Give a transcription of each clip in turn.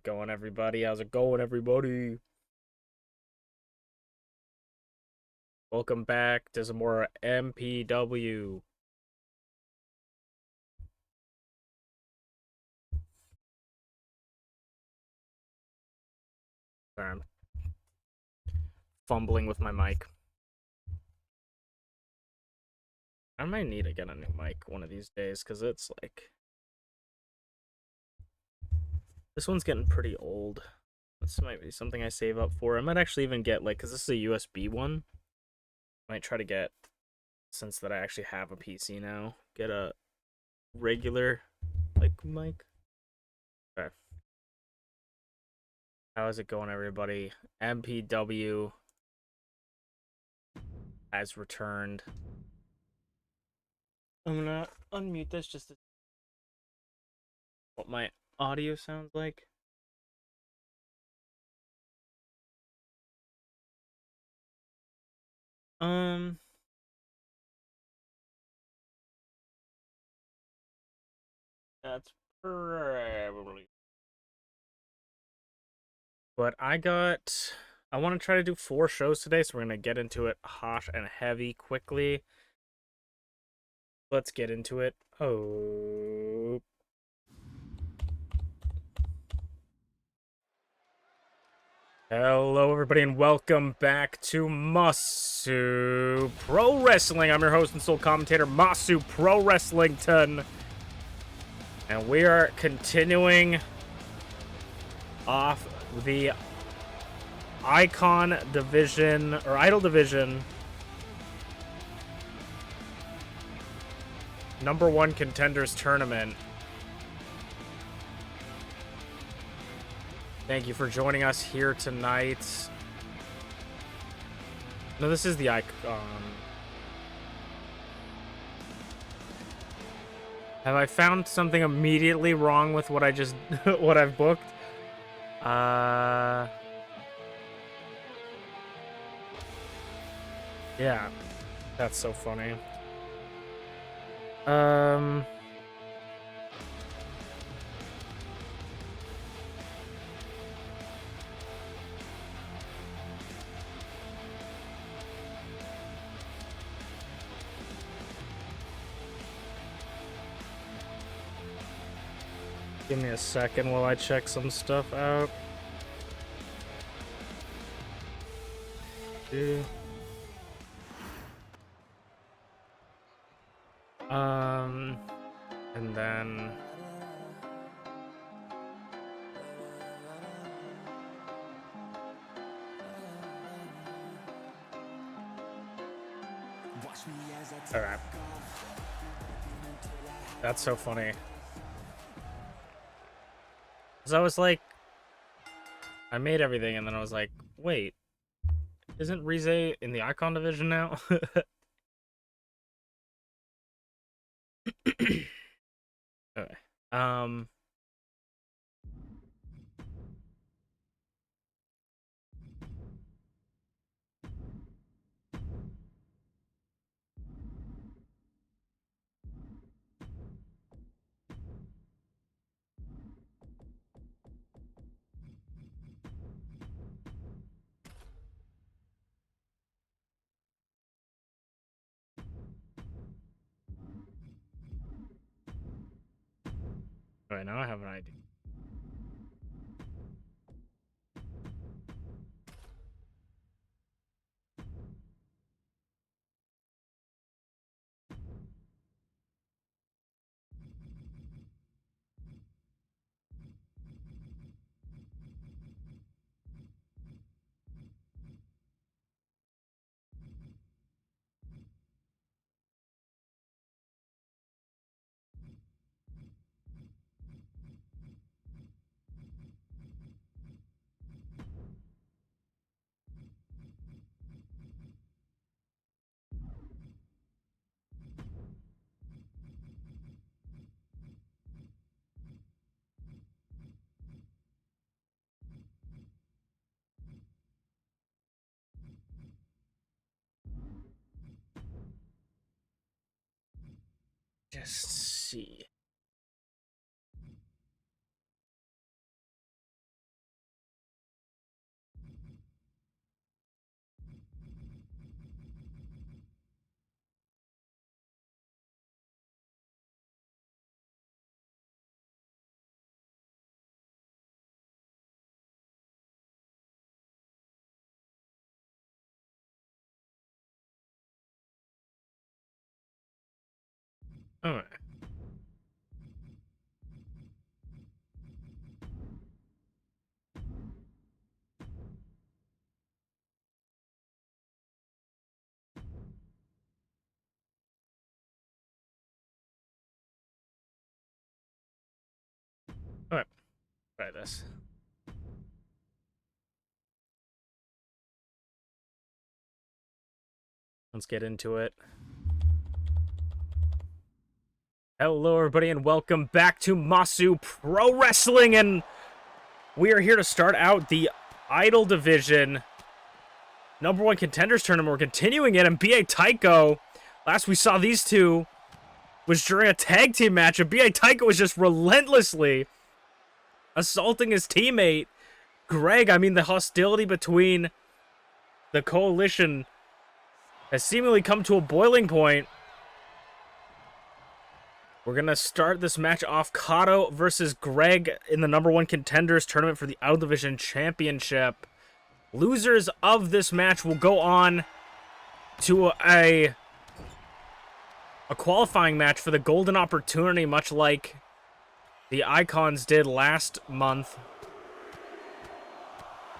Going, everybody? How's it going, everybody? Welcome back to some more MPW. Sorry, I'm fumbling with my mic. I might need to get a new mic one of these days, because it's like... This one's getting pretty old. This might be something I save up for. I might actually even get, like, because this is a USB one. I might try to get, since that I actually have a PC now, get a regular, like, mic. Okay. How is it going, everybody? MPW has returned. I'm gonna unmute this just to what my audio sounds like. That's probably. But I want to try to do 4 shows today, so we're going to get into it hot and heavy quickly. Let's get into it. Oh. Hello, everybody, and welcome back to Masu Pro Wrestling. I'm your host and sole commentator, Masu Pro Wrestlington. And we are continuing off the Icon Division, or Idol Division, #1 Contenders Tournament. Thank you for joining us here tonight. No, this is the Icon. Have I found something immediately wrong with what I just, what I've booked? Yeah, that's so funny. Give me a second while I check some stuff out. And then all right. That's so funny. Cause I was like, I made everything, and then I was like, wait, isn't Rize in the icon division now? Okay. All right, now I have an idea. Just see. All right. All right. Try this. Let's get into it. Hello, everybody, and welcome back to Masu Pro Wrestling, and we are here to start out the Idol Division #1 Contenders Tournament. We're continuing it, and B.A. Tycho, last we saw these two was during a tag team match, and B.A. Tycho was just relentlessly assaulting his teammate, Greg. I mean, the hostility between the coalition has seemingly come to a boiling point. We're going to start this match off, Kodo versus Greg in the #1 Contenders Tournament for the Idol Division Championship. Losers of this match will go on to a qualifying match for the Golden Opportunity, much like the Icons did last month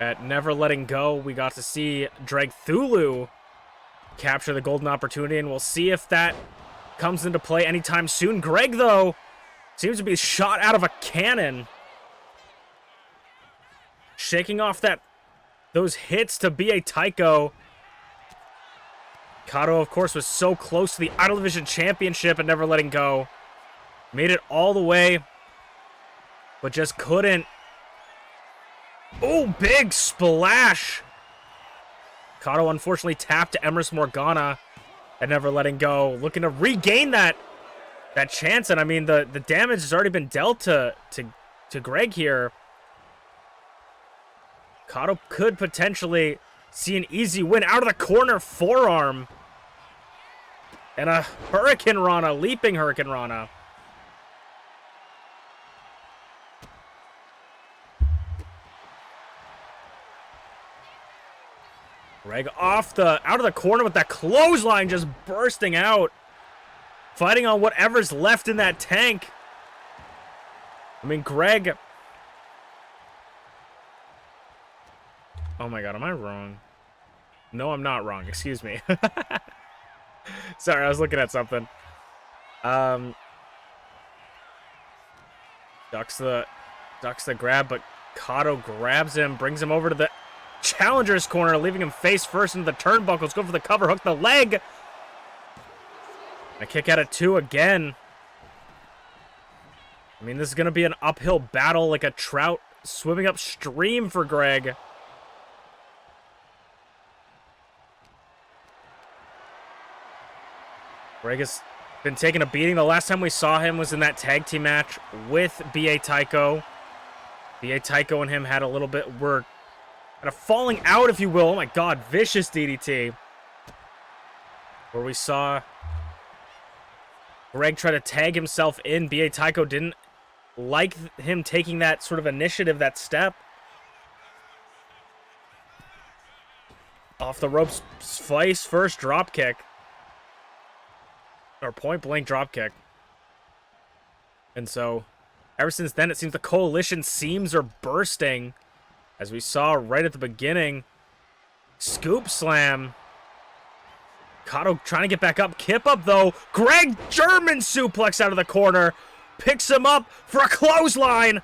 at Never Letting Go. We got to see Dragthulu capture the Golden Opportunity, and we'll see if that comes into play anytime soon. Greg, though, seems to be shot out of a cannon, shaking off those hits to B.A. Tycho. Kodo, of course, was so close to the Idol Division Championship and Never Letting Go. Made it all the way, but just couldn't. Oh, big splash. Kodo unfortunately tapped to Emrys Morgana and Never Letting Go, looking to regain that chance. And I mean, the damage has already been dealt to Greg here. Kodo could potentially see an easy win out of the corner forearm. And a Hurricane Rana, leaping Hurricane Rana. Greg out of the corner with that clothesline just bursting out. Fighting on whatever's left in that tank. I mean, Greg. Oh my god, am I wrong? No, I'm not wrong. Excuse me. Sorry, I was looking at something. Ducks the grab, but Kodo grabs him, brings him over to the challenger's corner, leaving him face first into the turnbuckles. Go for the cover, hook the leg. A kick out of 2 again. I mean, this is going to be an uphill battle like a trout swimming upstream for Greg. Greg has been taking a beating. The last time we saw him was in that tag team match with B.A. Tycho. B.A. Tycho and him had a little bit, were kind of falling out, if you will. Oh my god, vicious DDT. Where we saw Greg try to tag himself in. B.A. Tycho didn't like him taking that sort of initiative, that step. Off the ropes, face first drop kick. Or point blank drop kick. And so, ever since then, it seems the coalition seams are bursting. As we saw right at the beginning. Scoop slam. Kodo trying to get back up. Kip up, though. Greg German suplex out of the corner. Picks him up for a clothesline.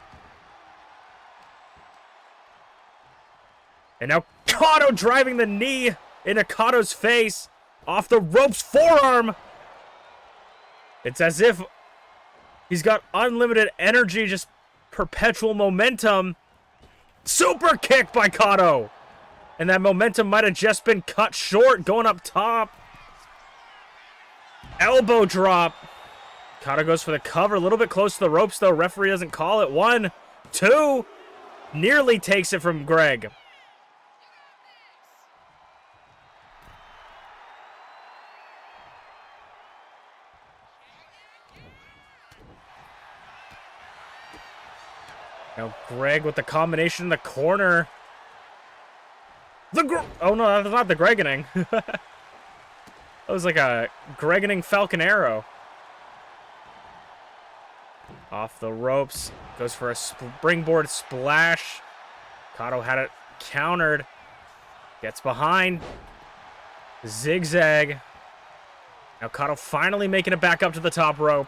And now Kodo driving the knee into Kodo's face. Off the ropes, forearm. It's as if he's got unlimited energy, just perpetual momentum. Super kick by Kodo. And that momentum might have just been cut short going up top. Elbow drop. Kodo goes for the cover. A little bit close to the ropes, though. Referee doesn't call it. 1, 2. Nearly takes it from Greg. Now Greg with the combination in the corner. Oh no, that's not the Gregening. That was like a Gregening Falcon Arrow. Off the ropes. Goes for a springboard splash. Kodo had it countered. Gets behind. Zigzag. Now Kodo finally making it back up to the top rope.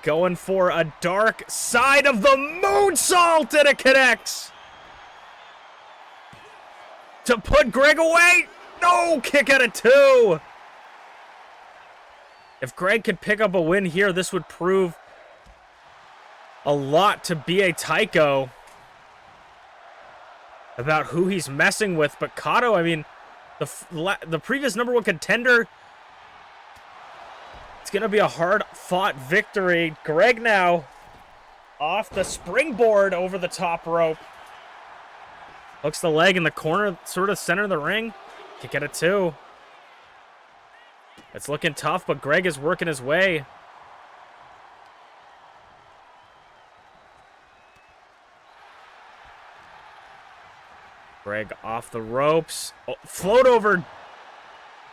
Going for a dark side of the moonsault, and it connects. To put Greg away. No, kick out of 2. If Greg could pick up a win here, this would prove a lot to B.A. Tycho about who he's messing with. But Kodo, I mean, the previous #1 contender, it's going to be a hard-fought victory. Greg now off the springboard over the top rope. Hooks the leg in the corner, sort of center of the ring. Kick out of 2. It's looking tough, but Greg is working his way. Greg off the ropes. Oh, float over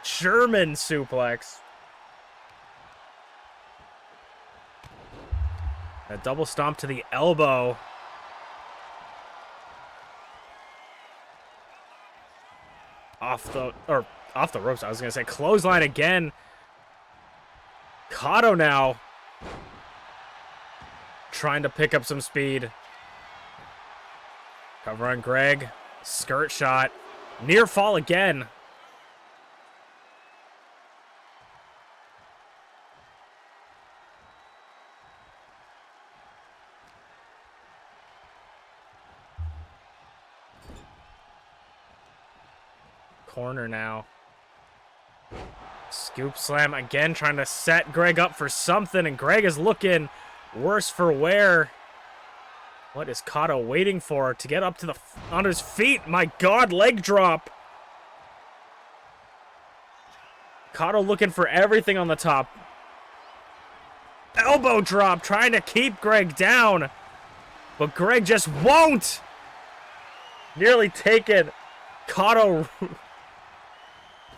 German suplex. A double stomp to the elbow. Off the ropes, I was going to say. Clothesline again. Kodo now trying to pick up some speed. Cover on Greg. Skirt shot. Near fall again. Corner now. Scoop slam again, trying to set Greg up for something, and Greg is looking worse for wear. What is Kodo waiting for to get up to on his feet? My god, leg drop. Kodo looking for everything on the top. Elbow drop, trying to keep Greg down, but Greg just won't. Nearly taken Kodo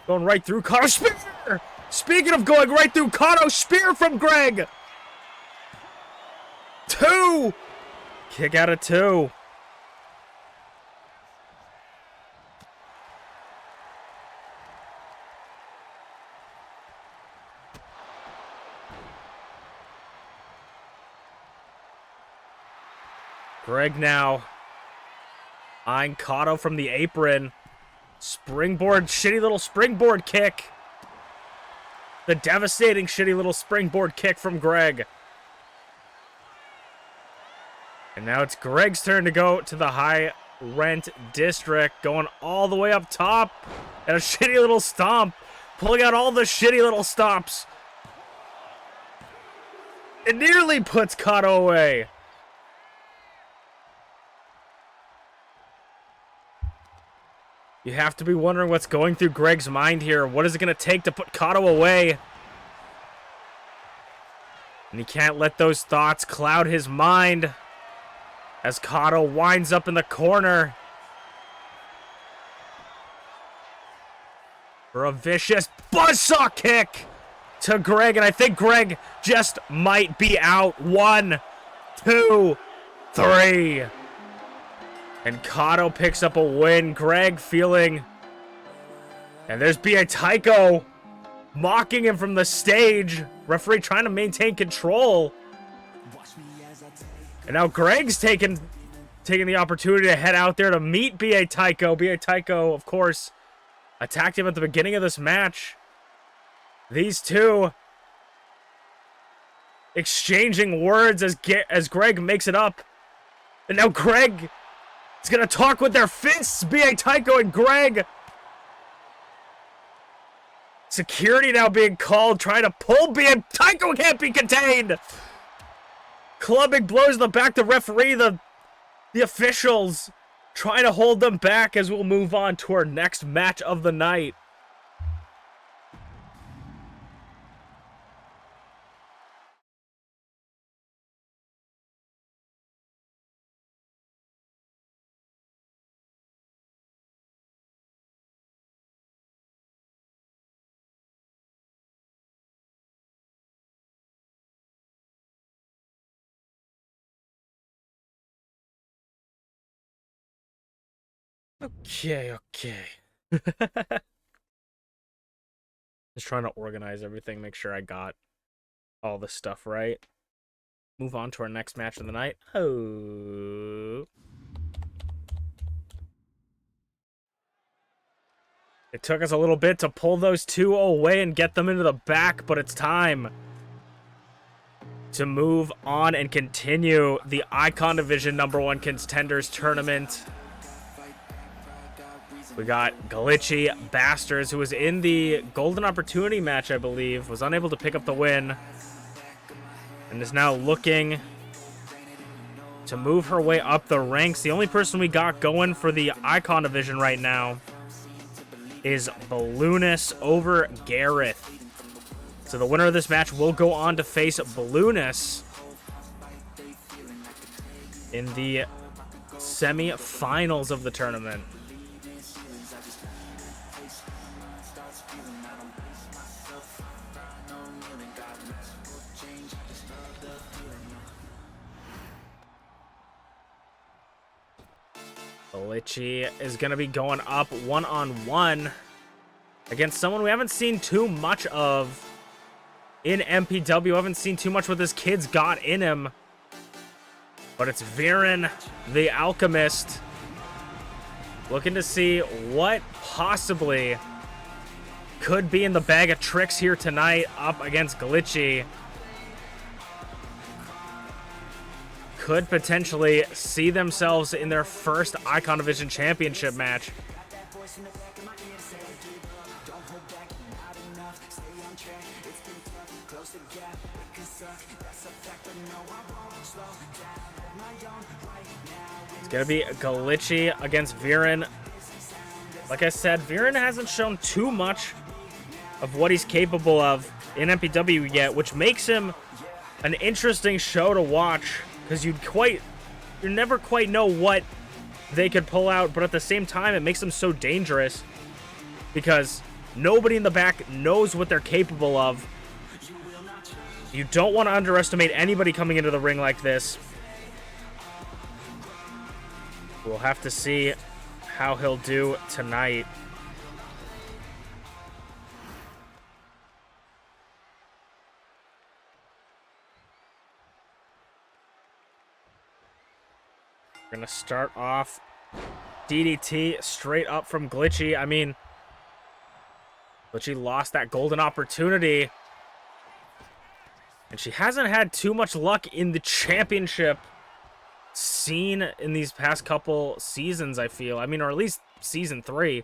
going right through. Kodo spear! Speaking of going right through, Kodo spear from Greg! 2! Kick out of 2. Greg now eyeing Kodo from the apron. Springboard, shitty little springboard kick. The devastating shitty little springboard kick from Greg. And now it's Greg's turn to go to the high rent district, going all the way up top. And a shitty little stomp, pulling out all the shitty little stomps. It nearly puts Kodo away. You have to be wondering what's going through Greg's mind here. What is it going to take to put Kodo away? And he can't let those thoughts cloud his mind as Kodo winds up in the corner for a vicious buzzsaw kick to Greg. And I think Greg just might be out. 1, 2, 3. And Kodo picks up a win. Greg feeling... And there's B.A. Tycho mocking him from the stage. Referee trying to maintain control. And now Greg's taking the opportunity to head out there to meet B.A. Tycho. B.A. Tycho, of course, attacked him at the beginning of this match. These two exchanging words as Greg makes it up. And now Greg... He's gonna talk with their fists, B.A. Tycho and Greg. Security now being called, trying to pull B.A. Tycho, can't be contained. Clubbing blows in the back, the referee, the officials trying to hold them back as we'll move on to our next match of the night. Okay. Just trying to organize everything, make sure I got all the stuff right. Move on to our next match of the night. Oh. It took us a little bit to pull those two away and get them into the back, but it's time to move on and continue the Icon Division #1 Contenders Tournament. We got GlitchyBasturds, who was in the Golden Opportunity match, I believe, was unable to pick up the win, and is now looking to move her way up the ranks. The only person we got going for the Icon Division right now is Balloonus over Garreth. So the winner of this match will go on to face Balloonus in the semi-finals of the tournament. Glitchy is going to be going up one-on-one against someone we haven't seen too much of in MPW. Haven't seen too much what this kid's got in him. But it's Viren, the Alchemist, looking to see what possibly could be in the bag of tricks here tonight up against Glitchy. Could potentially see themselves in their first Icon Division Championship match. It's going to be Glitchy against Viren. Like I said, Viren hasn't shown too much of what he's capable of in MPW yet, which makes him an interesting show to watch. Because you never quite know what they could pull out, but at the same time, it makes them so dangerous because nobody in the back knows what they're capable of. You don't want to underestimate anybody coming into the ring like this. We'll have to see how he'll do tonight. We're going to start off DDT straight up from Glitchy. I mean, Glitchy lost that golden opportunity. And she hasn't had too much luck in the championship scene in these past couple seasons, I feel. I mean, or at least season 3.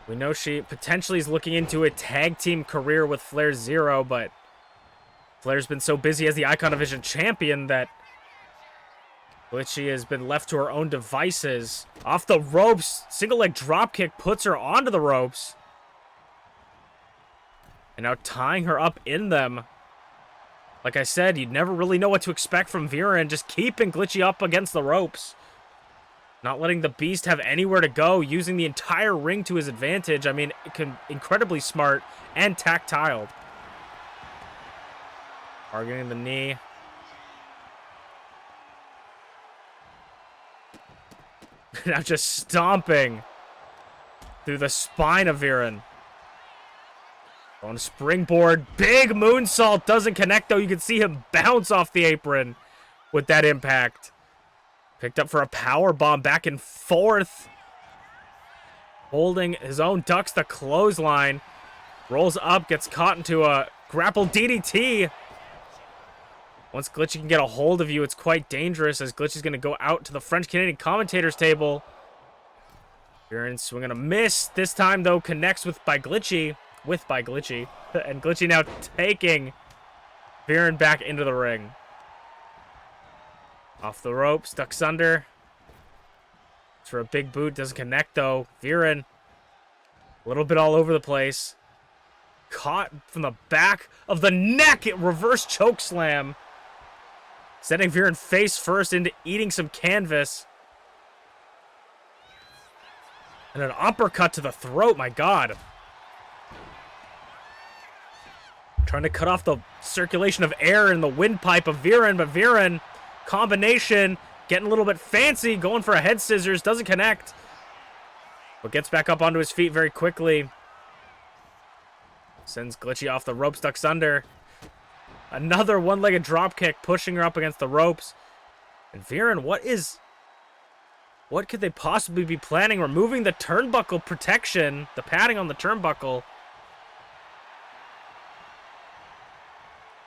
We know she potentially is looking into a tag team career with FlairZero, but Flair's been so busy as the Icon Division champion that Glitchy has been left to her own devices. Off the ropes, single leg dropkick puts her onto the ropes. And now tying her up in them. Like I said, you'd never really know what to expect from Viren, just keeping Glitchy up against the ropes. Not letting the Beast have anywhere to go, using the entire ring to his advantage. I mean, incredibly smart and tactile. Targeting the knee. Now just stomping through the spine of Viren. On springboard, big moonsault, doesn't connect though. You can see him bounce off the apron with that impact. Picked up for a power bomb back and forth. Holding his own, ducks the clothesline. Rolls up, gets caught into a grapple DDT. Once Glitchy can get a hold of you, it's quite dangerous as Glitchy's going to go out to the French-Canadian commentators table. Viren swinging a miss. This time, though, connects by Glitchy. And Glitchy now taking Viren back into the ring. Off the ropes, ducks under. For a big boot, doesn't connect, though. Viren, a little bit all over the place. Caught from the back of the neck. Reverse choke slam. Sending Viren face first into eating some canvas. And an uppercut to the throat, my God. Trying to cut off the circulation of air in the windpipe of Viren, but Viren, combination, getting a little bit fancy, going for a head scissors, doesn't connect. But gets back up onto his feet very quickly. Sends Glitchy off the ropes, ducks under. Another one-legged dropkick, pushing her up against the ropes. And Viren, what could they possibly be planning? Removing the turnbuckle protection, the padding on the turnbuckle.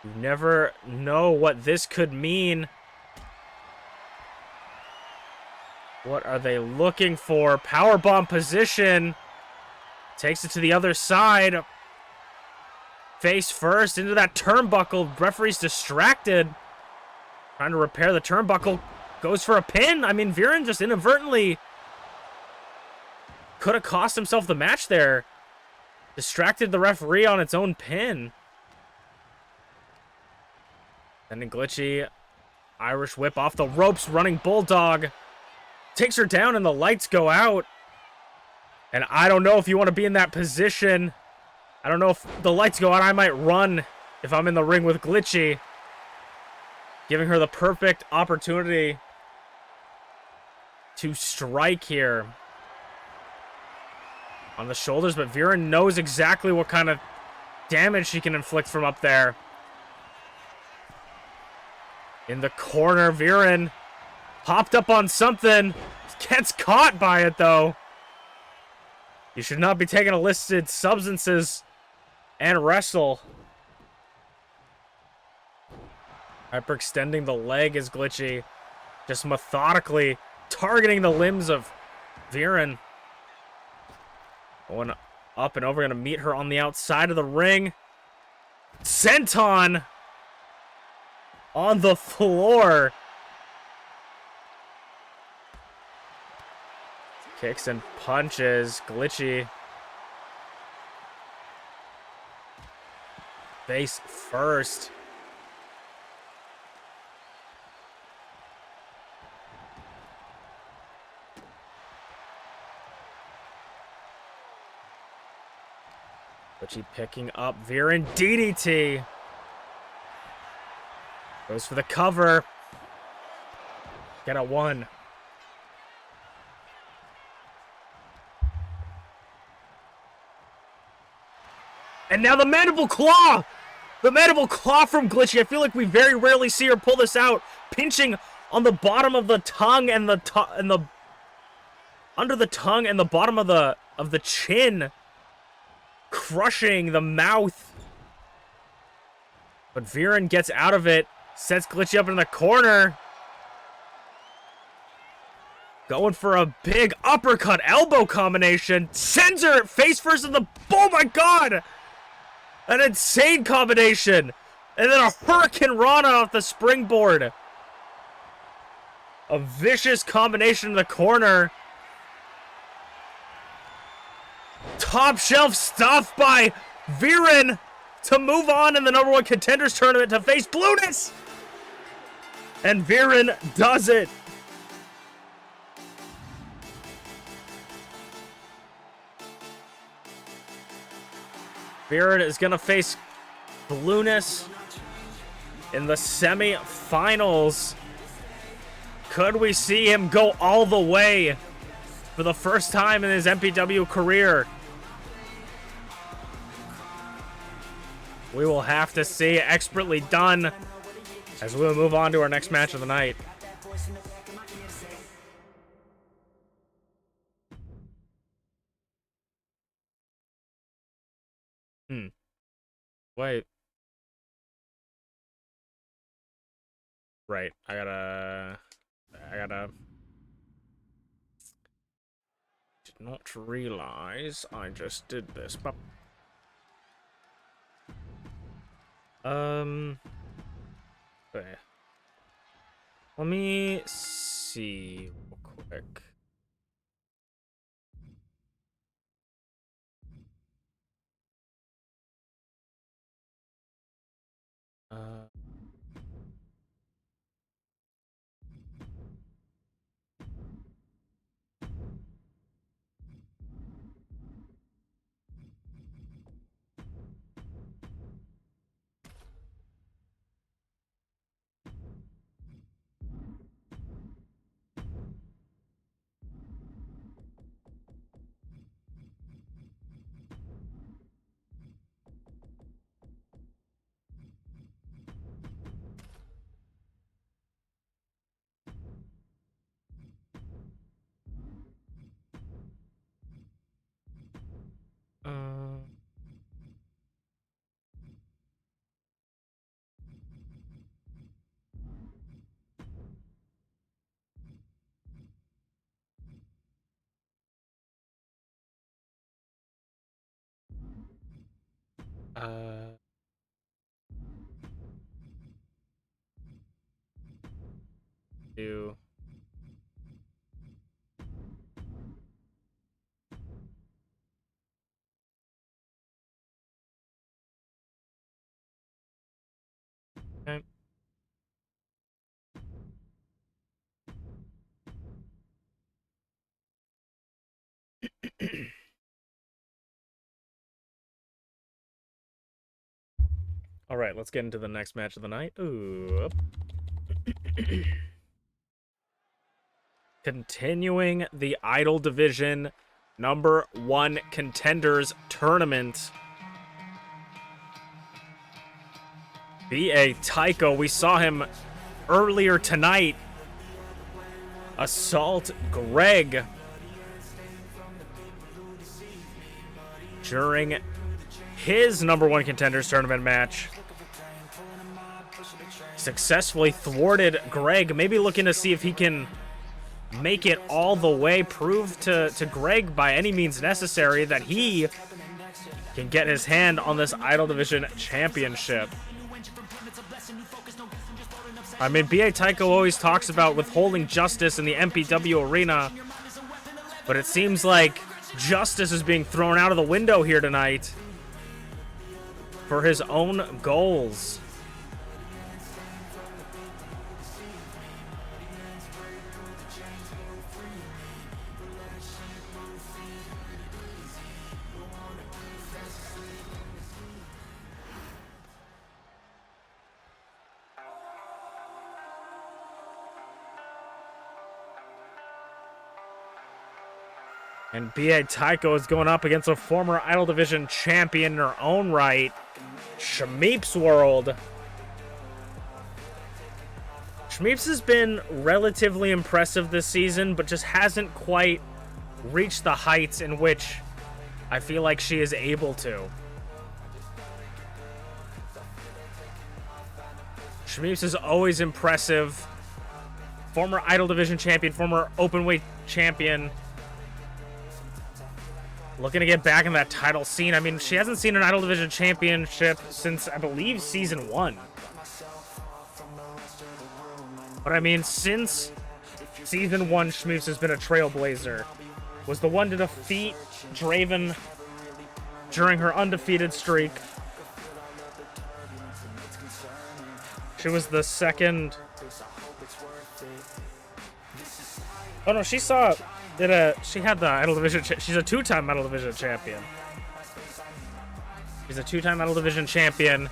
You never know what this could mean. What are they looking for? Powerbomb position. Takes it to the other side. Face first into that turnbuckle. Referee's distracted. Trying to repair the turnbuckle. Goes for a pin. I mean, Viren just inadvertently could have cost himself the match there. Distracted the referee on its own pin. Sending Glitchy. Irish whip off the ropes. Running bulldog. Takes her down and the lights go out. And I don't know if you want to be in that position. I don't know if the lights go out. I might run if I'm in the ring with Glitchy. Giving her the perfect opportunity to strike here. On the shoulders, but Viren knows exactly what kind of damage she can inflict from up there. In the corner, Viren hopped up on something. Gets caught by it, though. You should not be taking illicit substances and wrestle. Hyperextending the leg is Glitchy. Just methodically targeting the limbs of Viren. Going up and over. Going to meet her on the outside of the ring. Senton on the floor. Kicks and punches. Glitchy. Face first. Glitchy picking up Viren DDT. Goes for the cover. Get a 1. And now the mandible claw! The mandible claw from Glitchy. I feel like we very rarely see her pull this out. Pinching on the bottom of the tongue and the under the tongue and the bottom of the chin. Crushing the mouth. But Viren gets out of it. Sets Glitchy up in the corner. Going for a big uppercut elbow combination. Sends her face first in the... Oh my god! An insane combination. And then a Hurricane Rana off the springboard. A vicious combination in the corner. Top shelf stuff by Viren to move on in the #1 contenders tournament to face Blueness. And Viren does it. Viren is going to face Blueness in the semi-finals. Could we see him go all the way for the first time in his MPW career? We will have to see. Expertly done as we will move on to our next match of the night. Wait. Right. I gotta... Did not realize I just did this, but... Okay. Let me see real quick. Do okay. All right, let's get into the next match of the night. Ooh. Continuing the Idol Division #1 Contenders Tournament. B.A. Tycho, we saw him earlier tonight assault Greg during his #1 Contenders Tournament match. Successfully thwarted Greg, maybe looking to see if he can make it all the way, prove to Greg by any means necessary that he can get his hand on this Idol Division championship. I mean, B.A. Tycho always talks about withholding justice in the MPW arena, but it seems like justice is being thrown out of the window here tonight for his own goals. And B.A. Tycho is going up against a former Idol Division champion in her own right, ShmeepsWorld. Shmeeps has been relatively impressive this season, but just hasn't quite reached the heights in which I feel like she is able to. Shmeeps is always impressive. Former Idol Division champion, former Openweight champion. Looking to get back in that title scene. I mean, she hasn't seen an Idol Division championship since, I believe, Season 1. But I mean, since Season 1, Shmeeps has been a trailblazer. Was the one to defeat Draven during her undefeated streak. She was the second... Oh no, she saw... she had the Idol Division... She's a two-time Idol Division champion. She's a two-time Idol Division champion.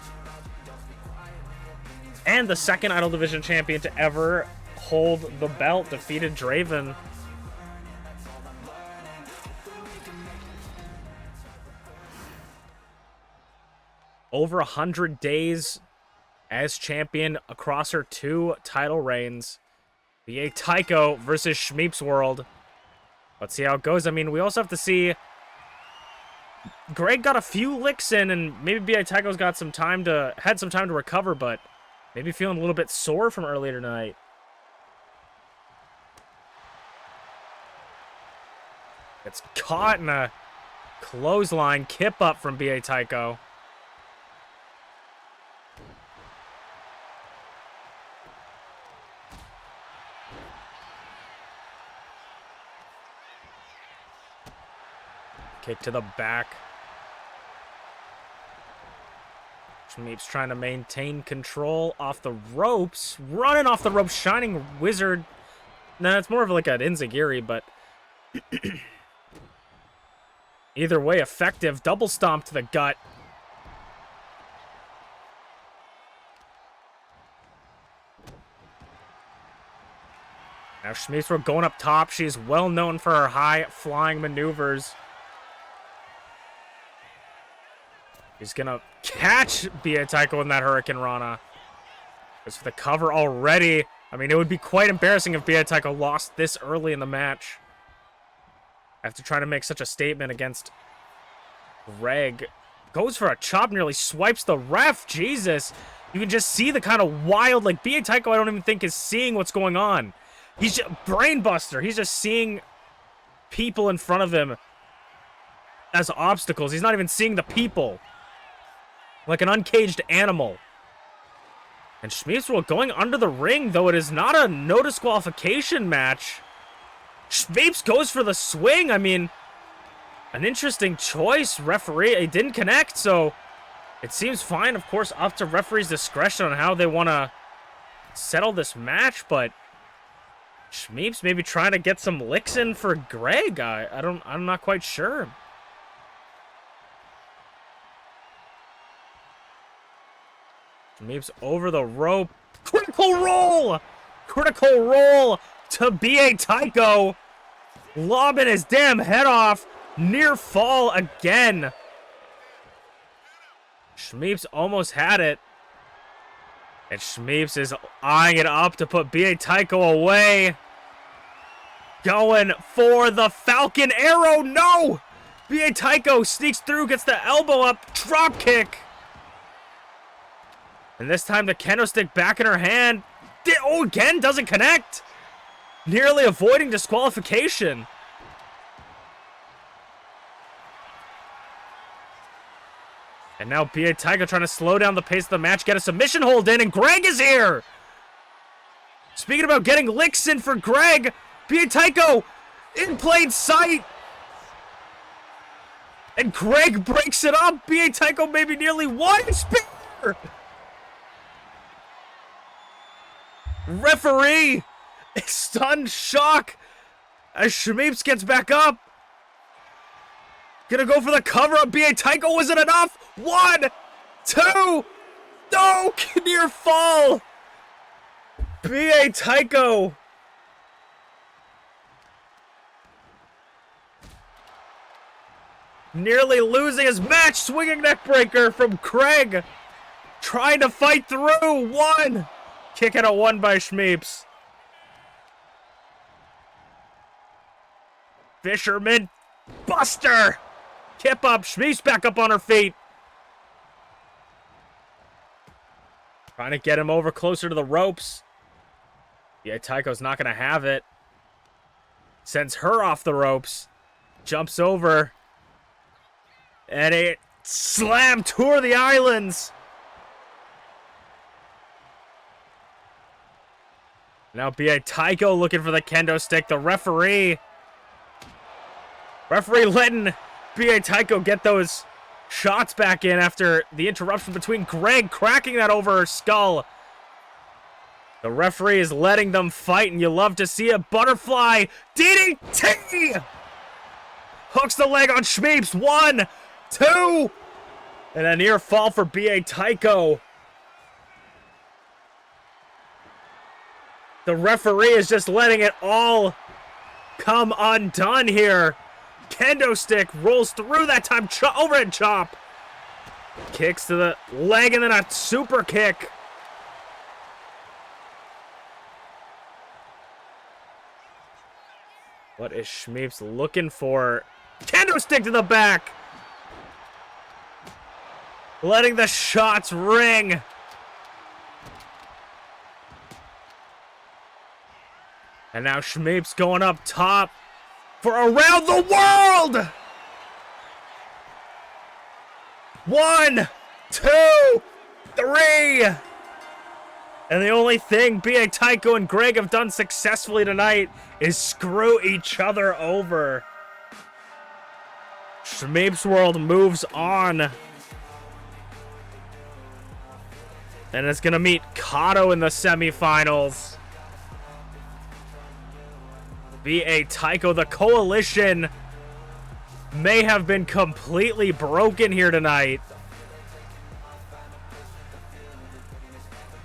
And the second Idol Division champion to ever hold the belt. Defeated Draven. Over 100 days as champion across her 2 title reigns. B.A. Tycho versus ShmeepsWorld. Let's see how it goes. I mean, we also have to see... Greg got a few licks in, and maybe B.A. Tycho's got some time to... had some time to recover, but maybe feeling a little bit sore from earlier tonight. It's caught in a clothesline kip up from B.A. Tycho. Kick to the back. Shmeeps trying to maintain control off the ropes. Running off the ropes. Shining Wizard. Nah, it's more of like an Enziguri, but... Either way, effective. Double stomp to the gut. Now Shmeeps going up top. She's well known for her high-flying maneuvers. He's gonna catch B.A. Tycho in that Hurricane Rana. Goes for the cover already. I mean, it would be quite embarrassing if B.A. Tycho lost this early in the match. After trying to make such a statement against Greg. Goes for a chop, nearly swipes the ref. Jesus. You can just see the kind of wild, like, B.A. Tycho I don't even think is seeing what's going on. He's just, brainbuster. He's just seeing people in front of him as obstacles. He's not even seeing the people. Like an uncaged animal. And ShmeepsWorld going under the ring, though it is not a no disqualification match. Shmeeps goes for the swing. I mean, an interesting choice. Referee, it didn't connect, so it seems fine. Of course, up to referee's discretion on how they want to settle this match, but Shmeeps maybe trying to get some licks in for Greg. I'm not quite sure. Shmeeps over the rope. Critical roll! Critical roll to B.A. Tycho. Lobbing his damn head off. Near fall again. Shmeeps almost had it. And Shmeeps is eyeing it up to put B.A. Tycho away. Going for the Falcon Arrow. No! B.A. Tycho sneaks through, gets the elbow up. Drop kick. And this time the kendo stick back in her hand. Oh, again, doesn't connect. Nearly avoiding disqualification. And now B.A. Tycho trying to slow down the pace of the match, get a submission hold in, and Greg is here! Speaking about getting licks in for Greg, B.A. Tycho in plain sight! And Greg breaks it up! B.A. Tycho maybe nearly one spear! Referee! Stunned shock as Shmeeps gets back up. Gonna go for the cover up. B.A. Tycho, was it enough? 1, 2, no, near fall. B.A. Tycho. Nearly losing his match. Swinging neckbreaker from Craig. Trying to fight through. One. Kick out a one by Shmeeps. Fisherman Buster. Kip up. Shmeeps back up on her feet. Trying to get him over closer to the ropes. Yeah, Tycho's not going to have it. Sends her off the ropes. Jumps over. And a slam tour the islands. Now B.A. Tycho looking for the kendo stick. The referee letting B.A. Tycho get those shots back in after the interruption between Greg cracking that over her skull. The referee is letting them fight, and you love to see it. Butterfly DDT! Hooks the leg on Shmeeps. 1, 2, and a near fall for B.A. Tycho. The referee is just letting it all come undone here. Kendo stick rolls through that time. Overhead chop. Kicks to the leg and then a super kick. What is Shmeeps looking for? Kendo stick to the back. Letting the shots ring. And now Shmeeps going up top for Around the World! 1, 2, 3! And the only thing B.A. Tycho and Greg have done successfully tonight is screw each other over. ShmeepsWorld moves on. And it's going to meet Kodo in the semifinals. B.A. Tycho, the coalition may have been completely broken here tonight.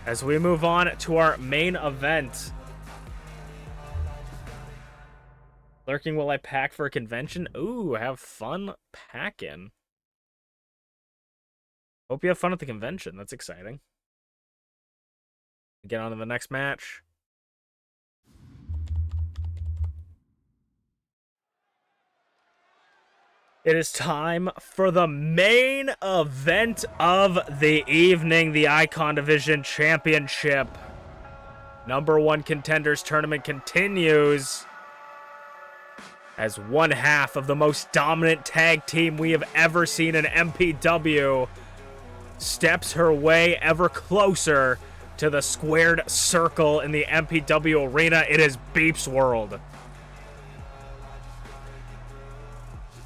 As we move on to our main event. Lurking while I pack for a convention. Ooh, have fun packing. Hope you have fun at the convention. That's exciting. Get on to the next match. It is time for the main event of the evening, the Icon Division Championship. #1 Contenders Tournament continues as one half of the most dominant tag team we have ever seen in MPW steps her way ever closer to the squared circle in the MPW arena. It is ShmeepsWorld.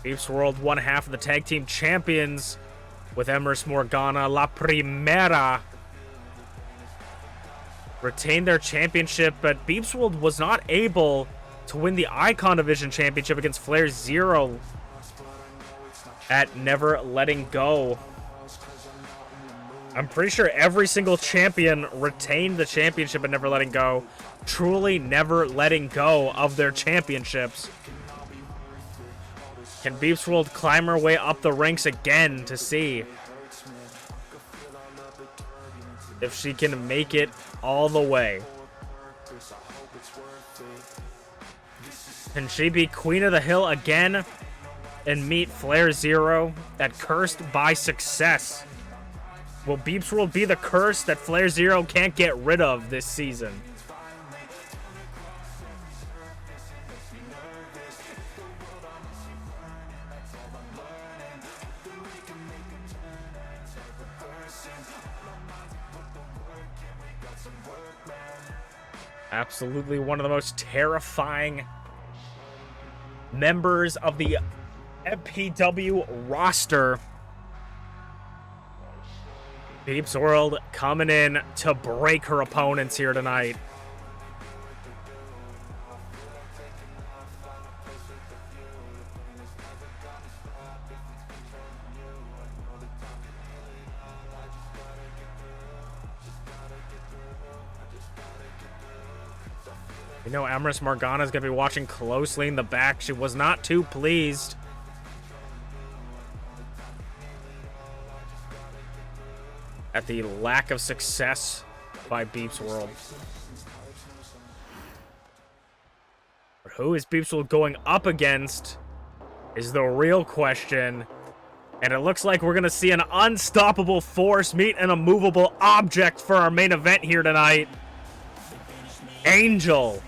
ShmeepsWorld, one half of the tag team champions with Emrys Morgana La Primera, retained their championship, but ShmeepsWorld was not able to win the Icon Division Championship against FlairZero at Never Letting Go. I'm pretty sure every single champion retained the championship at Never Letting Go, truly never letting go of their championships. Can ShmeepsWorld climb her way up the ranks again to see if she can make it all the way? Can she be Queen of the Hill again and meet FlairZero at Cursed by Success? Will ShmeepsWorld be the curse that FlairZero can't get rid of this season? Absolutely one of the most terrifying members of the MPW roster. ShmeepsWorld coming in to break her opponents here tonight. You know, Emrys Morgana is going to be watching closely in the back. She was not too pleased at the lack of success by MPWorld. Who is MPWorld going up against is the real question. And it looks like we're going to see an unstoppable force meet an immovable object for our main event here tonight. Angel.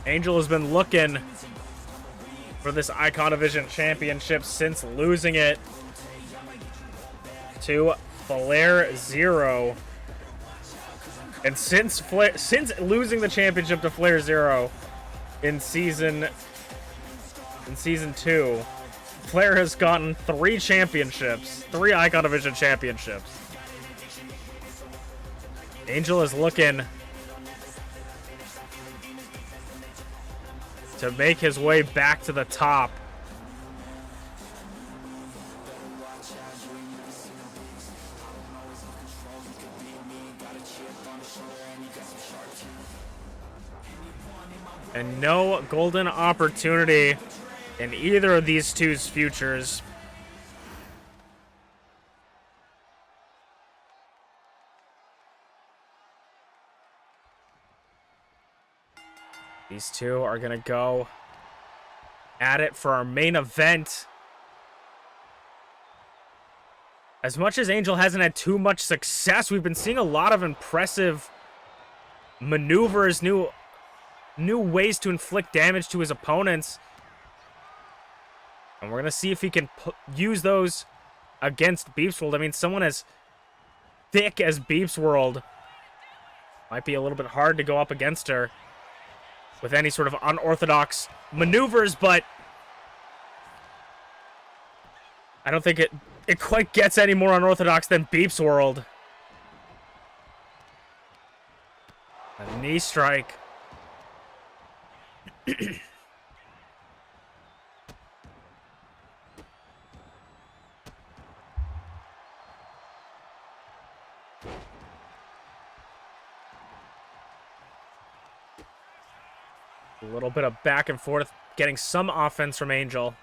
Angel has been looking for this Icon Division Championship since losing it to FlairZero. And since losing the championship to FlairZero in season 2, Flair has gotten 3 championships, 3 Icon Division championships. Angel is looking to make his way back to the top. And no golden opportunity in either of these two's futures. These two are going to go at it for our main event. As much as Angel hasn't had too much success, we've been seeing a lot of impressive maneuvers, new ways to inflict damage to his opponents. And we're going to see if he can use those against MPWorld. I mean, someone as thick as MPWorld might be a little bit hard to go up against her with any sort of unorthodox maneuvers, but I don't think it quite gets any more unorthodox than MPWorld. A knee strike. A little bit of back and forth, getting some offense from Angel.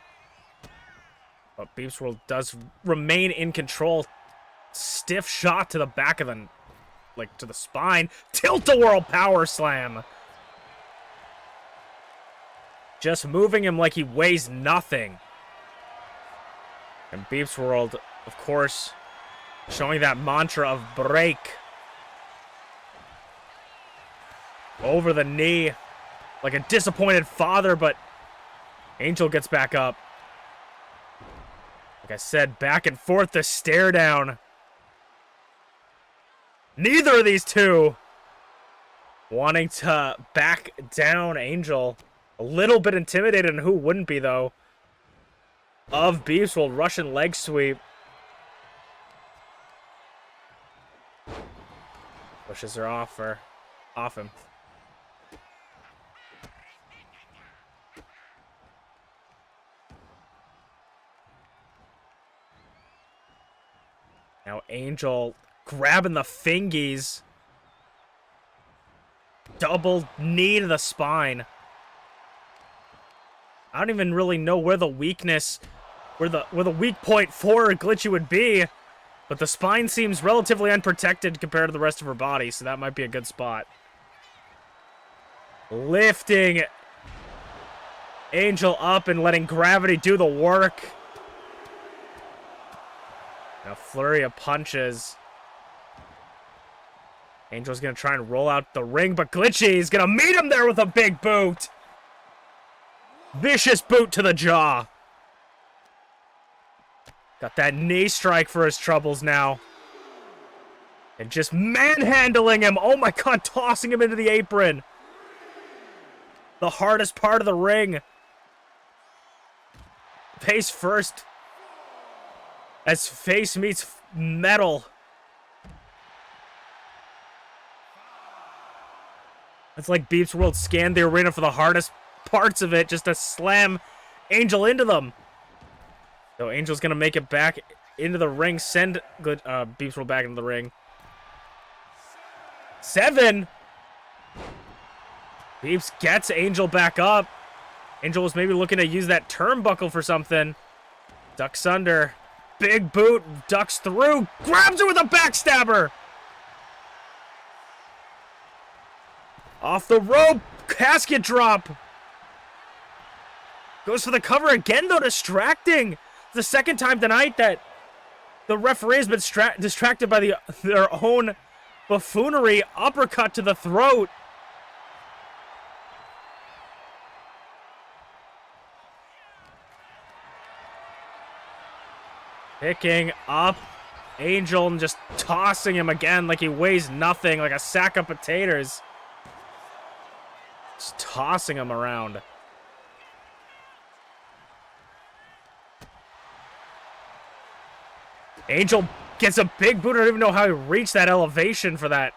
But MPWorld does remain in control. Stiff shot to the back of the, to the spine. Tilt-a-whirl power slam. Just moving him like he weighs nothing. And MPWorld, of course, showing that mantra of break. Over the knee. Like a disappointed father, but Angel gets back up. Like I said, back and forth, the stare down. Neither of these two wanting to back down Angel. A little bit intimidated, and who wouldn't be, though, of MPWorld. Russian leg sweep. Pushes her off him. Now Angel grabbing the fingies. Double knee to the spine. I don't even really know where the weakness, where the weak point for Glitchy would be, but the spine seems relatively unprotected compared to the rest of her body, so that might be a good spot. Lifting Angel up and letting gravity do the work. A flurry of punches. Angel's gonna try and roll out the ring, but Glitchy is gonna meet him there with a big boot. Vicious boot to the jaw. Got that knee strike for his troubles now. And just manhandling him. Oh my god, tossing him into the apron. The hardest part of the ring. Face first. As face meets metal. It's like MPWorld scanned the arena for the hardest parts of it just to slam Angel into them. So Angel's going to make it back into the ring. Send MPWorld back into the ring. 7. Beeps gets Angel back up. Angel was maybe looking to use that turnbuckle for something. Ducks under. Big boot. Ducks through. Grabs her with a backstabber. Off the rope. Casket drop. Goes for the cover again, though, distracting. The second time tonight that the referee has been distracted by their own buffoonery. Uppercut to the throat. Picking up Angel and just tossing him again like he weighs nothing, like a sack of potatoes. Just tossing him around. Angel gets a big boot. I don't even know how he reached that elevation for that.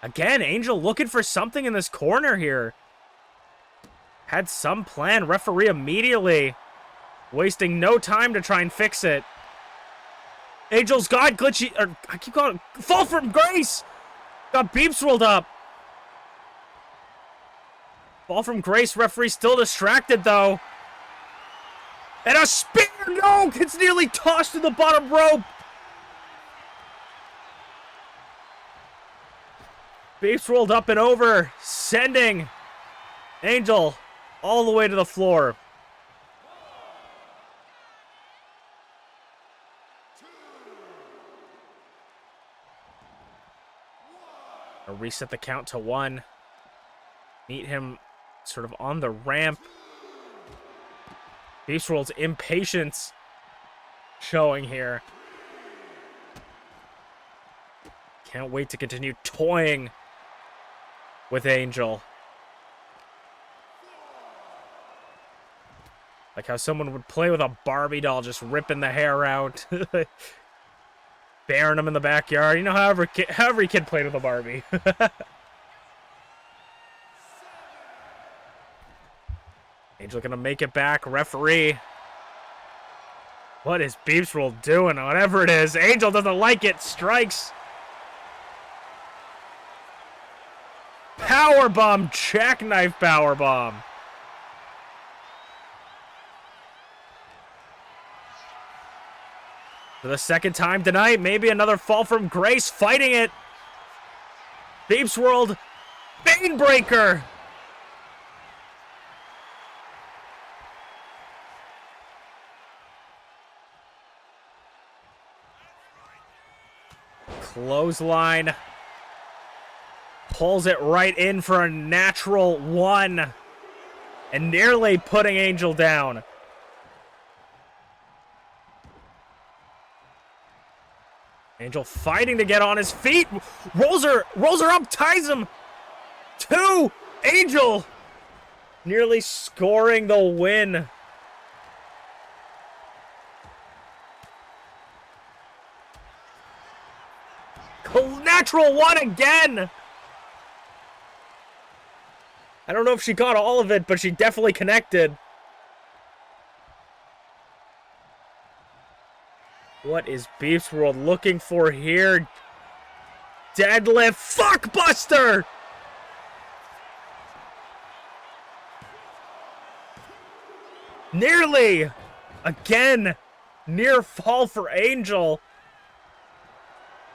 Again, Angel looking for something in this corner here. Had some plan. Referee immediately wasting no time to try and fix it. Angel's got glitchy, or I keep calling it, fall from grace. Got MPWFINALLY up. Fall from grace. Referee still distracted though. And a spear. No, it's nearly tossed to the bottom rope. MPWFINALLY up and over, sending Angel all the way to the floor. I'll reset the count to 1. Meet him sort of on the ramp. MPWFINALLY's impatience showing here. Can't wait to continue toying with Angel. Like how someone would play with a Barbie doll, just ripping the hair out. Bearing him in the backyard. You know how every kid played with a Barbie. Angel gonna make it back. Referee. What is MPWFINALLY doing? Whatever it is. Angel doesn't like it. Strikes. Powerbomb. Jackknife powerbomb. For the second time tonight. Maybe another fall from grace. Fighting it. MPWFINALLY. Bainbreaker. Clothesline. Pulls it right in for a natural 1. And nearly putting Angel down. Angel fighting to get on his feet. Rolls her up, ties him. 2. Angel nearly scoring the win. Natural 1 again. I don't know if she got all of it, but she definitely connected. What is MPWFINALLY looking for here? Deadlift. Fuckbuster! Nearly. Again. Near fall for Angel.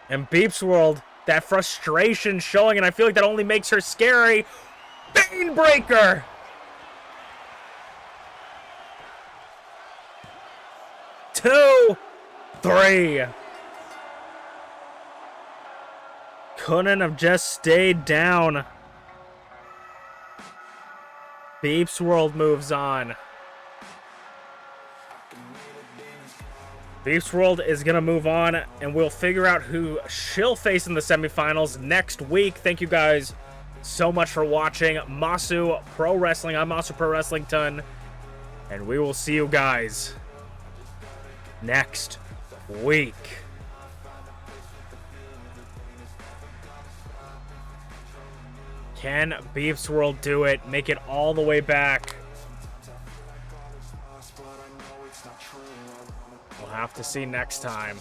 And MPWFINALLY, that frustration showing, and I feel like that only makes her scary. Bainbreaker! Two, 3. Couldn't have just stayed down. MPWFINALLY moves on. MPWFINALLY is going to move on, and we'll figure out who she'll face in the semifinals next week. Thank you guys so much for watching Masu Pro Wrestling. I'm Masu Pro Wrestlington, and we will see you guys next week. Can MPWFINALLY do it? Make it all the way back? We'll have to see next time.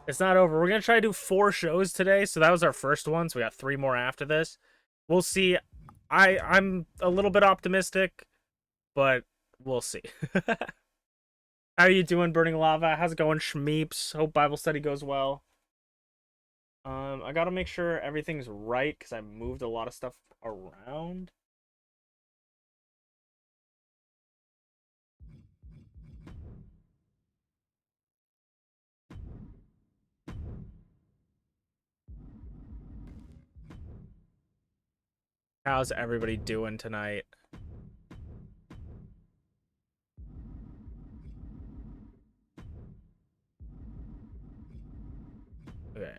It's not over. We're going to try to do 4 shows today. So that was our first one. So we got 3 more after this. We'll see. I'm a little bit optimistic, but we'll see. How are you doing, Burning Lava? How's it going, Shmeeps? Hope Bible study goes well. I gotta make sure everything's right because I moved a lot of stuff around. How's everybody doing tonight? Okay,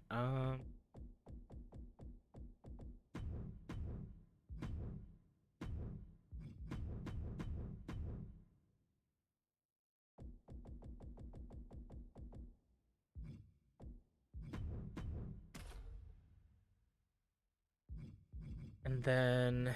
and then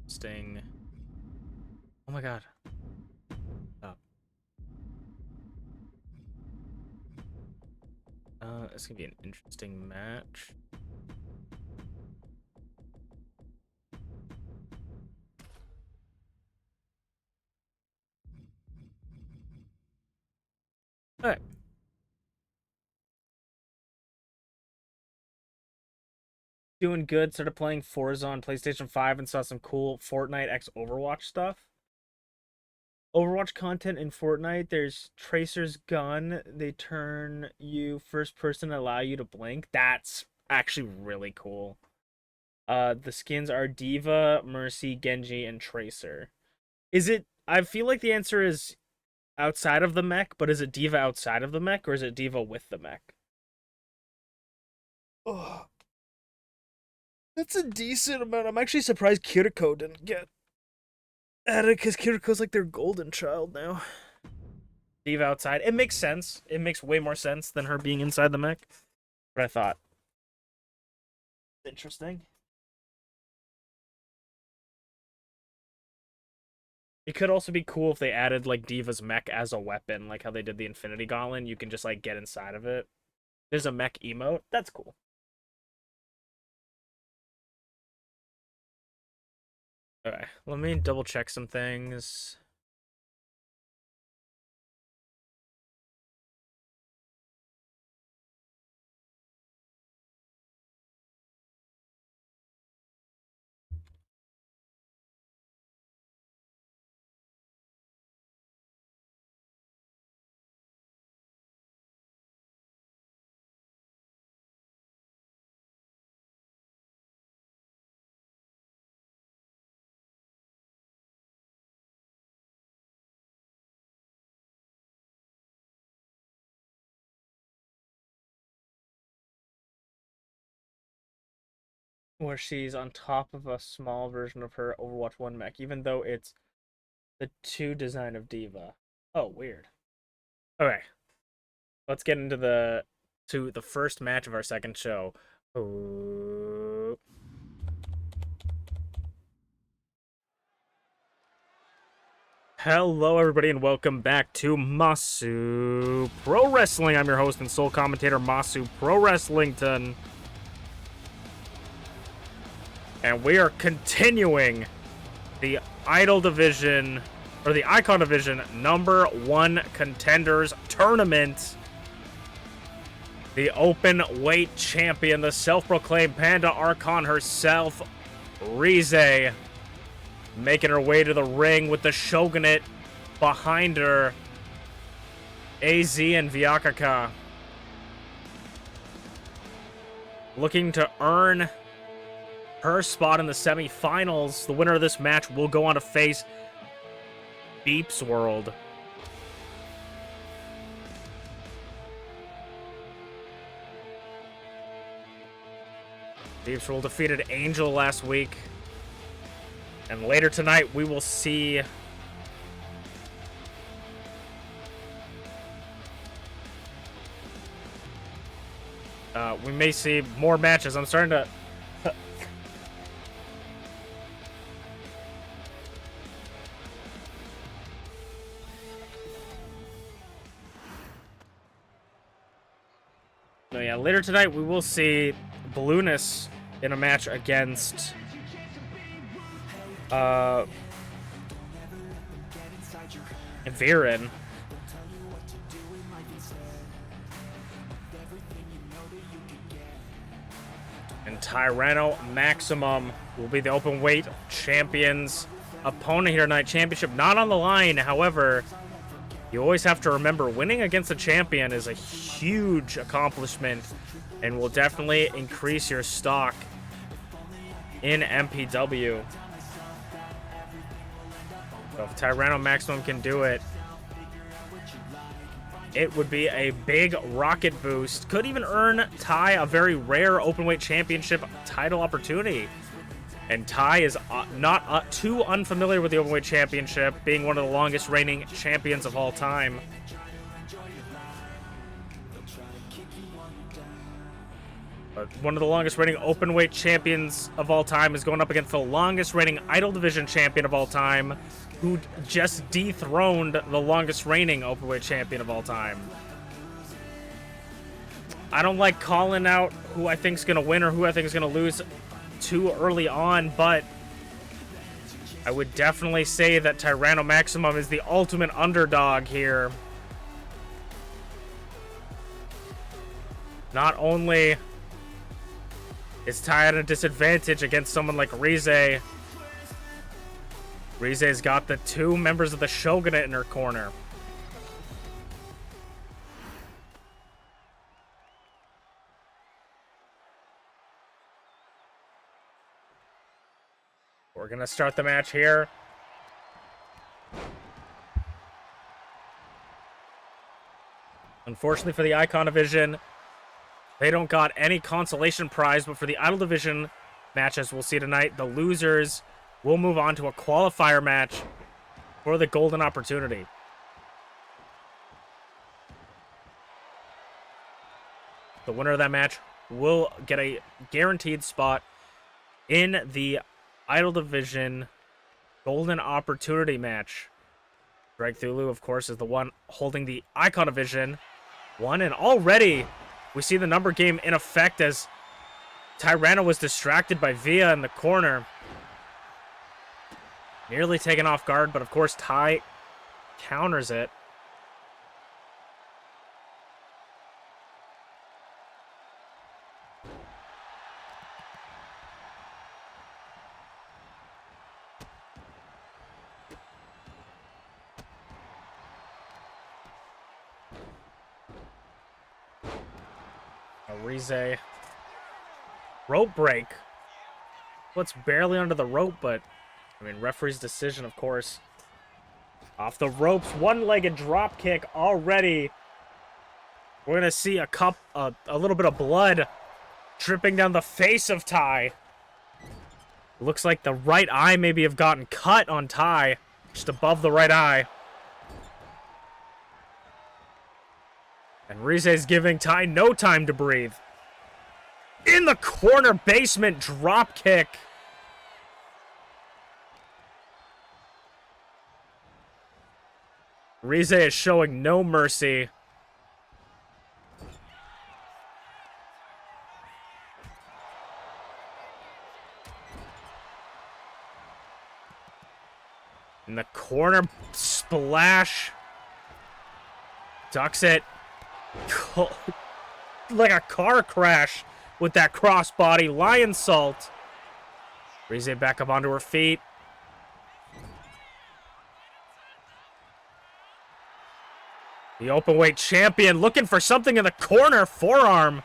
Sting. Oh my god. Oh. It's gonna be an interesting match. All right. Doing good. Started playing Forza on PlayStation 5 and saw some cool Fortnite x Overwatch stuff. Overwatch content in Fortnite, there's Tracer's gun. They turn you first person and allow you to blink. That's actually really cool. The skins are Diva, Mercy, Genji, and Tracer. Is it... I feel like the answer is outside of the mech, but is it Diva outside of the mech, or is it Diva with the mech? Oh, that's a decent amount. I'm actually surprised Kiriko didn't get added, because Kiriko's like their golden child now. Diva outside. It makes sense. It makes way more sense than her being inside the mech. But I thought. Interesting. It could also be cool if they added like Diva's mech as a weapon, like how they did the Infinity Gauntlet. You can just like get inside of it. There's a mech emote. That's cool. Okay, let me double check some things. Where she's on top of a small version of her Overwatch 1 mech, even though it's the 2 design of Diva. Oh, weird. Okay. Let's get into the first match of our second show. Oh. Hello, everybody, and welcome back to Masu Pro Wrestling. I'm your host and sole commentator, Masu Pro Wrestlington. And we are continuing the Idol Division, or the Icon Division, #1 Contenders Tournament. The open weight champion, the self-proclaimed Panda Archon herself, Rize, making her way to the ring with the Shogunate behind her, AZ and Vyakaka, looking to earn her spot in the semifinals. The winner of this match will go on to face ShmeepsWorld. ShmeepsWorld defeated Angel last week. And later tonight, we will see... we may see more matches. I'm starting to... No, yeah, later tonight we will see Balloonus in a match against Viren. And Tyranno Maximum will be the open weight champions opponent here tonight. Championship not on the line, however, you always have to remember winning against a champion is a huge accomplishment and will definitely increase your stock in MPW. So if Tyranno Maximum can do it, it would be a big rocket boost. Could even earn Ty a very rare openweight championship title opportunity. And Ty is not too unfamiliar with the openweight championship, being one of the longest reigning champions of all time. But one of the longest reigning openweight champions of all time is going up against the longest reigning Idol Division champion of all time, who just dethroned the longest reigning openweight champion of all time. I don't like calling out who I think is going to win or who I think is going to lose too early on, but I would definitely say that Tyranno Maximum is the ultimate underdog here. Not only is Ty at a disadvantage against someone like Rize, Rize's got the two members of the Shogunate in her corner. We're going to start the match here. Unfortunately for the Icon Division, they don't got any consolation prize, but for the Idol Division matches we'll see tonight, the losers will move on to a qualifier match for the golden opportunity. The winner of that match will get a guaranteed spot in the Idol Division golden opportunity match. Dragthulu, of course, is the one holding the Icon Division one, and already we see the number game in effect as Tyranno was distracted by Via in the corner. Nearly taken off guard, but of course Ty counters it. Rize. Rope break. Well, it's barely under the rope, but I mean, referee's decision, of course. Off the ropes, one-legged drop kick already. We're gonna see a little bit of blood dripping down the face of Ty. Looks like the right eye maybe have gotten cut on Ty, just above the right eye. And Rize's giving Ty no time to breathe. In the corner basement drop kick. Rize is showing no mercy. In the corner splash. Ducks it. Like a car crash with that crossbody lion salt. Rize back up onto her feet. The openweight champion looking for something in the corner. Forearm.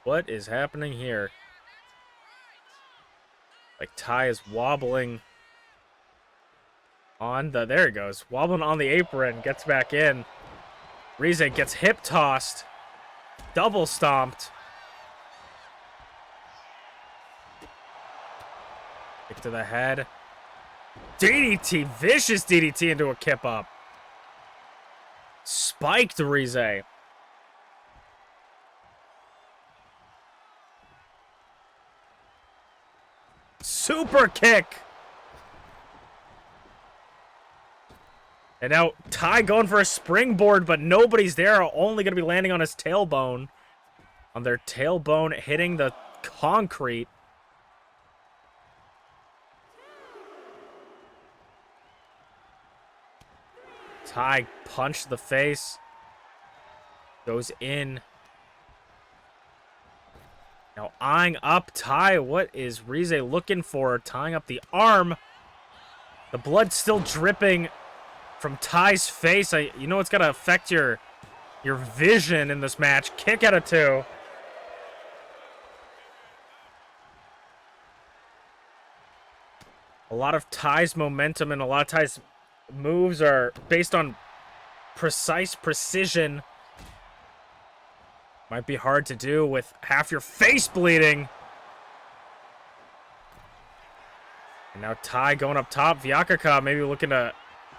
What is happening here? Like Ty is wobbling on the... There he goes. Wobbling on the apron. Gets back in. Rize gets hip tossed. Double stomped. Kick to the head. DDT. Vicious DDT into a kip up. Spiked Rize. Super kick. And now Ty going for a springboard, but nobody's there. Only going to be landing on his tailbone. On their tailbone hitting the concrete. Ty punched the face. Goes in. Now eyeing up Ty. What is Rize looking for? Tying up the arm. The blood still dripping from Ty's face. You know it's gonna affect your vision in this match. Kick out of 2. A lot of Ty's momentum and a lot of Ty's moves are based on precise precision. Might be hard to do with half your face bleeding. And now Ty going up top. Vyakaka maybe looking to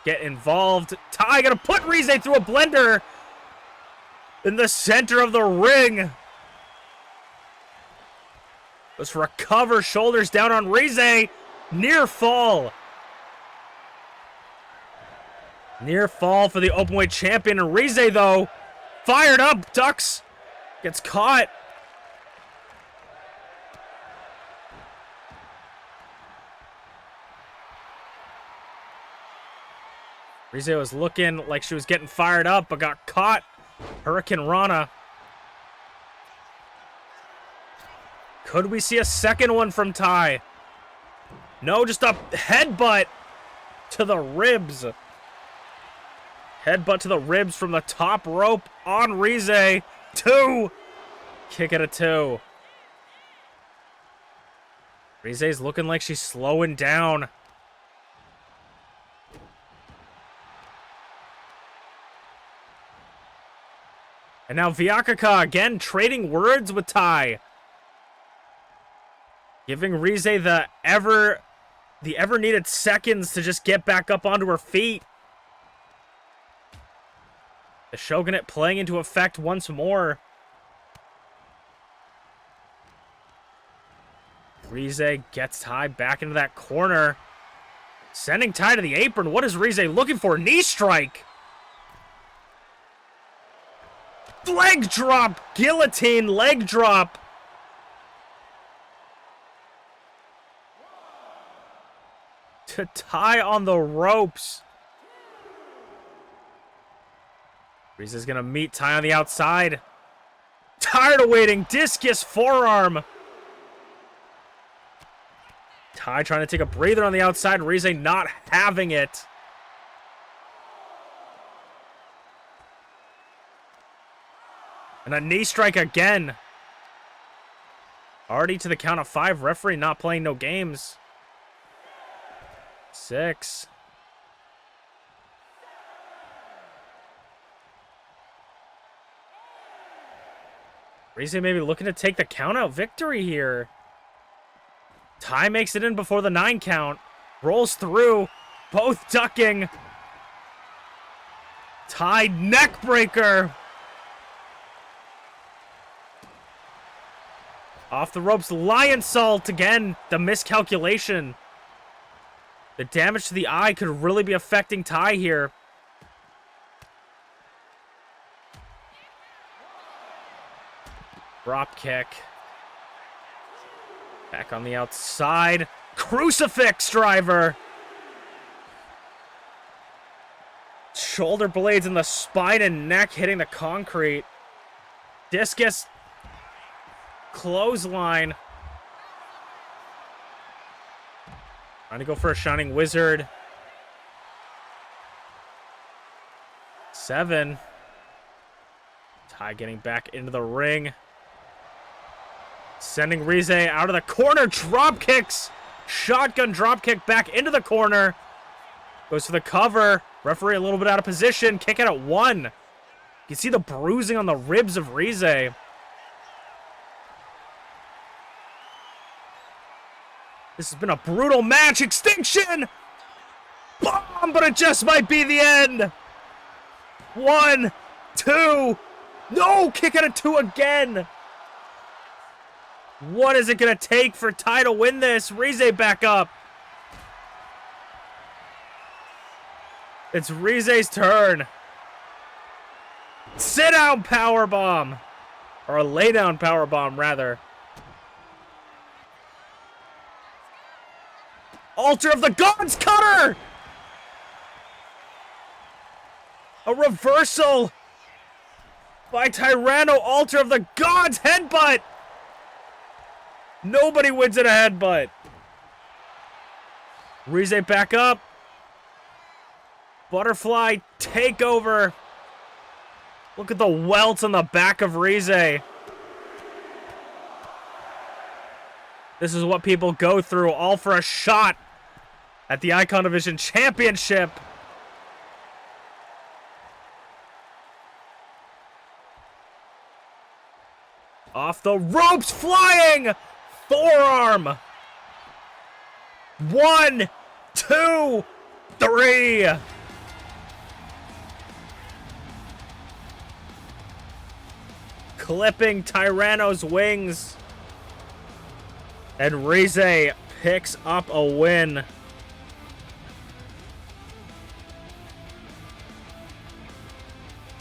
get involved. Ty gonna put Rize through a blender in the center of the ring. Let's recover. Shoulders down on Rize. Near fall. Near fall for the Openweight champion. And Rize, though, fired up. Ducks. Gets caught. Rize was looking like she was getting fired up, but got caught. Hurricane Rana. Could we see a second one from Ty? No, just a headbutt to the ribs. Headbutt to the ribs from the top rope on Rize. 2. Kick out of 2. Rize's looking like she's slowing down. And now Vyakaka again trading words with Ty. Giving Rize the ever needed seconds to just get back up onto her feet. The Shogunate playing into effect once more. Rize gets Ty back into that corner. Sending Ty to the apron. What is Rize looking for? Knee strike. Leg drop. Guillotine leg drop. To Ty on the ropes. Rize's gonna meet Ty on the outside. Tired of waiting. Discus forearm. Ty trying to take a breather on the outside. Rize not having it. And a knee strike again. Already to the count of 5. Referee not playing no games. 6. Rize maybe looking to take the count-out victory here. Ty makes it in before the 9 count. Rolls through. Both ducking. Ty neck breaker. Off the ropes. Lion salt again. The miscalculation. The damage to the eye could really be affecting Ty here. Drop kick. Back on the outside. Crucifix driver. Shoulder blades in the spine and neck hitting the concrete. Discus. Clothesline. Trying to go for a Shining Wizard. 7. Ty getting back into the ring. Sending Rize out of the corner. Drop kicks. Shotgun drop kick back into the corner. Goes for the cover. Referee a little bit out of position. Kick out at 1. You see the bruising on the ribs of Rize. This has been a brutal match. Extinction! Bomb, but it just might be the end. 1, 2. No, kick out of 2 again. What is it going to take for Ty to win this? Rize back up. It's Rize's turn. Sit down powerbomb. Or a lay down powerbomb, rather. Altar of the Gods cutter! A reversal by Tyranno. Altar of the Gods headbutt. Nobody wins in a headbutt. Rize back up. Butterfly takeover. Look at the welts on the back of Rize. This is what people go through, all for a shot at the Icon Division Championship. Off the ropes, flying! Forearm! 1, 2, 3! Clipping Tyranno's wings. And Rize picks up a win.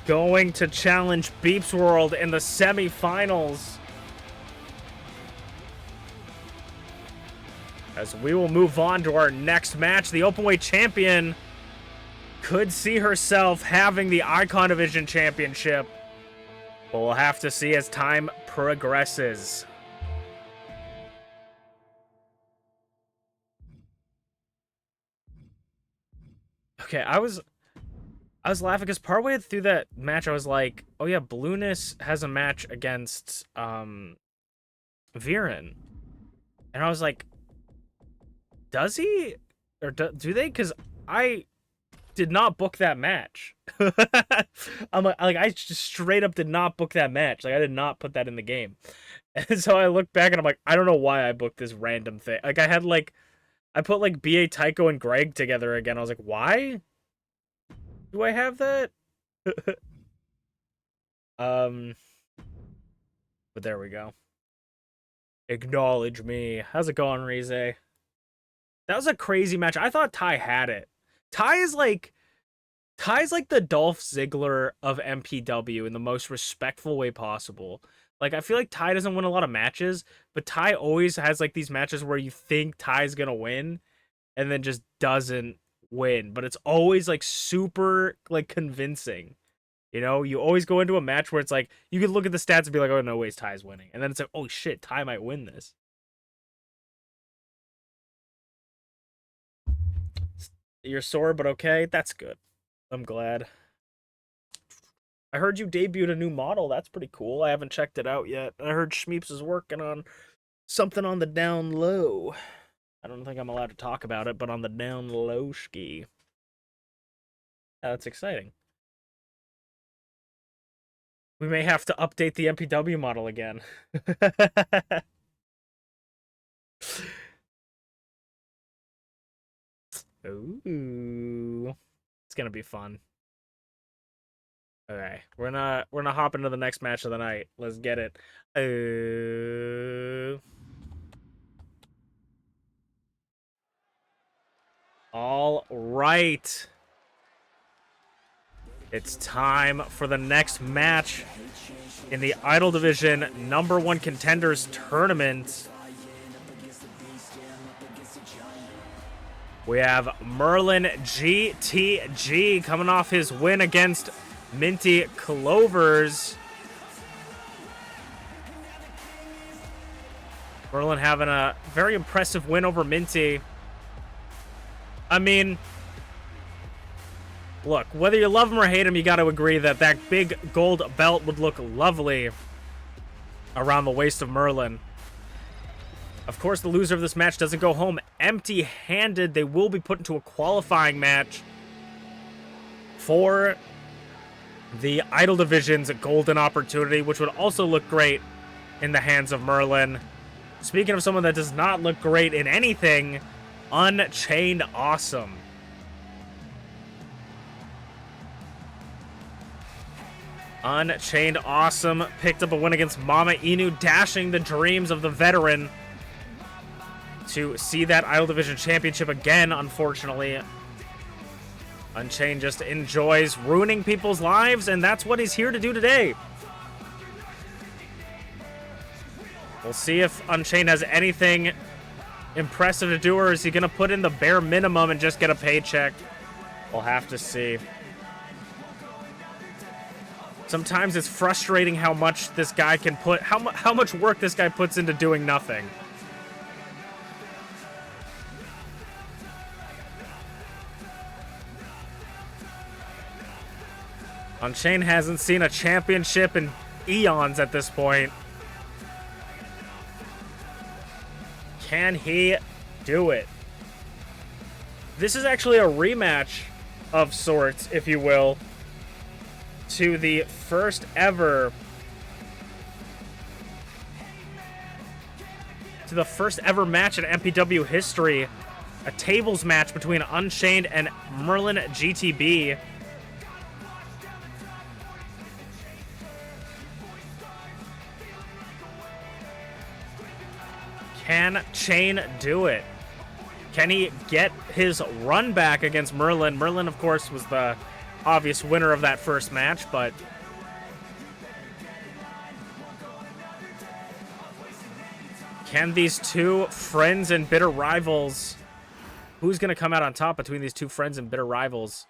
Going to challenge ShmeepsWorld in the semifinals. As we will move on to our next match, the Openweight champion could see herself having the Icon Division Championship. But we'll have to see as time progresses. Okay, I was laughing because partway through that match I was like, oh yeah, Blueness has a match against Viren. And I was like, does he? Or do they? Because I did not book that match. I'm like, I just straight up did not book that match. Like, I did not put that in the game. And so I look back and I'm like, I don't know why I booked this random thing. Like, I put like BA, Tycho, and Greg together again. I was like, why do I have that? But there we go. Acknowledge me. How's it going, Rize? That was a crazy match. I thought Ty had it. Ty's like the Dolph Ziggler of MPW in the most respectful way possible. Like, I feel like Ty doesn't win a lot of matches, but Ty always has like these matches where you think Ty's gonna win and then just doesn't win. But it's always like super like convincing. You know, you always go into a match where it's like you could look at the stats and be like, oh no, wait, Ty's winning. And then it's like, oh shit, Ty might win this. You're sore, but okay. That's good. I'm glad. I heard you debuted a new model. That's pretty cool. I haven't checked it out yet. I heard Shmeeps is working on something on the down low. I don't think I'm allowed to talk about it, but on the down low ski. Yeah, that's exciting. We may have to update the MPW model again. Ooh, it's gonna be fun. Okay, we're gonna hop into the next match of the night. Let's get it. All right, it's time for the next match in the Idol Division #1 Contenders Tournament. We have MerlinGTB coming off his win against MintyClovers. Merlin having a very impressive win over Minty. I mean, look, whether you love him or hate him, you got to agree that that big gold belt would look lovely around the waist of Merlin. Of course, the loser of this match doesn't go home empty-handed. They will be put into a qualifying match for the Idol Division's golden opportunity, which would also look great in the hands of Merlin. Speaking of someone that does not look great in anything, UnchainedAwesome. UnchainedAwesome picked up a win against MamaInu, dashing the dreams of the veteran to see that Idol Division Championship again, unfortunately. Unchained just enjoys ruining people's lives, and that's what he's here to do today. We'll see if Unchained has anything impressive to do, or is he going to put in the bare minimum and just get a paycheck? We'll have to see. Sometimes it's frustrating how much this guy can put, how much work this guy puts into doing nothing. Unchained hasn't seen a championship in eons at this point. Can he do it? This is actually a rematch of sorts, if you will, to the first ever match in MPW history, a tables match between Unchained and MerlinGTB. Can Chain do it? Can he get his run back against Merlin? Merlin, of course, was the obvious winner of that first match, but can these two friends and bitter rivals, who's going to come out on top between these two friends and bitter rivals?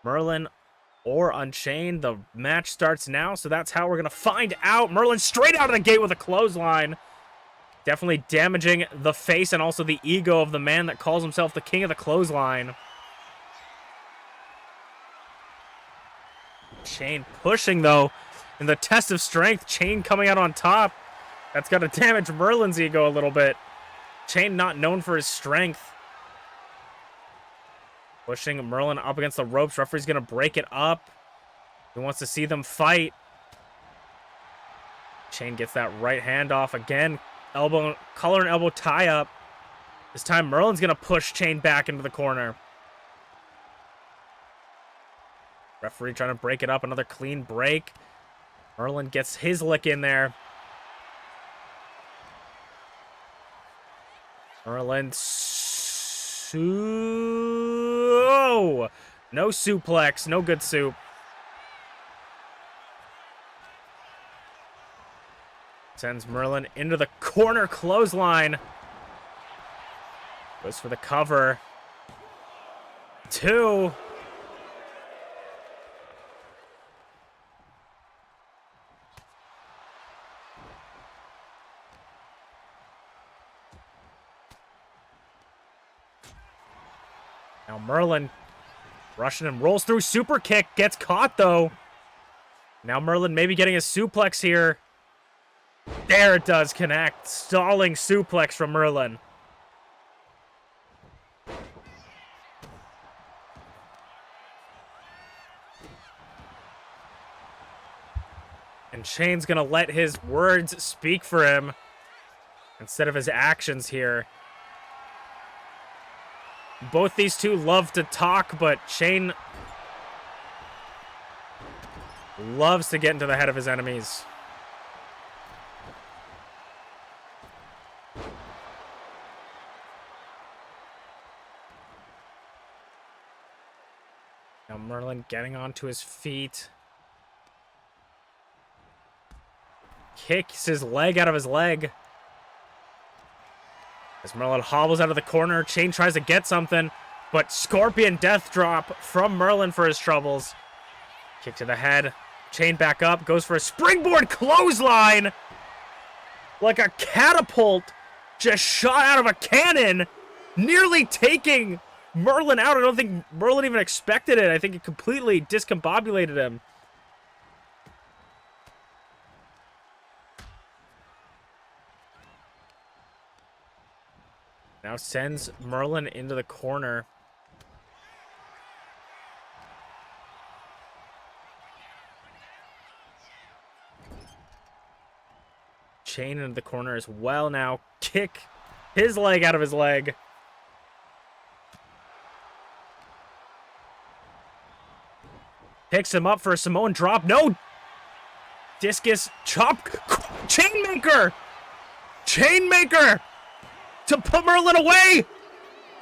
Merlin or Unchained? The match starts now, so that's how we're going to find out. Merlin straight out of the gate with a clothesline. Definitely damaging the face and also the ego of the man that calls himself the king of the clothesline. Chain pushing, though, in the test of strength. Chain coming out on top. That's got to damage Merlin's ego a little bit. Chain not known for his strength. Pushing Merlin up against the ropes. Referee's going to break it up. He wants to see them fight. Chain gets that right hand off again. Elbow, collar and elbow tie up. This time Merlin's going to push Chain back into the corner. Referee trying to break it up. Another clean break. Merlin gets his lick in there. Merlin. Oh, no suplex. No good soup. Sends Merlin into the corner clothesline. Goes for the cover. 2. Now Merlin rushing him, rolls through, super kick, gets caught though. Now Merlin maybe getting a suplex here. There it does connect. Stalling suplex from Merlin. And Chain's gonna let his words speak for him instead of his actions here. Both these two love to talk, but Chain loves to get into the head of his enemies. Now Merlin getting onto his feet. Kicks his leg out of his leg. As Merlin hobbles out of the corner, Chain tries to get something, but Scorpion Death Drop from Merlin for his troubles. Kick to the head. Chain back up, goes for a springboard clothesline. Like a catapult just shot out of a cannon, nearly taking Merlin out. I don't think Merlin even expected it. I think it completely discombobulated him. Now sends Merlin into the corner. Chain into the corner as well now. Kick his leg out of his leg. Picks him up for a Samoan drop. No! Discus chop. Chainmaker! Chainmaker! To put Merlin away!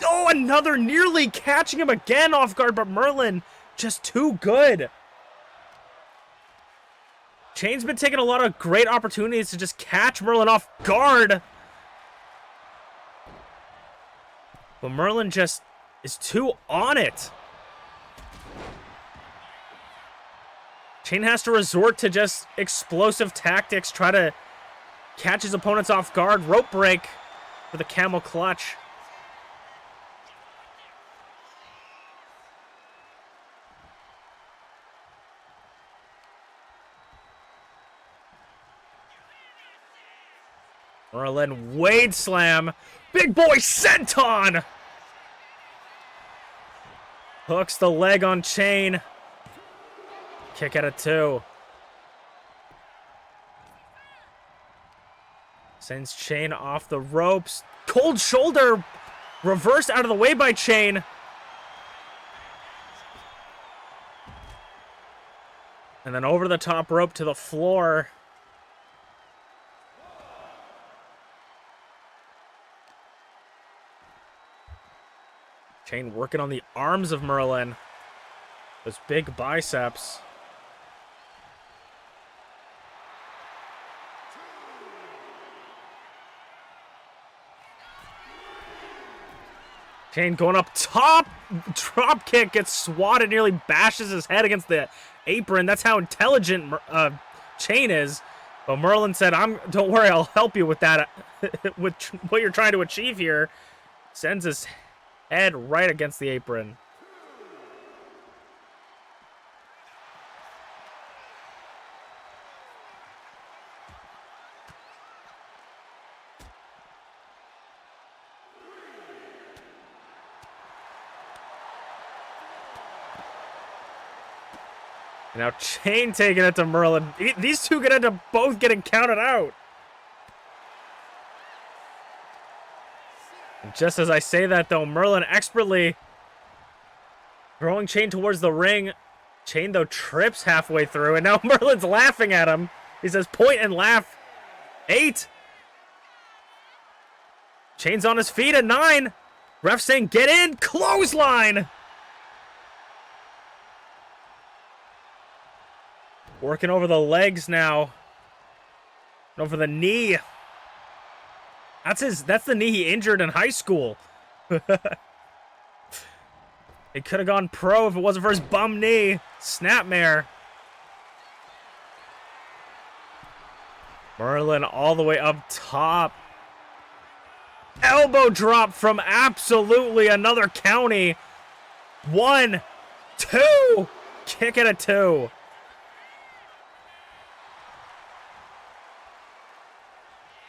Oh, another nearly catching him again off guard, but Merlin just too good. Chain's been taking a lot of great opportunities to just catch Merlin off guard. But Merlin just is too on it. Chain has to resort to just explosive tactics, try to catch his opponents off guard. Rope break for the camel clutch. Merlin Wade slam. Big boy senton. Hooks the leg on Chain. Kick out of 2. Sends Chain off the ropes. Cold shoulder. Reversed out of the way by Chain. And then over the top rope to the floor. Chain working on the arms of Merlin. Those big biceps. Chain going up top. Drop kick gets swatted, nearly bashes his head against the apron. That's how intelligent Chain is. But Merlin said, don't worry, I'll help you with that, with what you're trying to achieve here. Sends his head right against the apron. And now Chain taking it to Merlin. These two could end up both getting counted out. And just as I say that, though, Merlin expertly throwing Chain towards the ring. Chain, though, trips halfway through, and now Merlin's laughing at him. He says, point and laugh. 8. Chain's on his feet at 9. Ref saying, get in. Clothesline. Working over the legs now. Over the knee. That's the knee he injured in high school. It could have gone pro if it wasn't for his bum knee. Snapmare. Merlin all the way up top. Elbow drop from absolutely another county. 1, 2. Kick it a 2.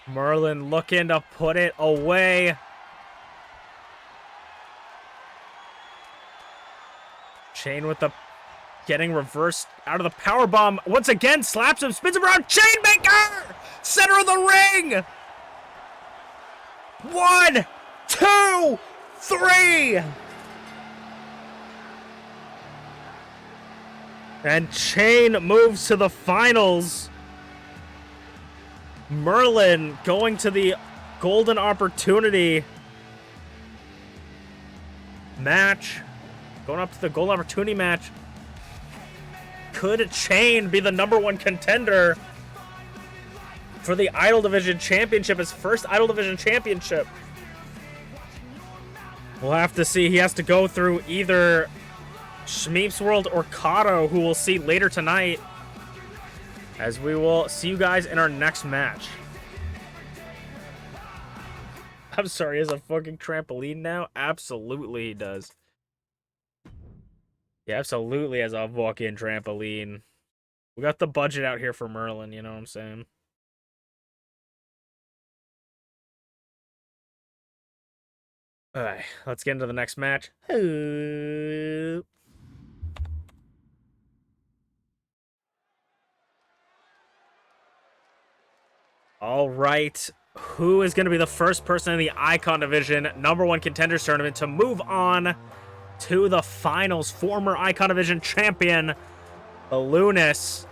Merlin looking to put it away. Chain with the getting reversed out of the powerbomb. Once again, slaps him, spins him around. Chainmaker! Center of the ring! 1, 2, 3! And Chain moves to the finals. Merlin going to the golden opportunity match. Going up to the golden opportunity match. Could Chain be the #1 contender for the Idol Division Championship, his first Idol Division Championship? We'll have to see. He has to go through either ShmeepsWorld or Kodo, who we'll see later tonight. As we will see you guys in our next match. I'm sorry, he has a fucking trampoline now? Absolutely he does. He absolutely has a walk-in trampoline. We got the budget out here for Merlin, you know what I'm saying? Alright, let's get into the next match. All right. Who is going to be the first person in the Icon Division #1 Contenders Tournament to move on to the finals? Former Icon Division champion, Ballooness,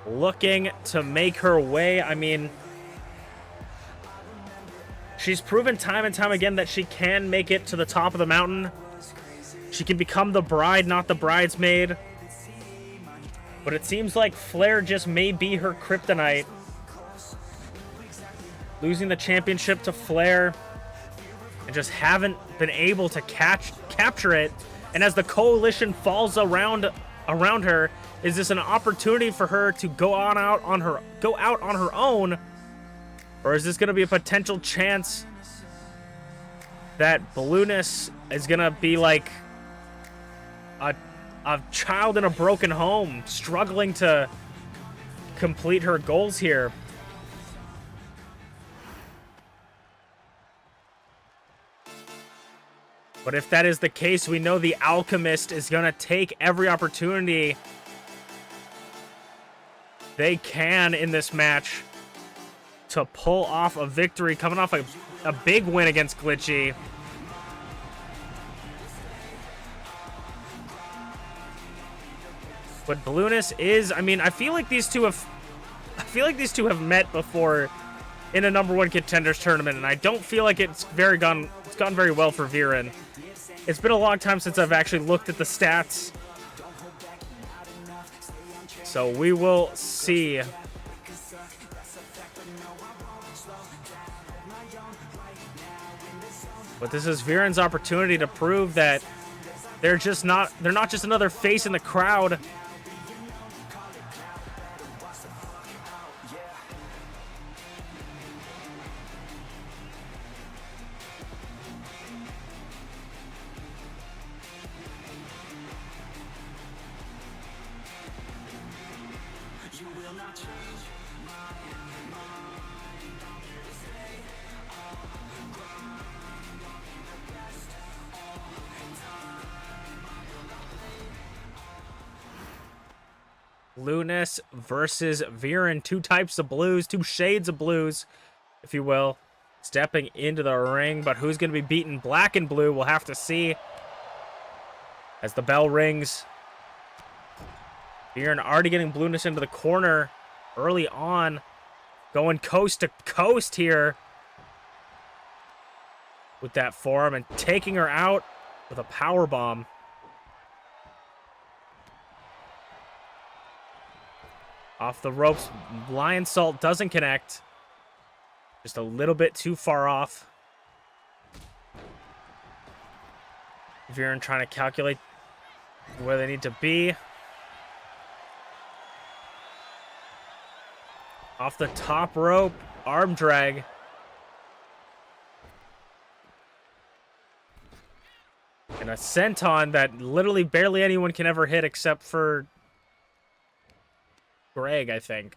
looking to make her way. I mean, she's proven time and time again that she can make it to the top of the mountain. She can become the bride, not the bridesmaid. But it seems like Flair just may be her kryptonite. Losing the championship to Flair and just haven't been able to capture it. And as the coalition falls around her, is this an opportunity for her to go out on her own, or is this going to be a potential chance that Ballooness is going to be like a child in a broken home, struggling to complete her goals here? But if that is the case, we know the Alchemist is going to take every opportunity they can in this match to pull off a victory, coming off a big win against Glitchy. But Ballooness is, I mean, I feel like these two have met before in a #1 Contenders Tournament, and I don't feel like it's gone very well for Viren. It's been a long time since I've actually looked at the stats, so we will see. But this is Viren's opportunity to prove that they're not just another face in the crowd. Ballooness versus Viren, two types of blues, two shades of blues, if you will, stepping into the ring. But who's going to be beaten, black and blue? We'll have to see as the bell rings. Viren already getting Ballooness into the corner early on, going coast to coast here with that forearm and taking her out with a power bomb. Off the ropes, Lion Salt doesn't connect. Just a little bit too far off. Viren trying to calculate where they need to be. Off the top rope, arm drag. And a senton that literally barely anyone can ever hit except for Greg, I think.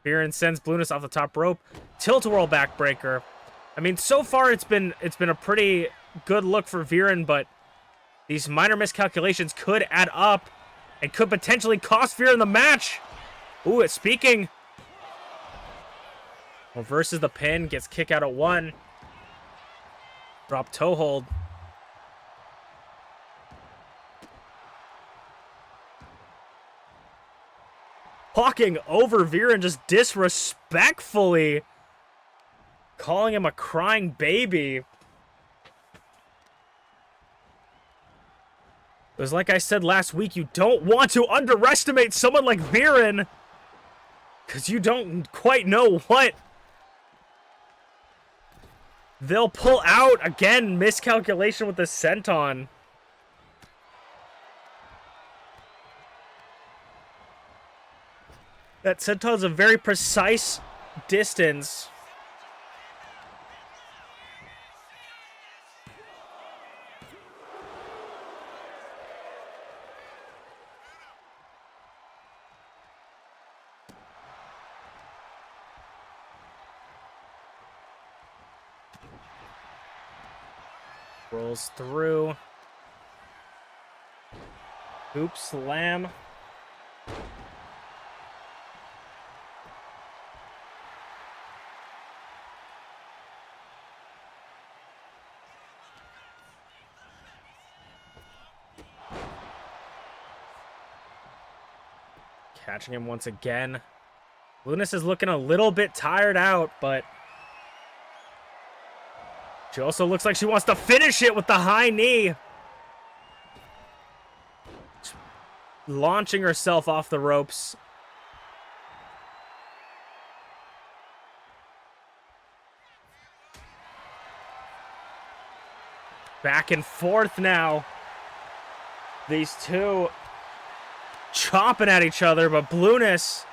Viren sends Ballooness off the top rope. Tilt-a-whirl backbreaker. I mean, so far it's been a pretty good look for Viren, but these minor miscalculations could add up and could potentially cost Viren the match. Ooh, it's speaking. Reverses the pin, gets kick out at 1. Drop toe hold. Walking over Viren just disrespectfully, calling him a crying baby. It was like I said last week, you don't want to underestimate someone like Viren, because you don't quite know what they'll pull out. Again, miscalculation with the senton. That senton is a very precise distance. Rolls through. Hoop slam. Catching him once again. Blueness is looking a little bit tired out, but she also looks like she wants to finish it with the high knee. Launching herself off the ropes. Back and forth now. These two chopping at each other, but Blueness...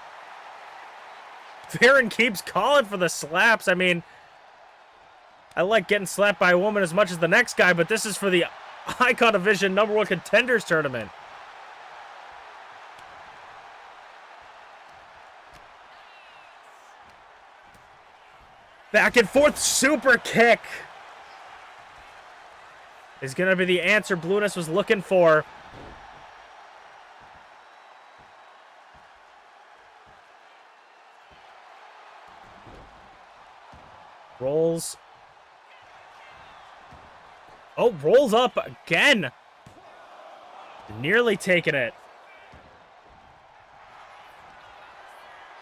Viren keeps calling for the slaps. I mean, I like getting slapped by a woman as much as the next guy, but this is for the Icon Division #1 Contenders Tournament. Back and forth super kick is going to be the answer Blueness was looking for. Rolls. Oh, rolls up again. Nearly taking it.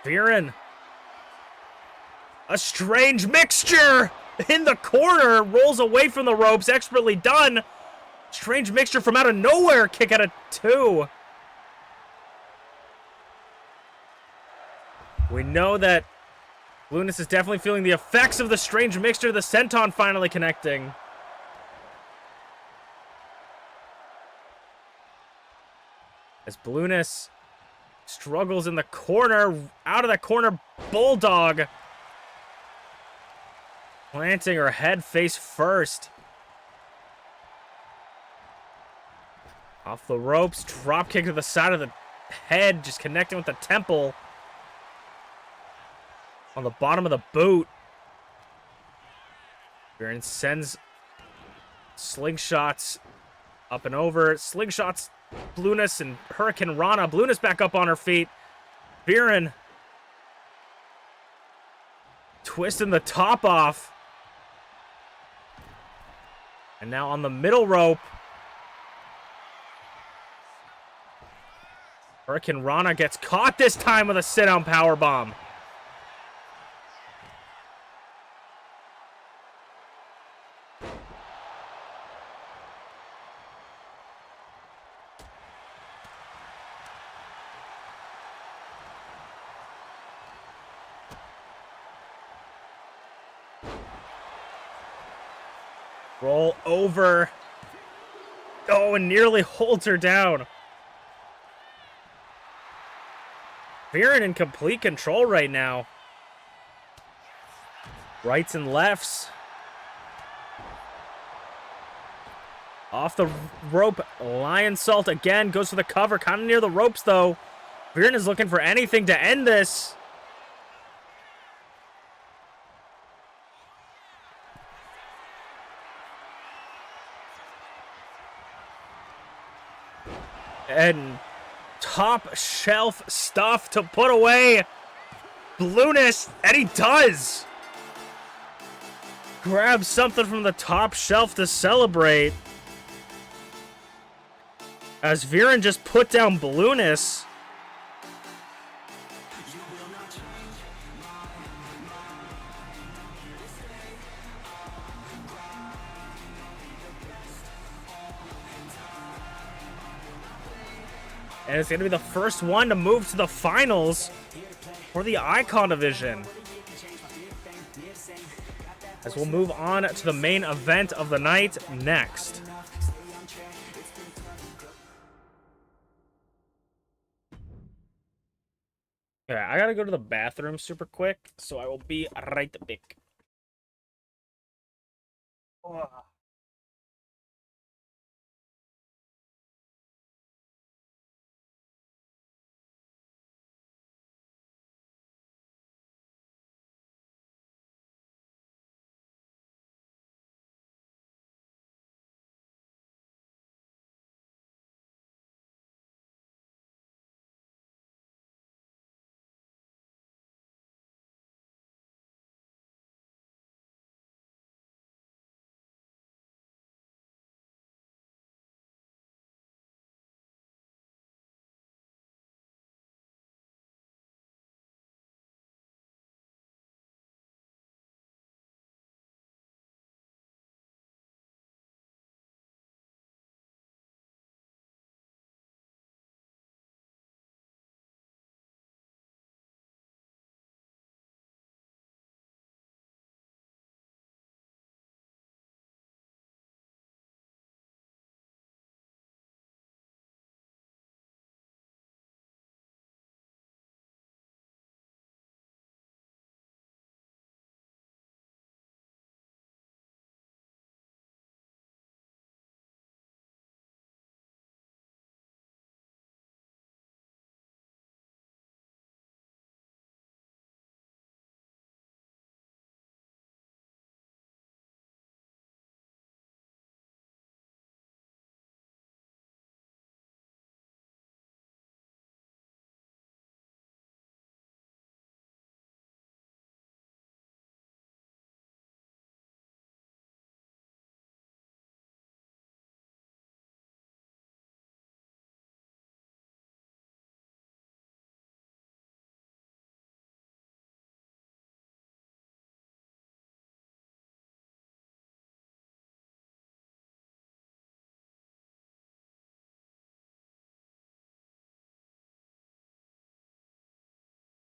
Viren. A strange mixture in the corner. Rolls away from the ropes. Expertly done. Strange mixture from out of nowhere. Kick out of 2. We know that Blueness is definitely feeling the effects of the strange mixture. The senton finally connecting. As Blueness struggles in the corner. Out of the corner, Bulldog. Planting her head face first. Off the ropes. Drop kick to the side of the head. Just connecting with the temple. On the bottom of the boot. Viren sends slingshots up and over. Slingshots Blueness and Hurricane Rana. Blueness back up on her feet. Viren twisting the top off. And now on the middle rope. Hurricane Rana gets caught this time with a sit-down powerbomb. Roll over. Oh, and nearly holds her down. Viren in complete control right now. Rights and lefts. Off the rope. Lion Salt again. Goes for the cover. Kind of near the ropes, though. Viren is looking for anything to end this. And top shelf stuff to put away Blueness, and he does. Grab something from the top shelf to celebrate. As Viren just put down Blueness. And it's going to be the first one to move to the finals for the Icon Division. As we'll move on to the main event of the night next. Okay, I gotta go to the bathroom super quick, so I will be right back.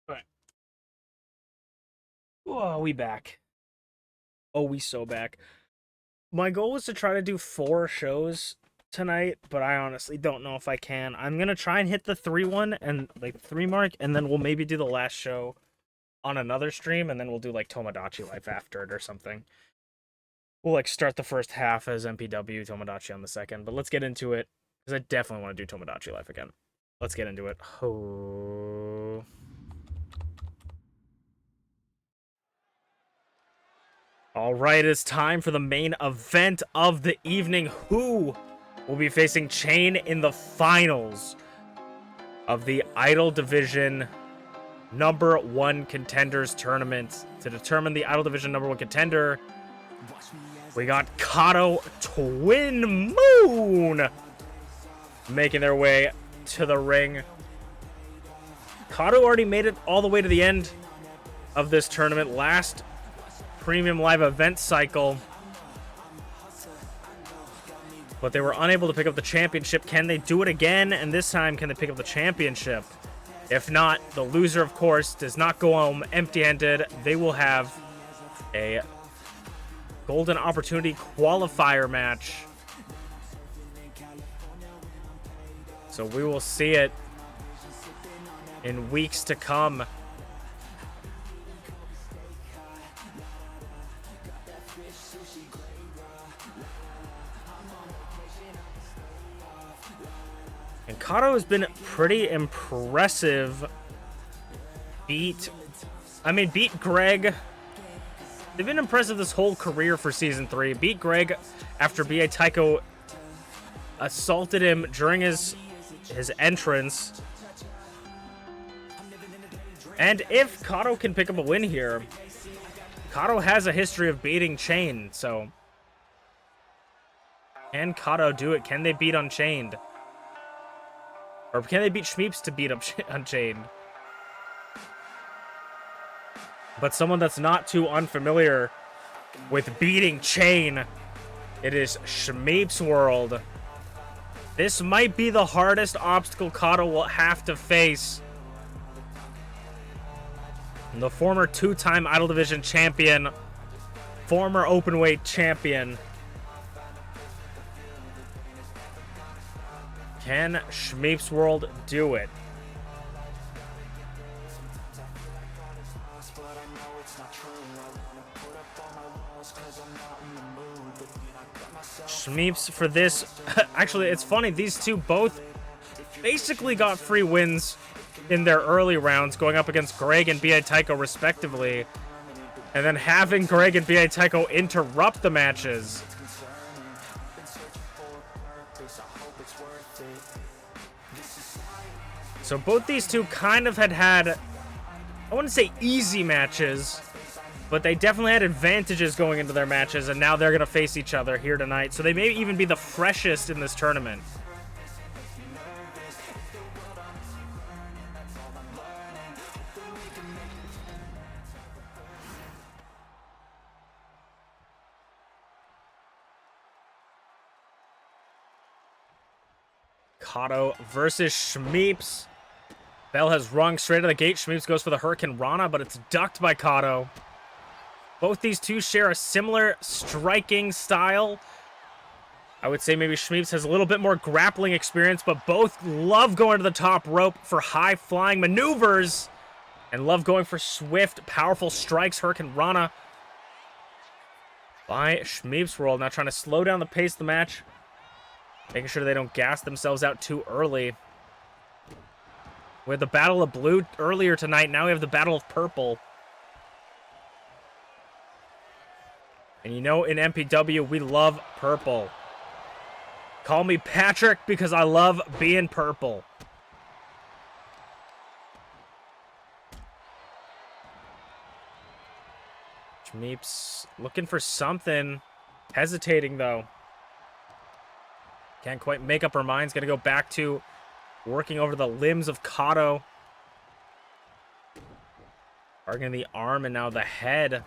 All right. Oh, we back. Oh, we so back. My goal was to try to do 4 shows tonight, but I honestly don't know if I can. I'm gonna try and hit the 3 and like 3 mark, and then we'll maybe do the last show on another stream, and then we'll do like Tomodachi Life after it or something. We'll like start the first half as MPW, Tomodachi on the second, but let's get into it, because I definitely want to do Tomodachi Life again. Let's get into it. Oh. All right, it's time for the main event of the evening. Who will be facing Chain in the finals of the Idol Division #1 Contenders Tournament? To determine the Idol Division #1 contender, we got Kodo Twin Moon making their way to the ring. Kodo already made it all the way to the end of this tournament last premium live event cycle, but they were unable to pick up the championship. Can they do it again? And this time, can they pick up the championship? If not, the loser, of course, does not go home empty-handed. They will have a golden opportunity qualifier match. So we will see it in weeks to come. And Kodo has been pretty impressive. Beat Greg. They've been impressive this whole career for Season 3. Beat Greg after B.A. Tycho assaulted him during his entrance. And if Kodo can pick up a win here, Kodo has a history of beating Chain, so can Kodo do it? Can they beat Unchained? Or can they beat Shmeeps to beat up Unchained? But someone that's not too unfamiliar with beating Chain, it is ShmeepsWorld. This might be the hardest obstacle Kodo will have to face. The former 2-time Idol Division champion, former openweight champion. Can ShmeepsWorld do it? Shmeeps for this. Actually, it's funny. These two both basically got free wins in their early rounds, going up against Greg and B.A. Tycho, respectively. And then having Greg and B.A. Tycho interrupt the matches. So both these two kind of had, I wouldn't say easy matches, but they definitely had advantages going into their matches, and now they're going to face each other here tonight. So they may even be the freshest in this tournament. Kodo versus Shmeeps. Bell has rung straight out of the gate. Shmeeps goes for the Hurricane Rana, but it's ducked by Kodo. Both these two share a similar striking style. I would say maybe Shmeeps has a little bit more grappling experience, but both love going to the top rope for high-flying maneuvers and love going for swift, powerful strikes. Hurricane Rana by ShmeepsWorld. Now trying to slow down the pace of the match, making sure they don't gas themselves out too early. We had the Battle of Blue earlier tonight. Now we have the Battle of Purple. And you know, in MPW, we love purple. Call me Patrick because I love being purple. Shmeeps looking for something. Hesitating, though. Can't quite make up her mind. Gonna go back to working over the limbs of Kodo. Targeting the arm and now the head.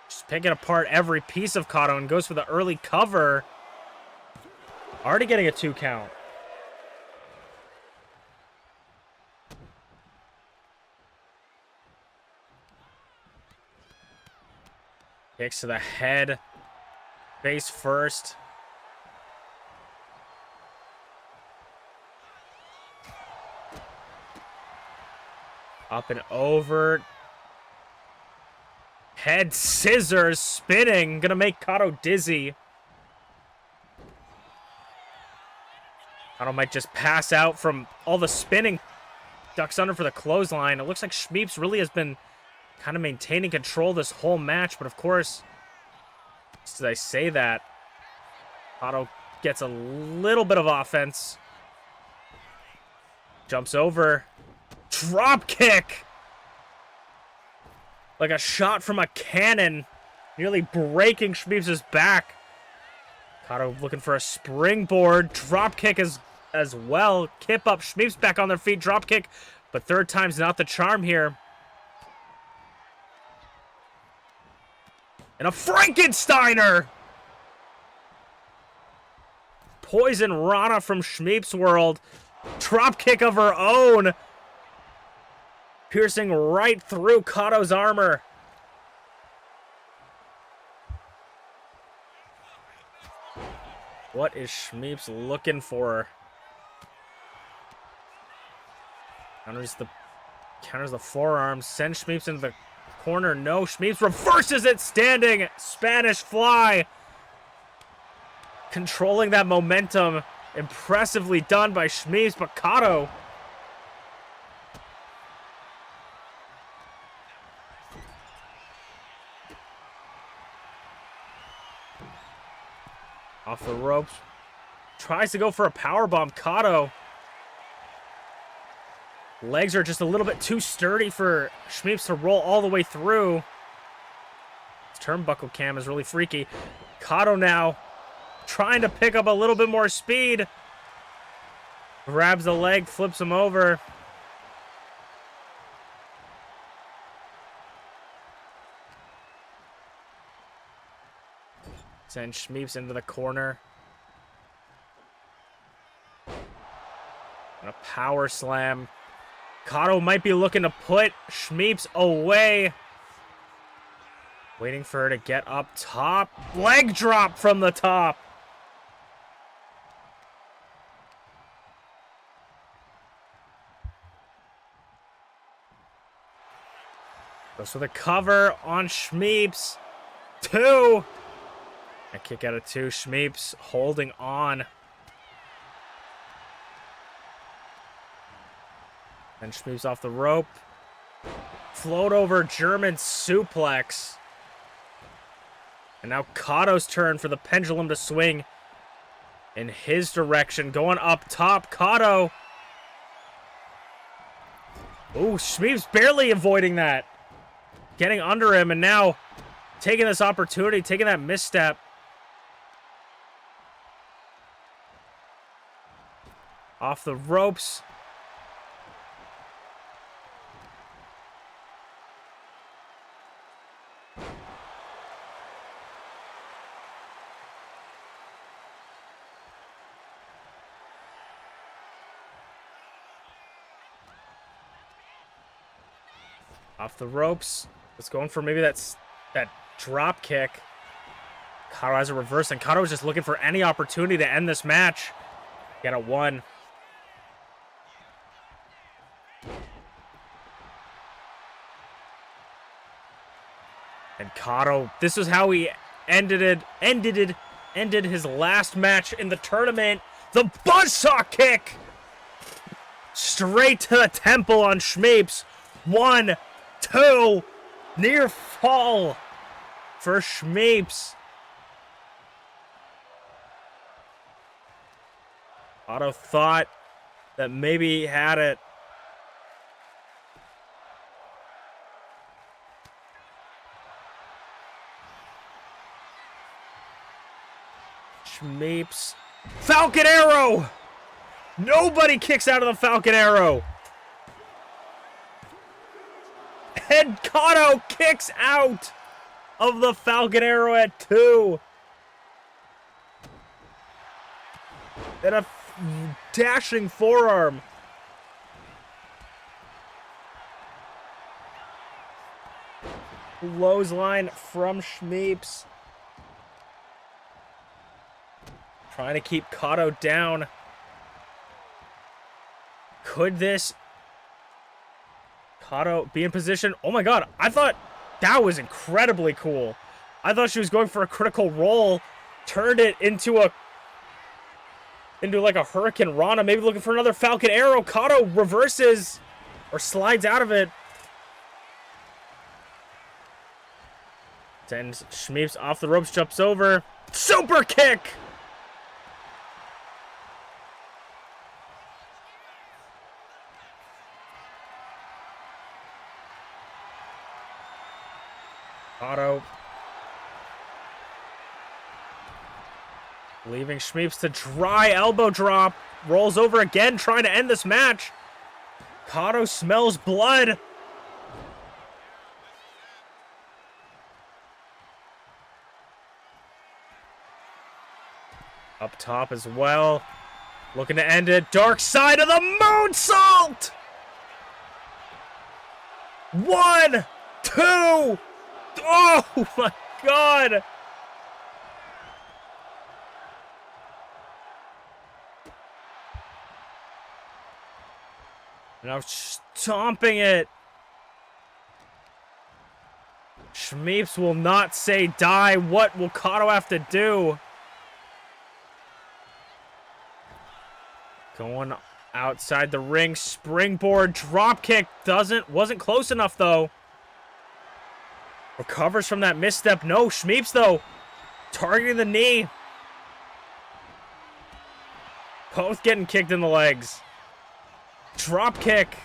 Just picking apart every piece of Kodo and goes for the early cover. Already getting a 2 count. Kicks to the head. Face first. Up and over. Head scissors spinning. Gonna make Kodo dizzy. Kodo might just pass out from all the spinning. Ducks under for the clothesline. It looks like Shmeeps really has been kind of maintaining control this whole match. But of course, just as I say that, Kodo gets a little bit of offense. Jumps over. Drop kick! Like a shot from a cannon. Nearly breaking Shmeeps' back. Kodo looking for a springboard. Drop kick as well. Kip up. Shmeeps back on their feet. Drop kick. But third time's not the charm here. And a Frankensteiner! Poison Rana from ShmeepsWorld. Drop kick of her own. Piercing right through Kodo's armor. What is Shmeeps looking for? Counters the forearm. Sends Shmeeps into the corner. No, Shmeeps reverses it standing. Spanish fly. Controlling that momentum. Impressively done by Shmeeps, but Kodo off the ropes. Tries to go for a powerbomb. Kodo. Legs are just a little bit too sturdy for Shmeeps to roll all the way through. This turnbuckle cam is really freaky. Kodo now trying to pick up a little bit more speed. Grabs the leg, flips him over. Send Shmeeps into the corner. And a power slam. Kodo might be looking to put Shmeeps away. Waiting for her to get up top. Leg drop from the top. Goes for the cover on Shmeeps. 2. A kick out of 2. Shmeeps holding on. And Shmeeps off the rope. Float over German suplex. And now Kodo's turn for the pendulum to swing in his direction. Going up top. Kodo. Ooh, Shmeeps barely avoiding that. Getting under him and now taking this opportunity, taking that misstep. Off the ropes. Off the ropes. It's going for maybe that drop kick. Kodo has a reverse, and Kodo was just looking for any opportunity to end this match. Get a 1. And Kodo, this is how he ended his last match in the tournament. The buzzsaw kick! Straight to the temple on Shmeeps. 1, 2, near fall for Shmeeps. Kodo thought that maybe he had it. Shmeeps. Falcon Arrow! Nobody kicks out of the Falcon Arrow. And Kodo kicks out of the Falcon Arrow at 2. And a dashing forearm. Clothesline from Shmeeps. Trying to keep Kodo down. Could this Kodo be in position? Oh my god, I thought that was incredibly cool. I thought she was going for a critical roll. Turned it into like a Hurricane Rana. Maybe looking for another Falcon Arrow. Kodo reverses or slides out of it. Sends Shmeeps off the ropes, jumps over. Super kick! Kodo leaving Shmeeps to dry elbow drop. Rolls over again, trying to end this match. Kodo smells blood. Up top as well. Looking to end it. Dark side of the moonsault! 1, 2. Oh my god! Now stomping it. Shmeeps will not say die. What will Kodo have to do? Going outside the ring. Springboard dropkick wasn't close enough though. Recovers from that misstep. No, Shmeeps though. Targeting the knee. Both getting kicked in the legs. Drop kick.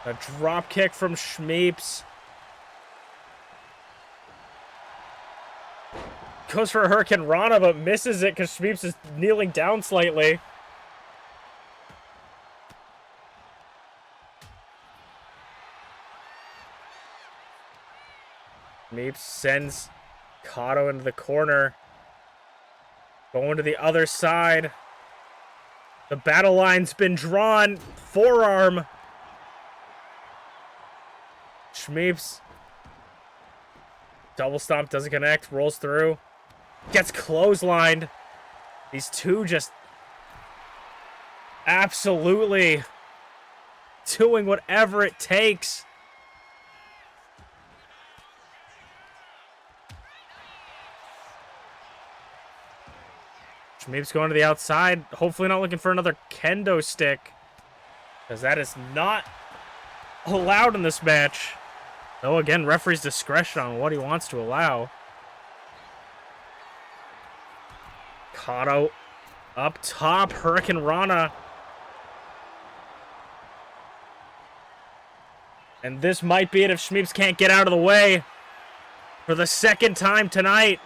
A drop kick from Shmeeps. Goes for a Hurricane Rana, but misses it because Shmeeps is kneeling down slightly. Shmeeps sends Kodo into the corner. Going to the other side. The battle line's been drawn. Forearm. Shmeeps. Double stomp, doesn't connect. Rolls through. Gets clotheslined. These two just absolutely doing whatever it takes. Shmeeps going to the outside. Hopefully not looking for another kendo stick, because that is not allowed in this match. Though again, referee's discretion on what he wants to allow. Kodo up top. Hurricane Rana. And this might be it if Shmeeps can't get out of the way for the second time tonight.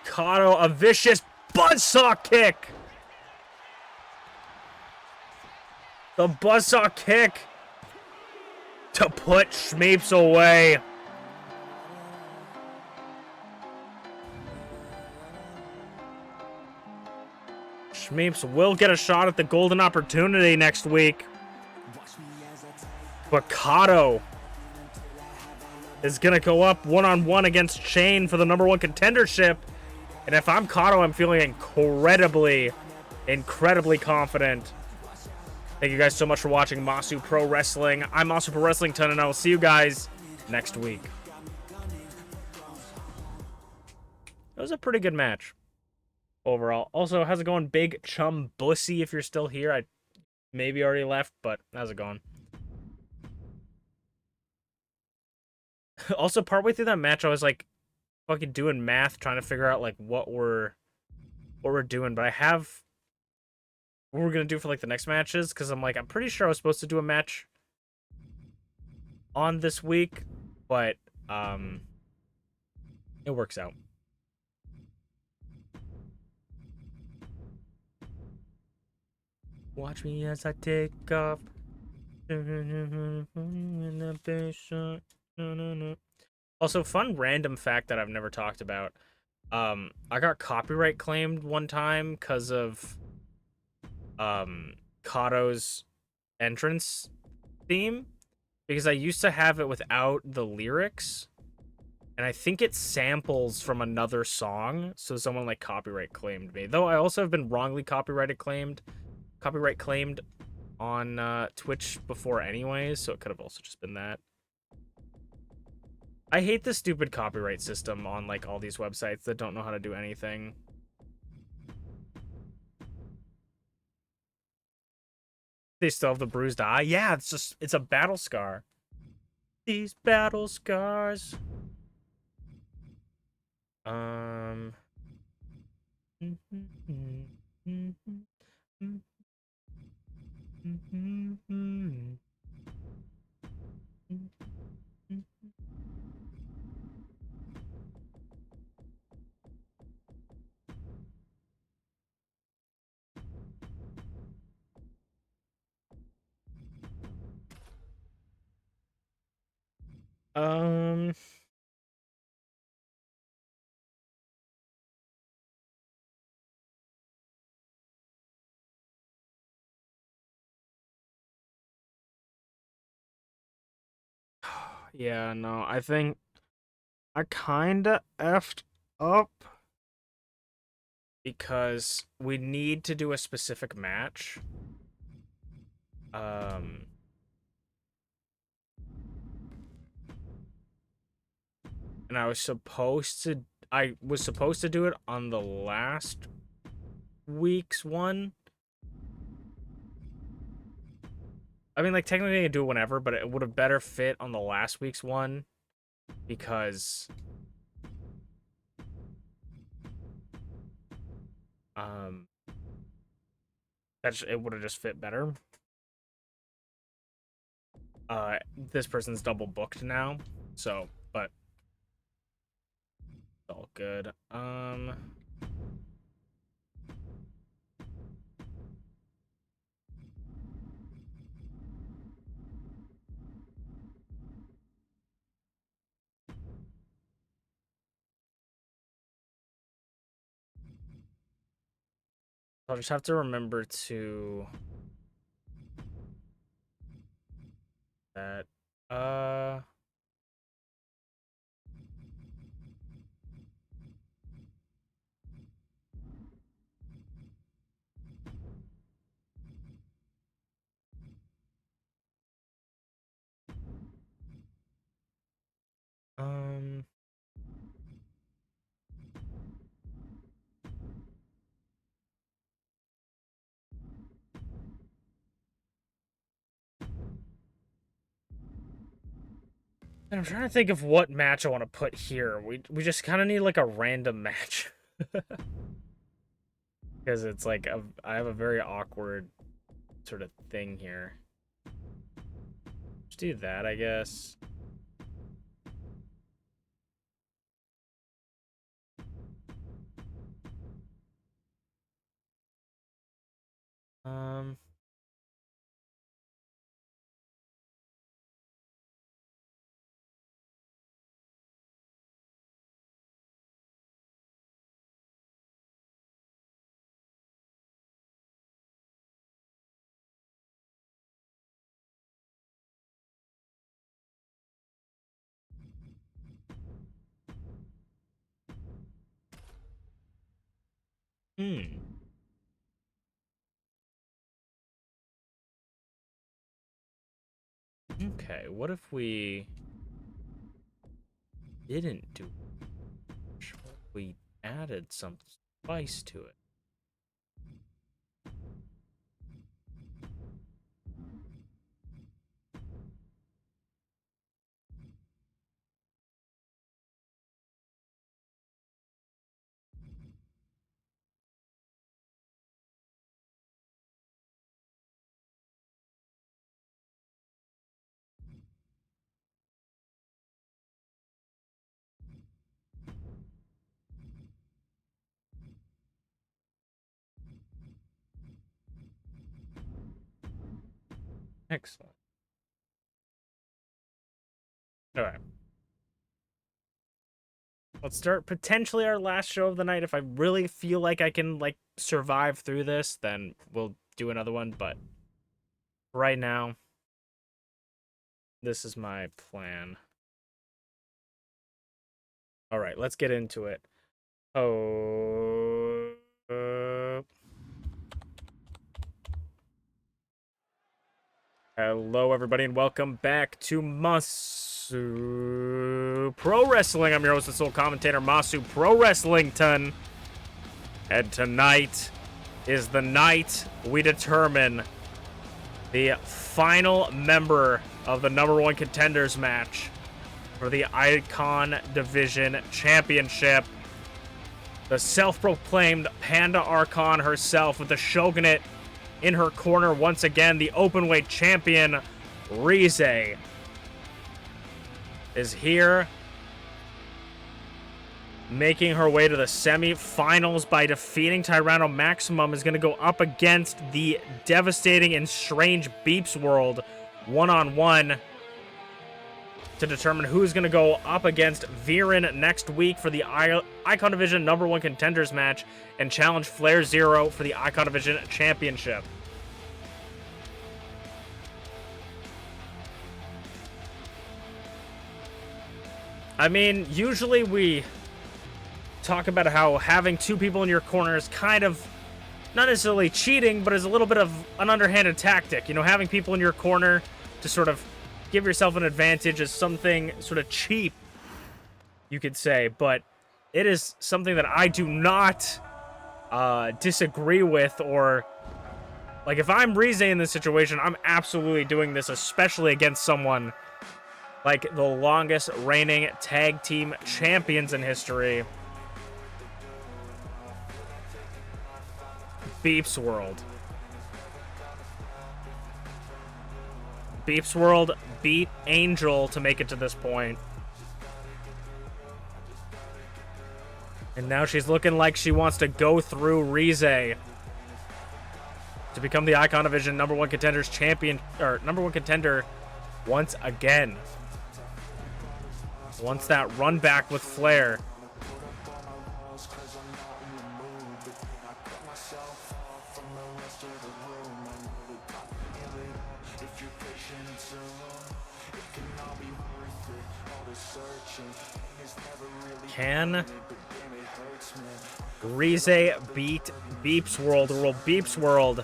Kodo, a vicious buzzsaw kick. The buzzsaw kick to put Shmeeps away. Shmeeps will get a shot at the golden opportunity next week. But Kodo is going to go up one-on-one against Chain for the #1 contendership. And if I'm Kodo, I'm feeling incredibly confident. Thank you guys so much for watching Masu Pro Wrestling. I'm Masu Pro Wrestling Ton, and I will see you guys next week. It was a pretty good match overall. Also, how's it going, Big Chum Bussy? If you're still here, I maybe already left, but how's it going? Also, partway through that match, I was like fucking doing math, trying to figure out like what we're doing, but I have what we're gonna do for like the next matches, because I'm pretty sure I was supposed to do a match on this week, but it works out. Watch me as I take off in the basement. No, no, no. Also, fun random fact that I've never talked about. I got copyright claimed one time because of Kado's entrance theme, because I used to have it without the lyrics, and I think it samples from another song, so someone like copyright claimed me. Though I also have been wrongly copyright claimed on Twitch before anyways, so it could have also just been that. I hate the stupid copyright system on like all these websites that don't know how to do anything. They still have the bruised eye. Yeah, it's a battle scar. These battle scars. Um. Um. Yeah, no, I think I kinda effed up because we need to do a specific match. Um, and I was supposed to do it on the last week's one. I mean, like, technically I could do it whenever, but it would have better fit on the last week's one because um it would have just fit better. This person's double booked now, so but it's all good. I'll just have to remember to that. Uh, um, and I'm trying to think of what match I want to put here. We just kind of need like a random match because it's like I have a very awkward sort of thing here. Just do that, I guess. Um, hmm. Okay, what if we didn't do? What if we added some spice to it? Excellent. All right. Let's start potentially our last show of the night. If I really feel like I can, like, survive through this, then we'll do another one. But right now, this is my plan. All right, let's get into it. Oh. Hello, everybody, and welcome back to Masu Pro Wrestling. I'm your host and sole commentator, Masu Pro Wrestlington. And tonight is the night we determine the final member of the #1 contenders match for the Icon Division Championship. The self-proclaimed Panda Archon herself, with the Shogunate in her corner once again, the openweight champion, Rize, is here, making her way to the semi-finals by defeating Tyranno Maximum. Is going to go up against the devastating and strange MPW one-on-one to determine who's going to go up against Viren next week for the Icon Division #1 contenders match and challenge FlairZero for the Icon Division championship. I mean, usually we talk about how having two people in your corner is kind of not necessarily cheating, but is a little bit of an underhanded tactic. You know, having people in your corner to sort of give yourself an advantage is something sort of cheap, you could say, but it is something that I do not disagree with. Or, like, if I'm Rize in this situation, I'm absolutely doing this, especially against someone like the longest reigning tag team champions in history, MPW. MPW beat Angel to make it to this point. And now she's looking like she wants to go through Rize to become the Icon Division #1 contenders champion, or #1 contender once again. Wants that run back with Flair. Can Rize beat MPW, or will MPW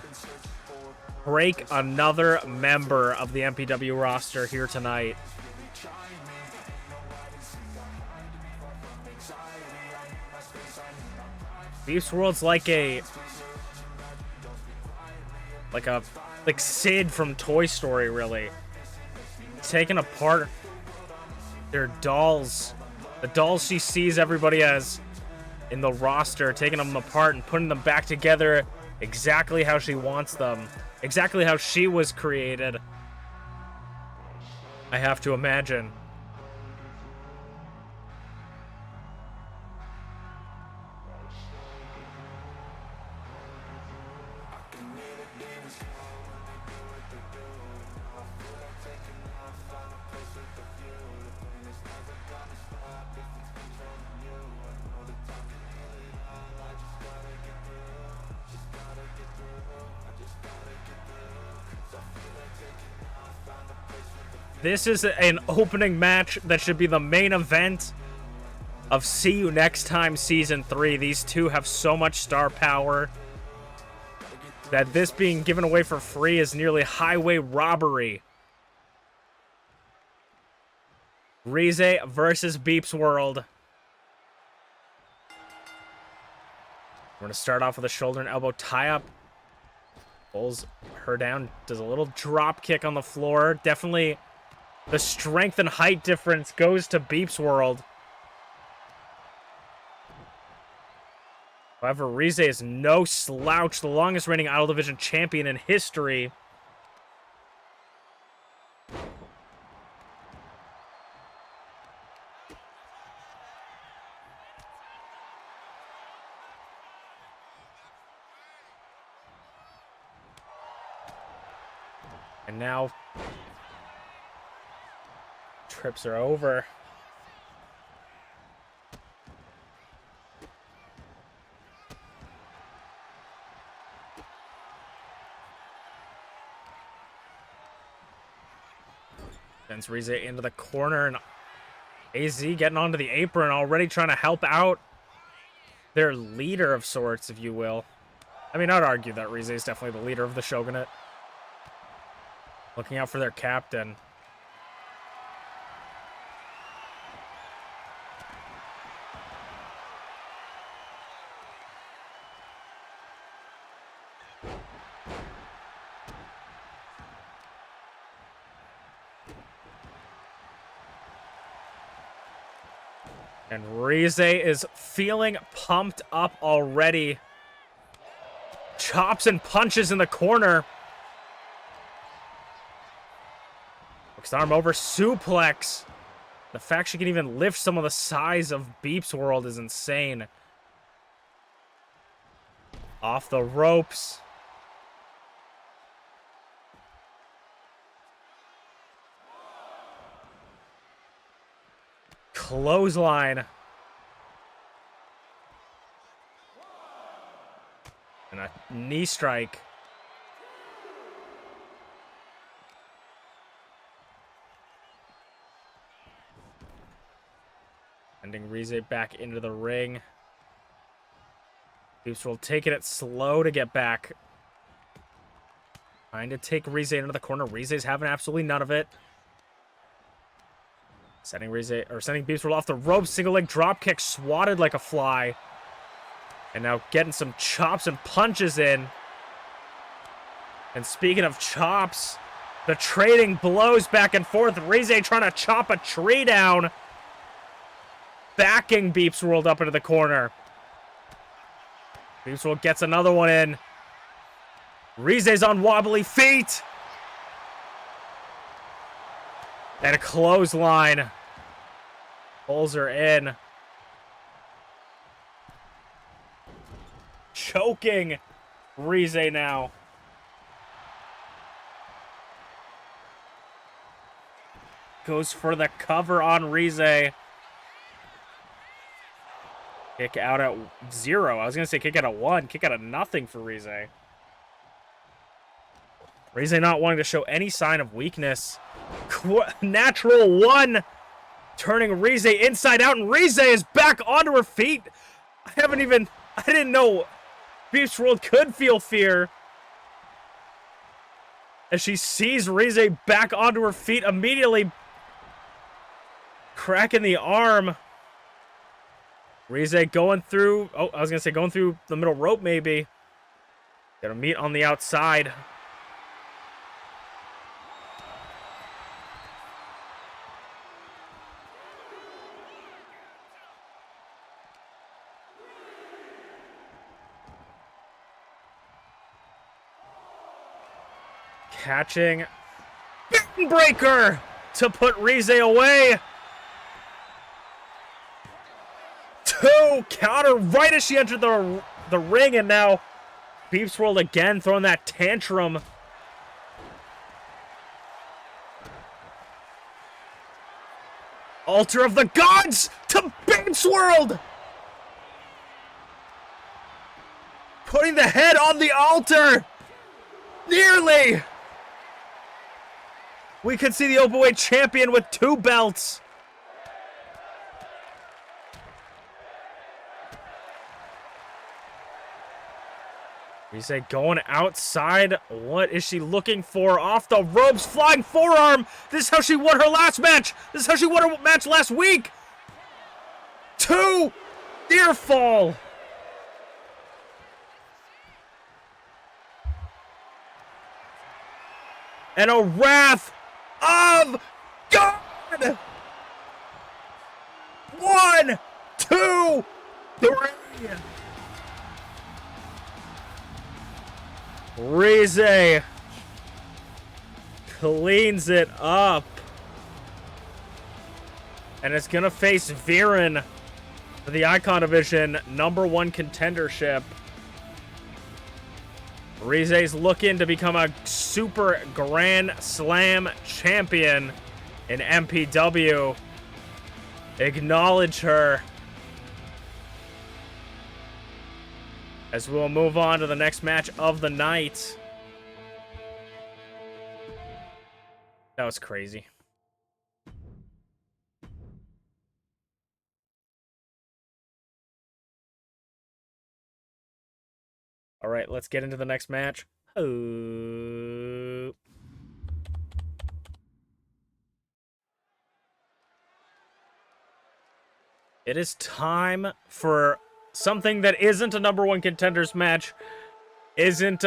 break another member of the MPW roster here tonight? MPW's like Sid from Toy Story, really. Taking apart their dolls. The dolls she sees everybody as in the roster, taking them apart and putting them back together exactly how she wants them. Exactly how she was created, I have to imagine. This is an opening match that should be the main event of See You Next Time Season 3. These two have so much star power that this being given away for free is nearly highway robbery. Rize versus MPW. We're going to start off with a shoulder and elbow tie-up. Pulls her down, does a little drop kick on the floor. Definitely the strength and height difference goes to MPW. However, Rize is no slouch, the longest reigning Idol Division champion in history. And now trips are over. Sends Rize into the corner, and AZ getting onto the apron, already trying to help out their leader of sorts, if you will. I mean, I'd argue that Rize is definitely the leader of the Shogunate. Looking out for their captain. And Rize is feeling pumped up already. Chops and punches in the corner. Hooks arm over suplex. The fact she can even lift some of the size of ShmeepsWorld is insane. Off the ropes. Clothesline. And a knee strike. Sending Rize back into the ring. ShmeepsWorld taking it slow to get back. Trying to take Rize into the corner. Rize's having absolutely none of it. Sending ShmeepsWorld off the ropes. Single leg drop kick, swatted like a fly. And now getting some chops and punches in. And speaking of chops, the trading blows back and forth. Rize trying to chop a tree down. Backing ShmeepsWorld up into the corner. ShmeepsWorld gets another one in. Rize's on wobbly feet. And a clothesline. Pulls her in. Choking Rize now. Goes for the cover on Rize. Kick out at 0. I was going to say kick out at 1. Kick out at nothing for Rize. Rize not wanting to show any sign of weakness. Natural 1. Turning Rize inside out. And Rize is back onto her feet. I didn't know ShmeepsWorld could feel fear. As she sees Rize back onto her feet, immediately cracking the arm. Rize going through, going through the middle rope maybe. Gonna meet on the outside. Catching breaker to put Rize away. 2 counter right as she entered the ring, and now ShmeepsWorld again throwing that tantrum. Altar of the Gods to ShmeepsWorld. Putting the head on the altar. Nearly. We could see the openweight champion with 2 belts. Rize going outside. What is she looking for? Off the ropes, flying forearm. This is how she won her last match. This is how she won her match last week. 2 near fall. And a wrath of God. 1, 2, 3. Rize cleans it up. And it's going to face Viren for the Icon Division #1 contendership. Rize's looking to become a Super Grand Slam champion. in MPW. Acknowledge her. As we'll move on to the next match of the night. That was crazy. All right, let's get into the next match. Oh. It is time for something that isn't a #1 contenders match, isn't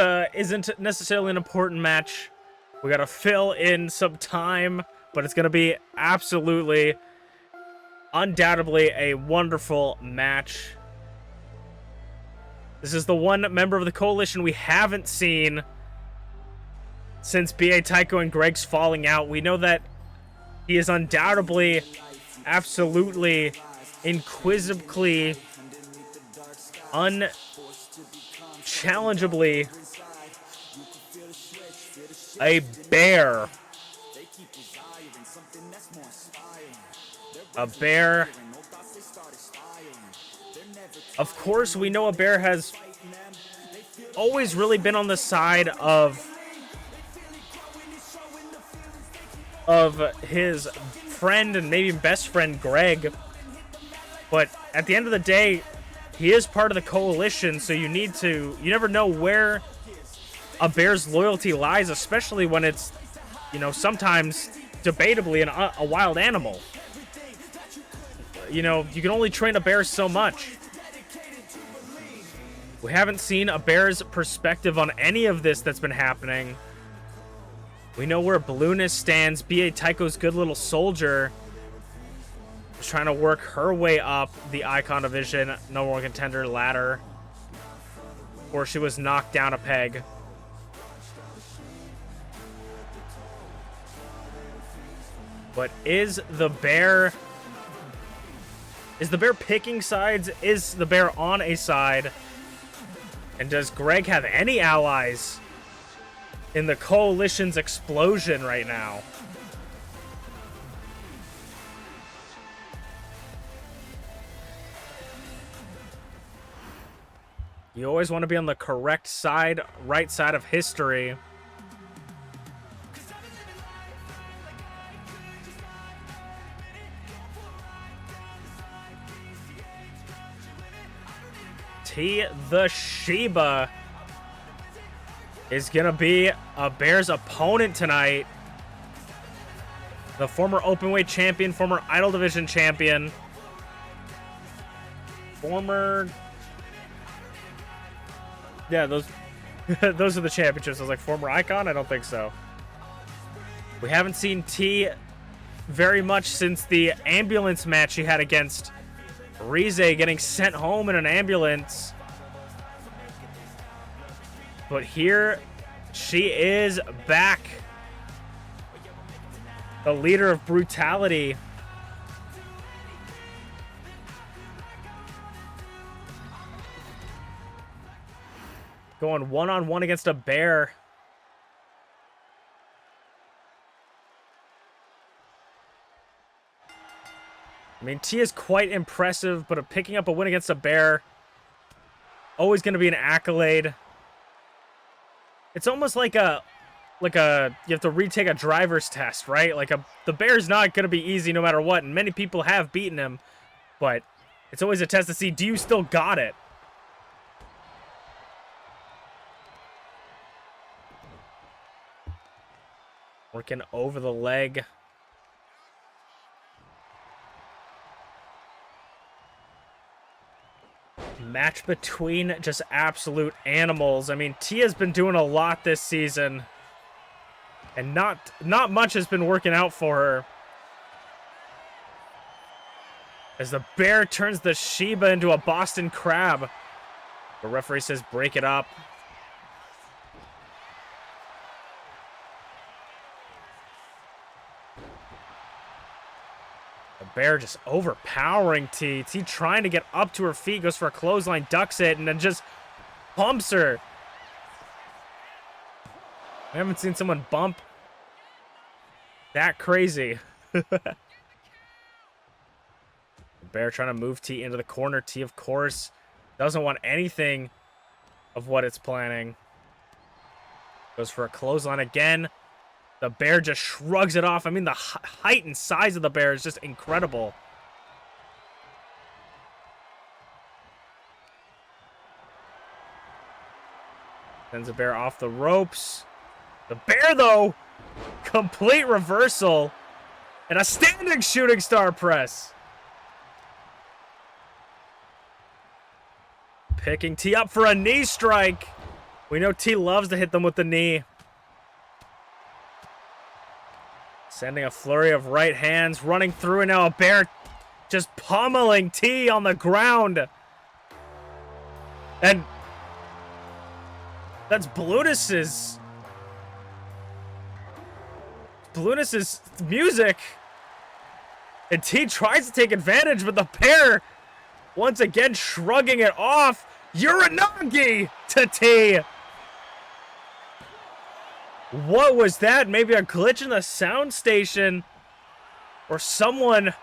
necessarily an important match. We gotta fill in some time, but it's gonna be absolutely, undoubtedly a wonderful match. This is the one member of the coalition we haven't seen since BA Tycho and Greg's falling out. We know that he is undoubtedly, absolutely, inquisitively, unchallengeably a bear. A bear. Of course, we know a bear has always really been on the side of his friend and maybe best friend Greg. But at the end of the day, he is part of the coalition, so you never know where a bear's loyalty lies, especially when it's, sometimes debatably a wild animal. You can only train a bear so much. We haven't seen a bear's perspective on any of this that's been happening. We know where Balloonist stands. B.A. Tycho's good little soldier is trying to work her way up the Icon Division #1 contender ladder. Or she was knocked down a peg. But is the bear picking sides? Is the bear on a side? And does Greg have any allies in the coalition's explosion right now? You always want to be on the correct side, right side of history. TeaTheShiba is gonna be a Bears opponent tonight. The former openweight champion, former Idol Division champion, those those are the championships. I was like, former Icon? I don't think so. We haven't seen T very much since the ambulance match he had against Rize, getting sent home in an ambulance. But here she is back. The leader of brutality. Going one-on-one against a bear. I mean, T is quite impressive, but picking up a win against a bear, always going to be an accolade. It's almost like you have to retake a driver's test, right? The bear's not going to be easy no matter what, and many people have beaten him, but it's always a test to see, do you still got it? Working over the leg. Match between just absolute animals. I mean, Tia's been doing a lot this season, and not much has been working out for her. As the bear turns the Shiba into a Boston Crab. The referee says break it up. Bear just overpowering T. T trying to get up to her feet, goes for a clothesline, ducks it, and then just bumps her. I haven't seen someone bump that crazy. The bear trying to move T into the corner. T, of course, doesn't want anything of what it's planning. Goes for a clothesline again. The bear just shrugs it off. I mean, the height and size of the bear is just incredible. Sends the bear off the ropes. The bear, though, complete reversal. And a standing shooting star press. Picking T up for a knee strike. We know T loves to hit them with the knee. Sending a flurry of right hands, running through, and now a bear just pummeling T on the ground. And that's Blutus's music. And T tries to take advantage, but the bear once again shrugging it off. Uranagi to T. What was that? Maybe a glitch in the sound station, or someone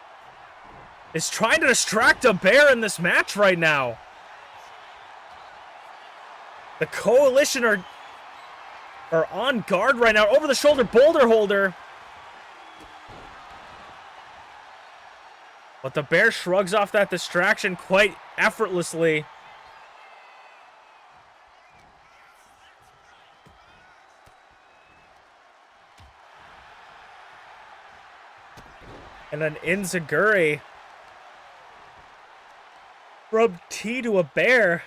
is trying to distract a bear in this match right now. The Coalition are on guard right now. Over the shoulder boulder holder. But the bear shrugs off that distraction quite effortlessly. And then Inzaguri rubbed T to a bear.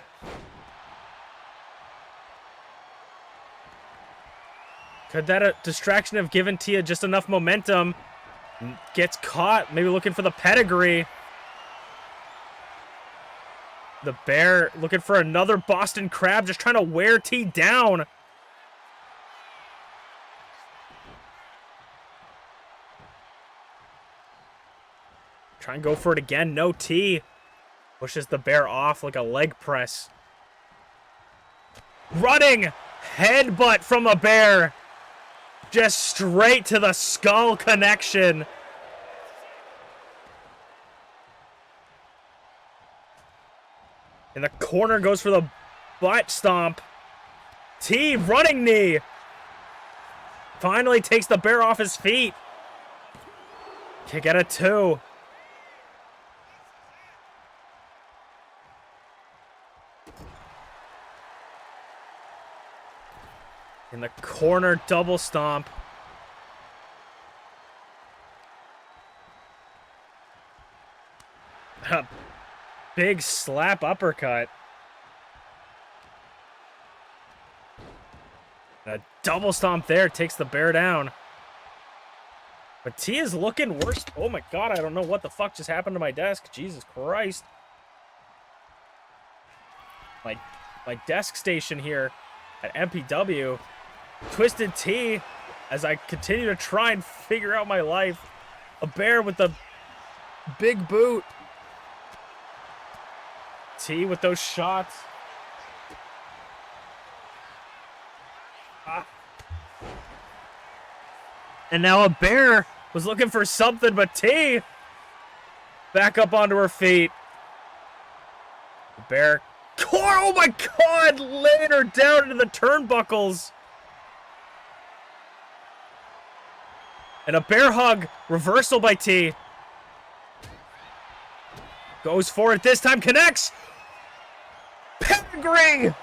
Could that distraction have given Tia just enough momentum? Gets caught, maybe looking for the pedigree. The bear looking for another Boston Crab, just trying to wear T down. Try and go for it again. No T. Pushes the bear off like a leg press. Running headbutt from a bear. Just straight to the skull connection. In the corner, goes for the butt stomp. T, running knee. Finally takes the bear off his feet. Kick out of 2. In the corner, double stomp. A big slap uppercut. A double stomp there takes the bear down. But T is looking worse. Oh my god, I don't know what the fuck just happened to my desk. Jesus Christ. My desk station here at MPW. Twisted T as I continue to try and figure out my life. A bear with the big boot. T with those shots. And now a bear was looking for something, but T back up onto her feet. The bear, oh my god, laying her down into the turnbuckles. And a bear hug reversal by T. Goes for it this time, connects. Pedigree.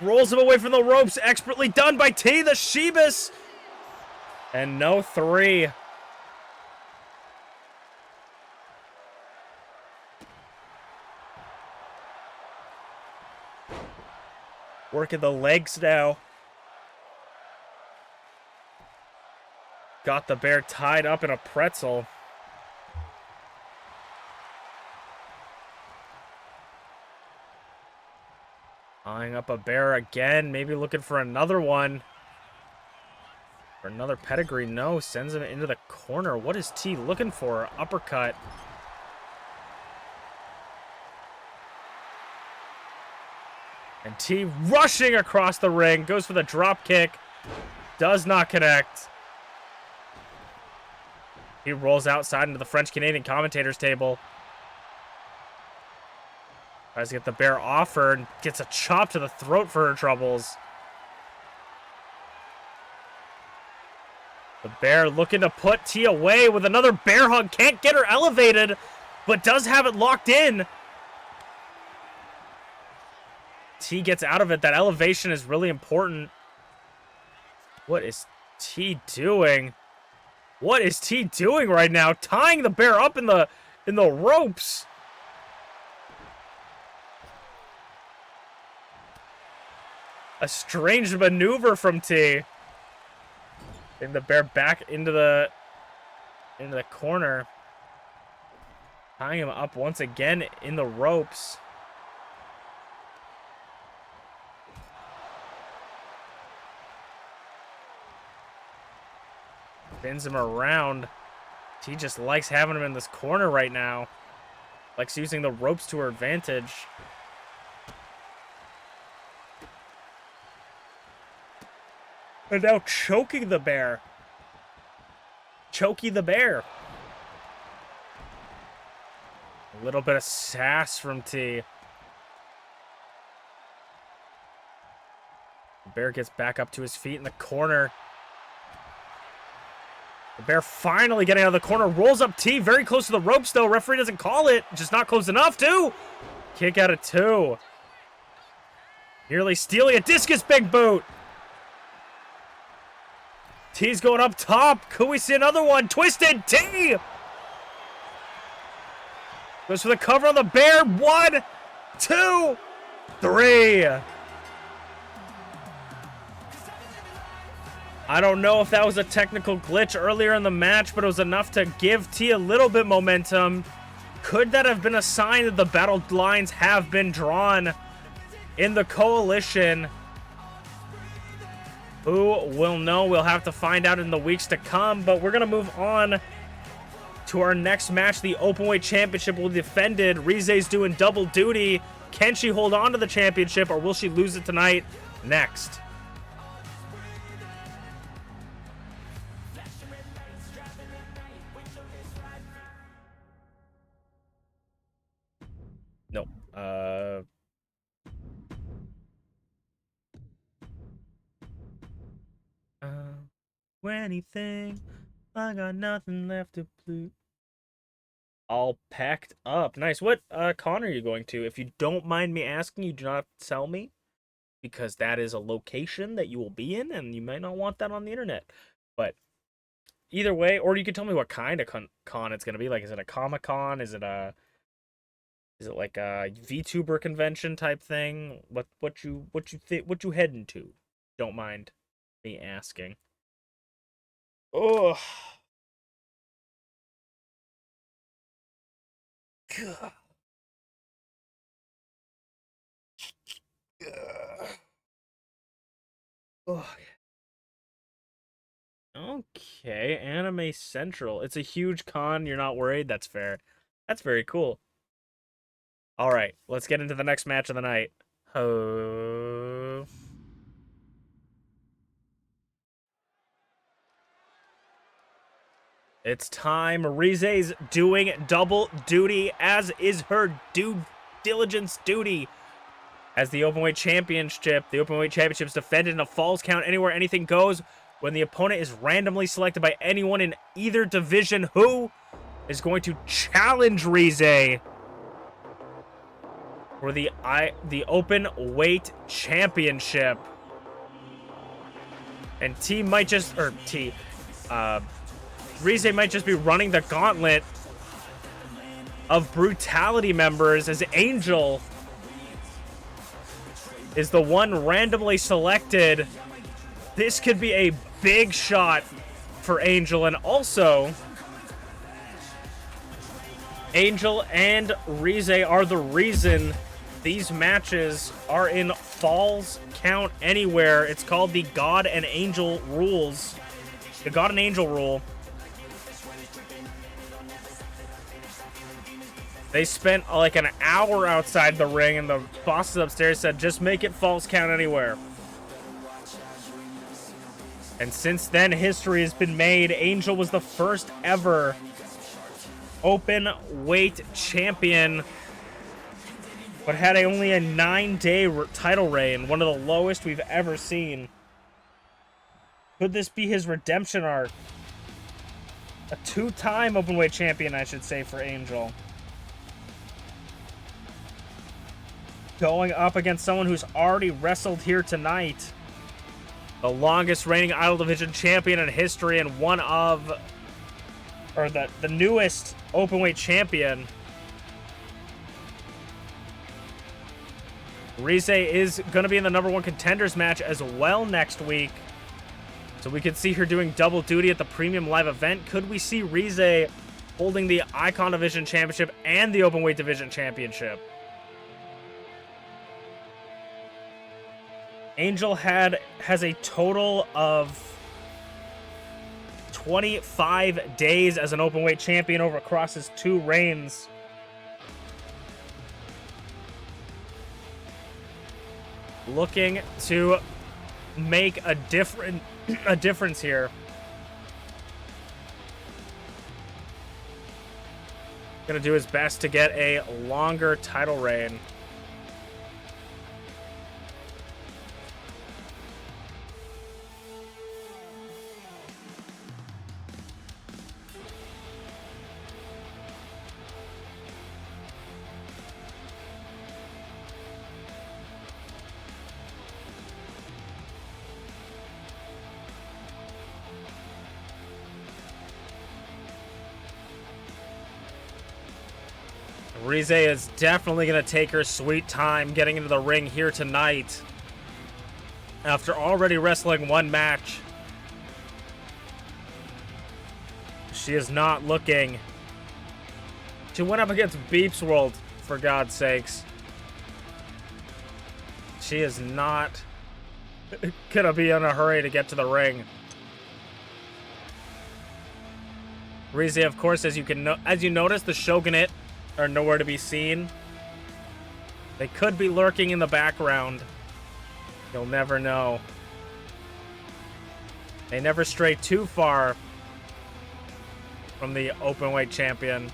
Rolls him away from the ropes, expertly done by T, the Shebus. And no 3. Working the legs now. Got the bear tied up in a pretzel. Eyeing up a bear again, maybe looking for another one. For another pedigree, no, sends him into the corner. What is T looking for? Uppercut. And T rushing across the ring, goes for the drop kick. Does not connect. He rolls outside into the French-Canadian commentators table. Tries to get the bear off her and gets a chop to the throat for her troubles. The bear looking to put T away with another bear hug. Can't get her elevated, but does have it locked in. T gets out of it. That elevation is really important. What is T doing? What is T doing right now? Tying the bear up in the ropes. A strange maneuver from T. Getting the bear back into the corner. Tying him up once again in the ropes. Spins him around. T just likes having him in this corner right now. Likes using the ropes to her advantage. And now choking the bear. Chokey the bear. A little bit of sass from T. The bear gets back up to his feet in the corner. The bear finally getting out of the corner. Rolls up T. Very close to the ropes, though. Referee doesn't call it. Just not close enough, too. Kick out of 2. Nearly stealing a discus big boot. T's going up top. Could we see another one? Twisted T. Goes for the cover on the bear. 1, 2, 3. I don't know if that was a technical glitch earlier in the match, but it was enough to give T a little bit momentum. Could that have been a sign that the battle lines have been drawn in the coalition? Who will know? We'll have to find out in the weeks to come, but we're going to move on to our next match. The Openweight Championship will be defended. Rize's doing double duty. Can she hold on to the championship, or will she lose it tonight? Next. No. Anything, I got nothing left to play. All packed up. Nice. What con are you going to? If you don't mind me asking, you do not tell me, because that is a location that you will be in, and you might not want that on the internet. But either way, or you could tell me what kind of con it's gonna be. Like, is it a Comic-Con? Is it like a VTuber convention type thing? What you heading to? Don't mind me asking. Oh. Okay, Anime Central. It's a huge con. You're not worried? That's fair. That's very cool. All right, let's get into the next match of the night. Oh. It's time. Rize's doing double duty, as is her due diligence duty. As the Openweight Championship, the Openweight Championship is defended in a falls count anywhere anything goes when the opponent is randomly selected by anyone in either division. Who is going to challenge Rize for the Openweight Championship? And Rize might just be running the gauntlet of brutality members, as Angel is the one randomly selected. This could be a big shot for Angel, and also Angel and Rize are the reason these matches are in falls count anywhere. It's called the God and Angel rules. The God and Angel rule. They spent like an hour outside the ring, and the bosses upstairs said, just make it falls count anywhere. And since then, history has been made. Angel was the first ever open weight champion, but had only a 9-day title reign, one of the lowest we've ever seen. Could this be his redemption arc? A 2-time open weight champion, I should say, for Angel. Going up against someone who's already wrestled here tonight. The longest reigning Idol Division champion in history and one of, or the newest openweight champion. Rize is going to be in the #1 contenders match as well next week. So we could see her doing double duty at the premium live event. Could we see Rize holding the Icon Division Championship and the Openweight Division Championship? Angel has a total of 25 days as an openweight champion across his 2 reigns. Looking to make a difference here. Gonna do his best to get a longer title reign. Rize is definitely going to take her sweet time getting into the ring here tonight. After already wrestling 1 match, she is not looking. She went up against MPW, for God's sakes. She is not going to be in a hurry to get to the ring. Rize, of course, as you notice, the Shogunate are nowhere to be seen. They could be lurking in the background. You'll never know. They never stray too far from the openweight champion.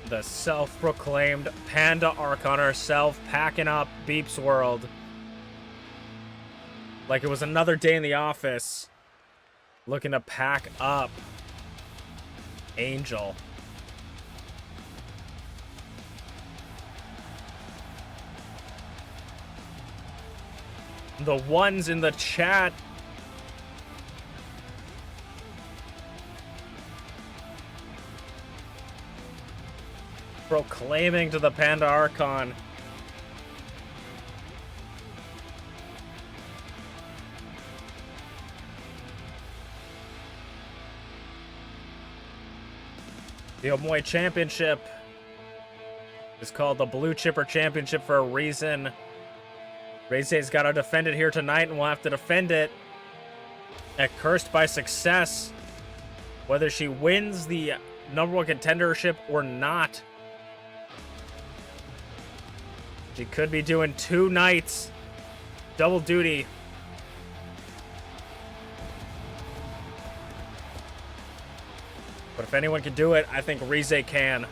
The self-proclaimed Panda Archon herself packing up MPW like it was another day in the office, looking to pack up Angel. The ones in the chat proclaiming to the Panda Archon. The Openweight Championship is called the Blue Chipper Championship for a reason. Rize's got to defend it here tonight, and will have to defend it at Cursed by Success. Whether she wins the #1 contendership or not. She could be doing 2 nights, double duty. But if anyone can do it, I think Rize can.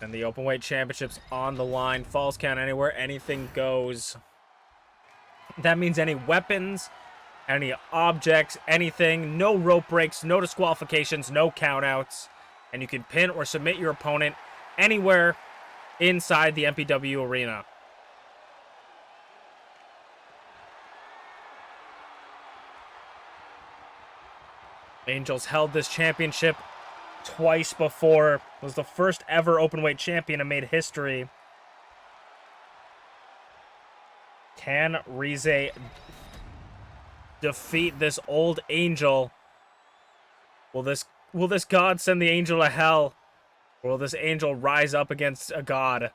And the Openweight Championship's on the line. Falls count anywhere, anything goes. That means any weapons, any objects, anything. No rope breaks, no disqualifications, no countouts. And you can pin or submit your opponent anywhere inside the MPW arena. Angel's held this championship twice before. Was the first ever openweight champion and made history. Can Rize defeat this old angel? Will this god send the angel to hell? Or will this angel rise up against a god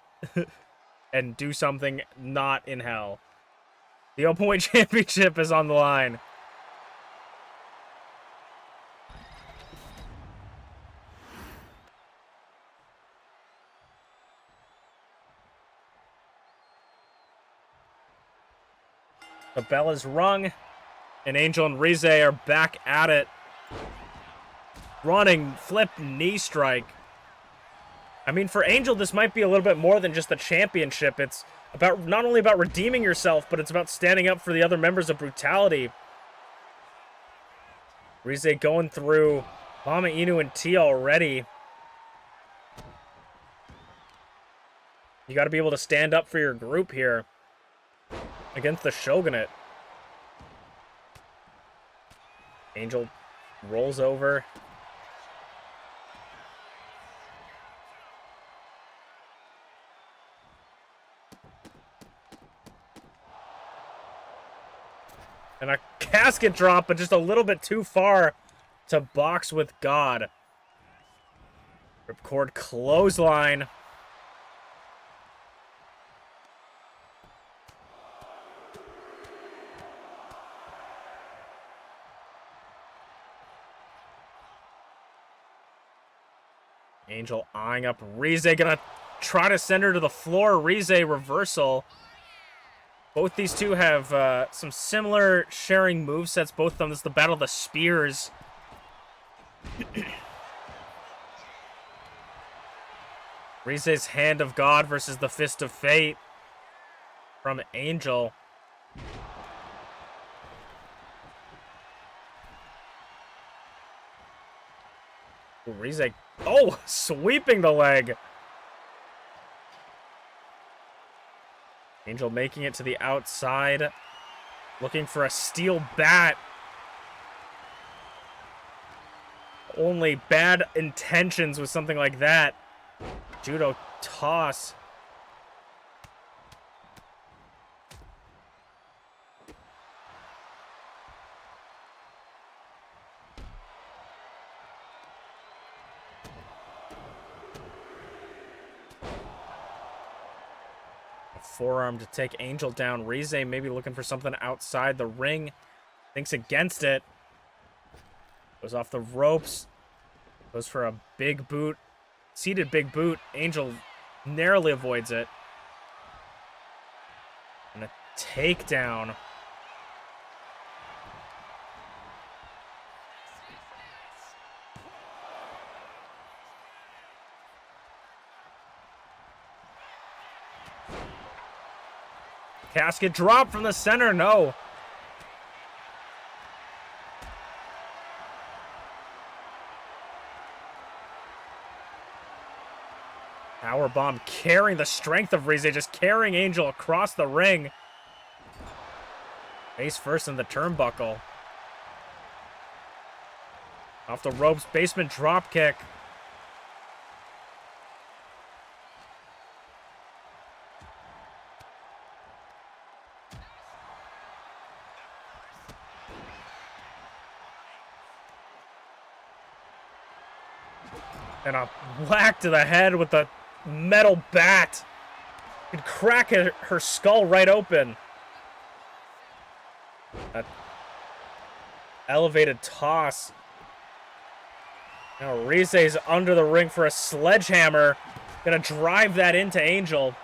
and do something not in hell? The openweight championship is on the line. The bell is rung, and Angel and Rize are back at it. Running, flip, knee strike. I mean, for Angel, this might be a little bit more than just the championship. It's about not only about redeeming yourself, but it's about standing up for the other members of Brutality. Rize going through MamaInu and Tia already. You got to be able to stand up for your group here against the Shogunate. Angel rolls over. And a casket drop, but just a little bit too far to box with God. Ripcord clothesline. Angel eyeing up Rize, gonna try to send her to the floor. Rize reversal. Both these two have some similar sharing movesets. Both of them. This is the Battle of the Spears. Rize's Hand of God versus the Fist of Fate from Angel. Rize, oh, sweeping the leg. Angel making it to the outside, looking for a steel bat. Only bad intentions with something like that. Judo toss. Forearm to take Angel down. Rize maybe looking for something outside the ring. Thinks against it. Goes off the ropes. Goes for a big boot. Seated big boot. Angel narrowly avoids it. And a takedown. Casket drop from the center, no. Powerbomb carrying the strength of Rize, just carrying Angel across the ring. Face first in the turnbuckle. Off the ropes, basement drop kick. And a whack to the head with the metal bat. Could crack her skull right open. That elevated toss. Now Rize's under the ring for a sledgehammer. Gonna drive that into Angel.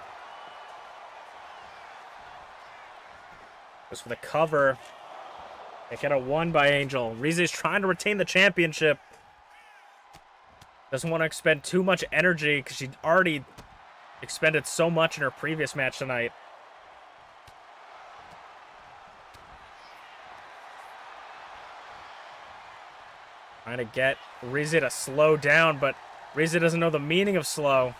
Goes for the cover. They get a 1 by Angel. Rize's trying to retain the championship. Doesn't want to expend too much energy because she already expended so much in her previous match tonight. Trying to get Rize to slow down, but Rize doesn't know the meaning of slow.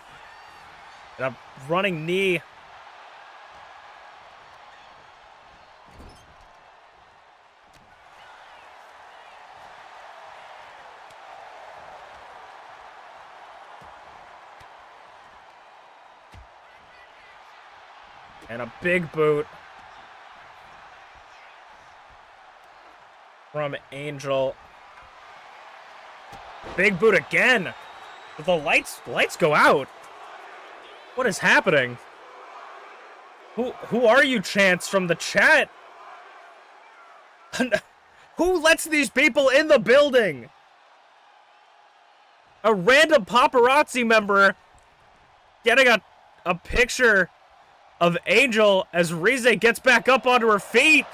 And a running knee. And a big boot from Angel. Big boot again. The lights go out. What is happening? Who are you, Chance, from the chat? Who lets these people in the building? A random paparazzi member getting a picture of Angel as Rize gets back up onto her feet.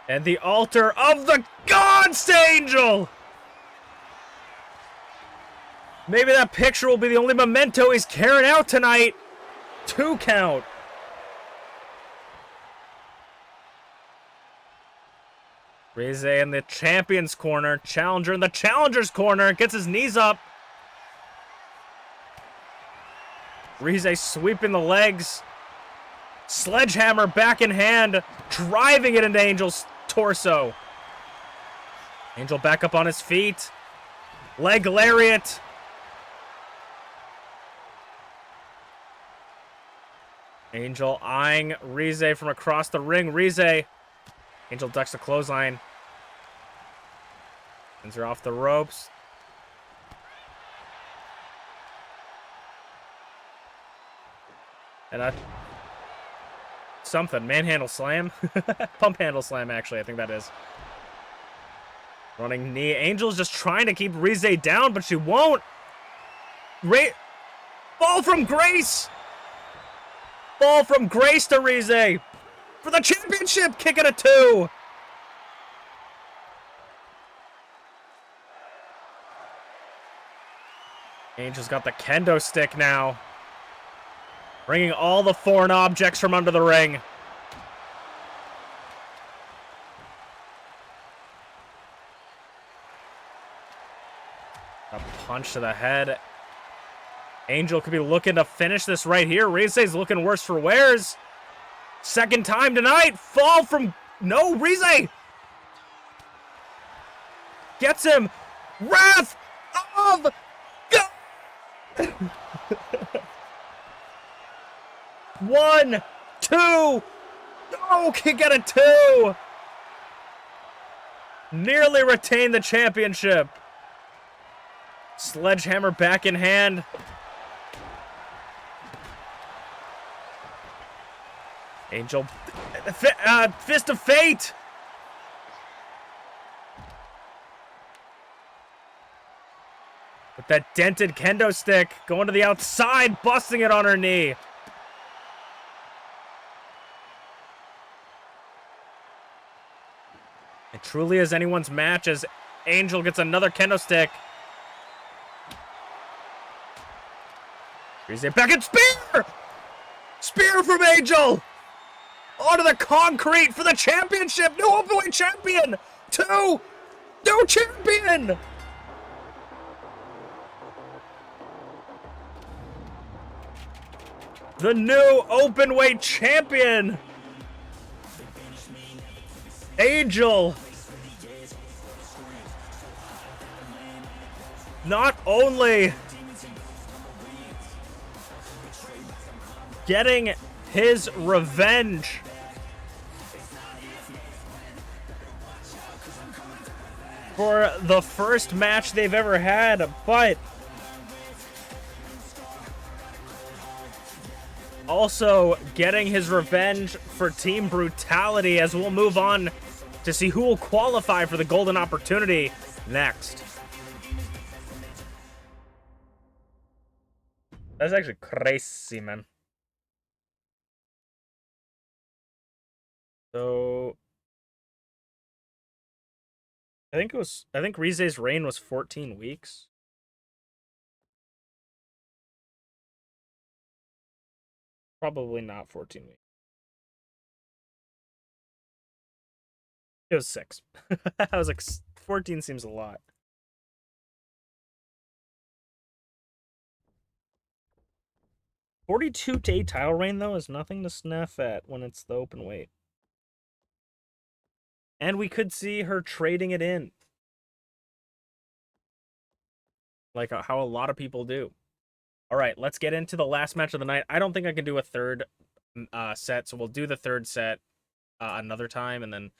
And the altar of the gods to Angel! Maybe that picture will be the only memento he's carrying out tonight. 2 count. Rize in the champion's corner. Challenger in the challenger's corner. Gets his knees up. Rize sweeping the legs. Sledgehammer back in hand. Driving it into Angel's torso. Angel back up on his feet. Leg lariat. Angel eyeing Rize from across the ring. Rize. Angel ducks the clothesline. Sends her off the ropes. And something. Manhandle slam? Pump handle slam, actually. I think that is. Running knee. Angel's just trying to keep Rize down, but she won't. Fall from Grace! Fall from Grace to Rize! For the championship! Kick it a 2! Angel's got the kendo stick now. Bringing all the foreign objects from under the ring. A punch to the head. Angel could be looking to finish this right here. Rize's looking worse for wears. Second time tonight. Fall from... No, Rize! Gets him. Wrath of God! 1, 2. Oh, can get a 2. Nearly retain the championship. Sledgehammer back in hand. Angel, Fist of Fate. With that dented kendo stick, going to the outside, busting it on her knee. It truly is anyone's match as Angel gets another kendo stick. Rize back and spear! Spear from Angel! Onto the concrete for the championship! New openweight champion! 2! New champion! The new openweight champion! Angel! Not only getting his revenge for the first match they've ever had, but also getting his revenge for team brutality, as we'll move on to see who will qualify for the golden opportunity next. That's actually crazy, man. So I think Rize's reign was 14 weeks. Probably not 14 weeks. It was 6. I was like, 14 seems a lot. 42-day title reign, though, is nothing to sniff at when it's the open weight. And we could see her trading it in. Like how a lot of people do. All right, let's get into the last match of the night. I don't think I can do a third set, so we'll do the third set another time, and then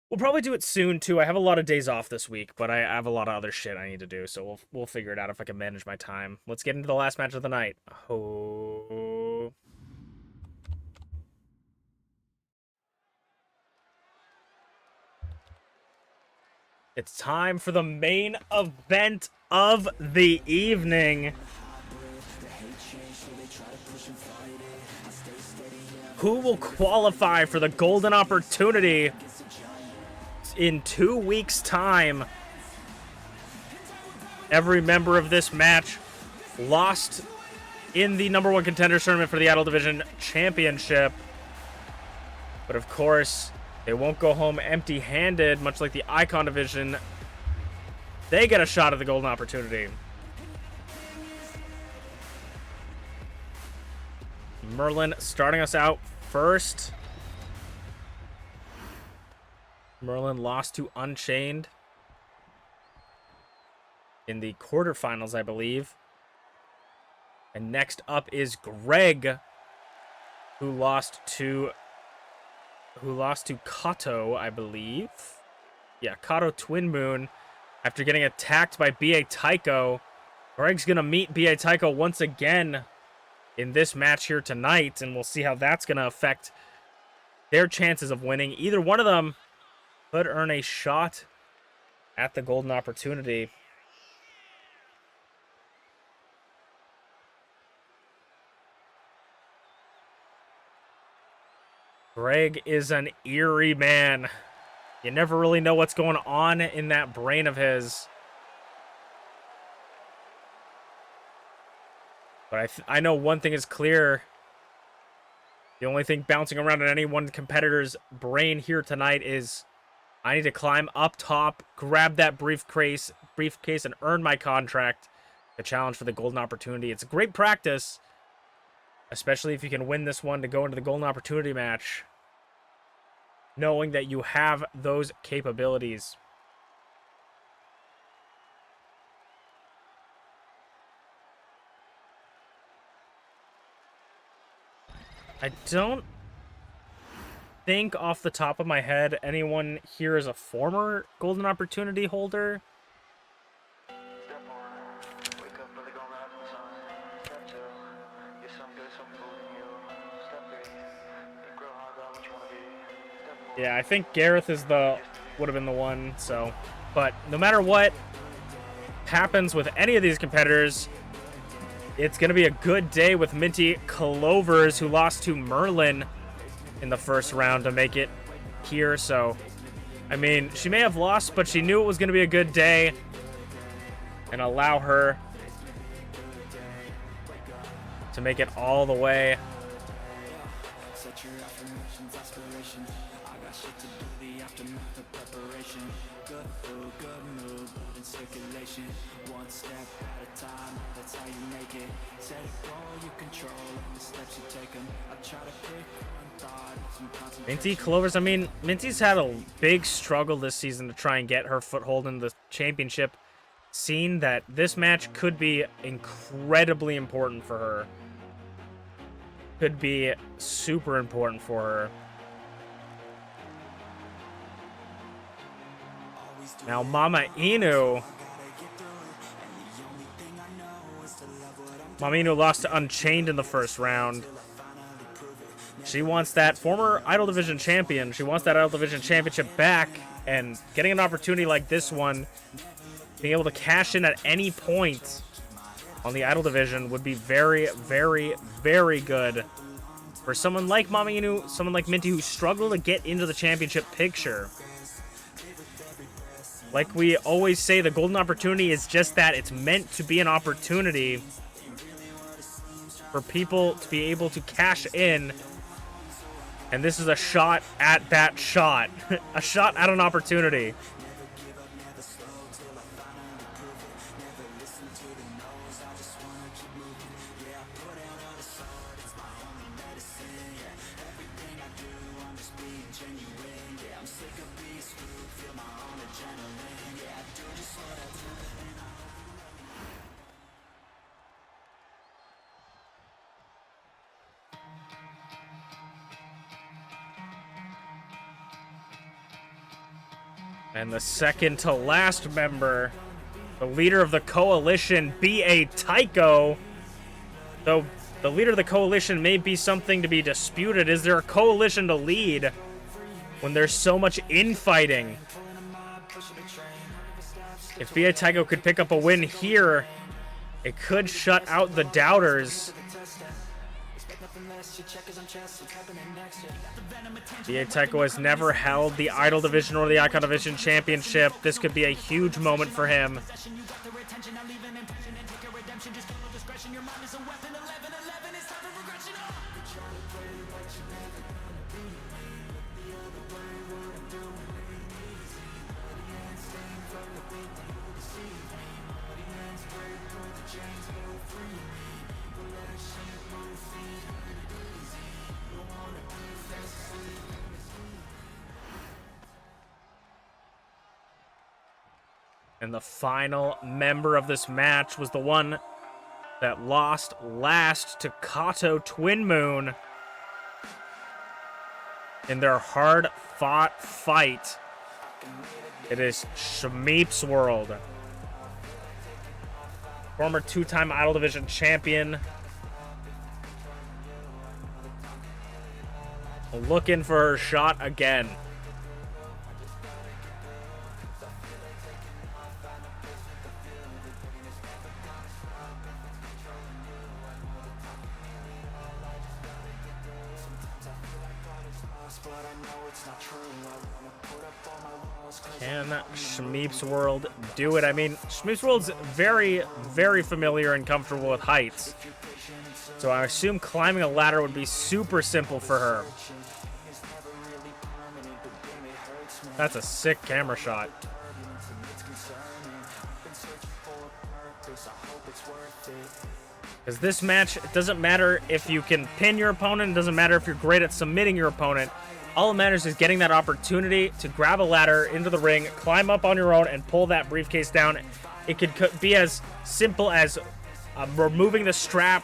we'll probably do it soon, too. I have a lot of days off this week, but I have a lot of other shit I need to do, so we'll figure it out if I can manage my time. Let's get into the last match of the night. Oh. It's time for the main event of the evening. Who will qualify for the golden opportunity in 2 weeks' time? Every member of this match lost in the #1 contender tournament for the Idol Division Championship. But of course, they won't go home empty-handed, much like the Icon Division. They get a shot at the golden opportunity. Merlin starting us out first. Merlin lost to Unchained in the quarterfinals, I believe. And next up is Greg, who lost to Kato, I believe. Yeah, Kato Twin Moon after getting attacked by BA Tycho. Greg's going to meet BA Tycho once again in this match here tonight, and we'll see how that's going to affect their chances of winning. Either one of them could earn a shot at the golden opportunity. Greg is an eerie man. You never really know what's going on in that brain of his. But I know one thing is clear. The only thing bouncing around in any one competitor's brain here tonight is I need to climb up top, grab that briefcase, and earn my contract. The challenge for the golden opportunity. It's a great practice, especially if you can win this one to go into the golden opportunity match, knowing that you have those capabilities. I don't think off the top of my head anyone here is a former golden opportunity holder. Yeah, I think Garreth is would have been the one, so. But no matter what happens with any of these competitors, it's going to be a good day with MintyClovers, who lost to Merlin in the first round to make it here. So, I mean, she may have lost, but she knew it was going to be a good day and allow her to make it all the way. MintyClovers, I mean, Minty's had a big struggle this season to try and get her foothold in the championship scene, that this match could be incredibly important for her. Could be super important for her. Now, MamaInu. MamaInu lost to Unchained in the first round. She wants that former Idol Division champion. She wants that Idol Division championship back. And getting an opportunity like this one, being able to cash in at any point on the Idol Division would be very, very, very good for someone like MamaInu, someone like Minty, who struggle to get into the championship picture. Like we always say, the golden opportunity is just that. It's meant to be an opportunity. for people to be able to cash in. And this is a shot at that shot. A shot at an opportunity. And the second to last member, the leader of the coalition, B.A. Tycho. Though the leader of the coalition may be something to be disputed. Is there a coalition to lead when there's so much infighting? If B.A. Tycho could pick up a win here, it could shut out the doubters. B.A. Tycho has never held the Idol Division or the Icon Division Championship. This could be a huge moment for him. And the final member of this match was the one that lost last to Kato Twin Moon in their hard-fought fight. It is ShmeepsWorld, former two-time Idol Division champion, looking for her shot again. Can ShmeepsWorld do it? I mean, ShmeepsWorld's very, very familiar and comfortable with heights. So I assume climbing a ladder would be super simple for her. That's a sick camera shot. Because this match, it doesn't matter if you can pin your opponent. It doesn't matter if you're great at submitting your opponent. All that matters is getting that opportunity to grab a ladder into the ring, climb up on your own, and pull that briefcase down. It could be as simple as removing the strap.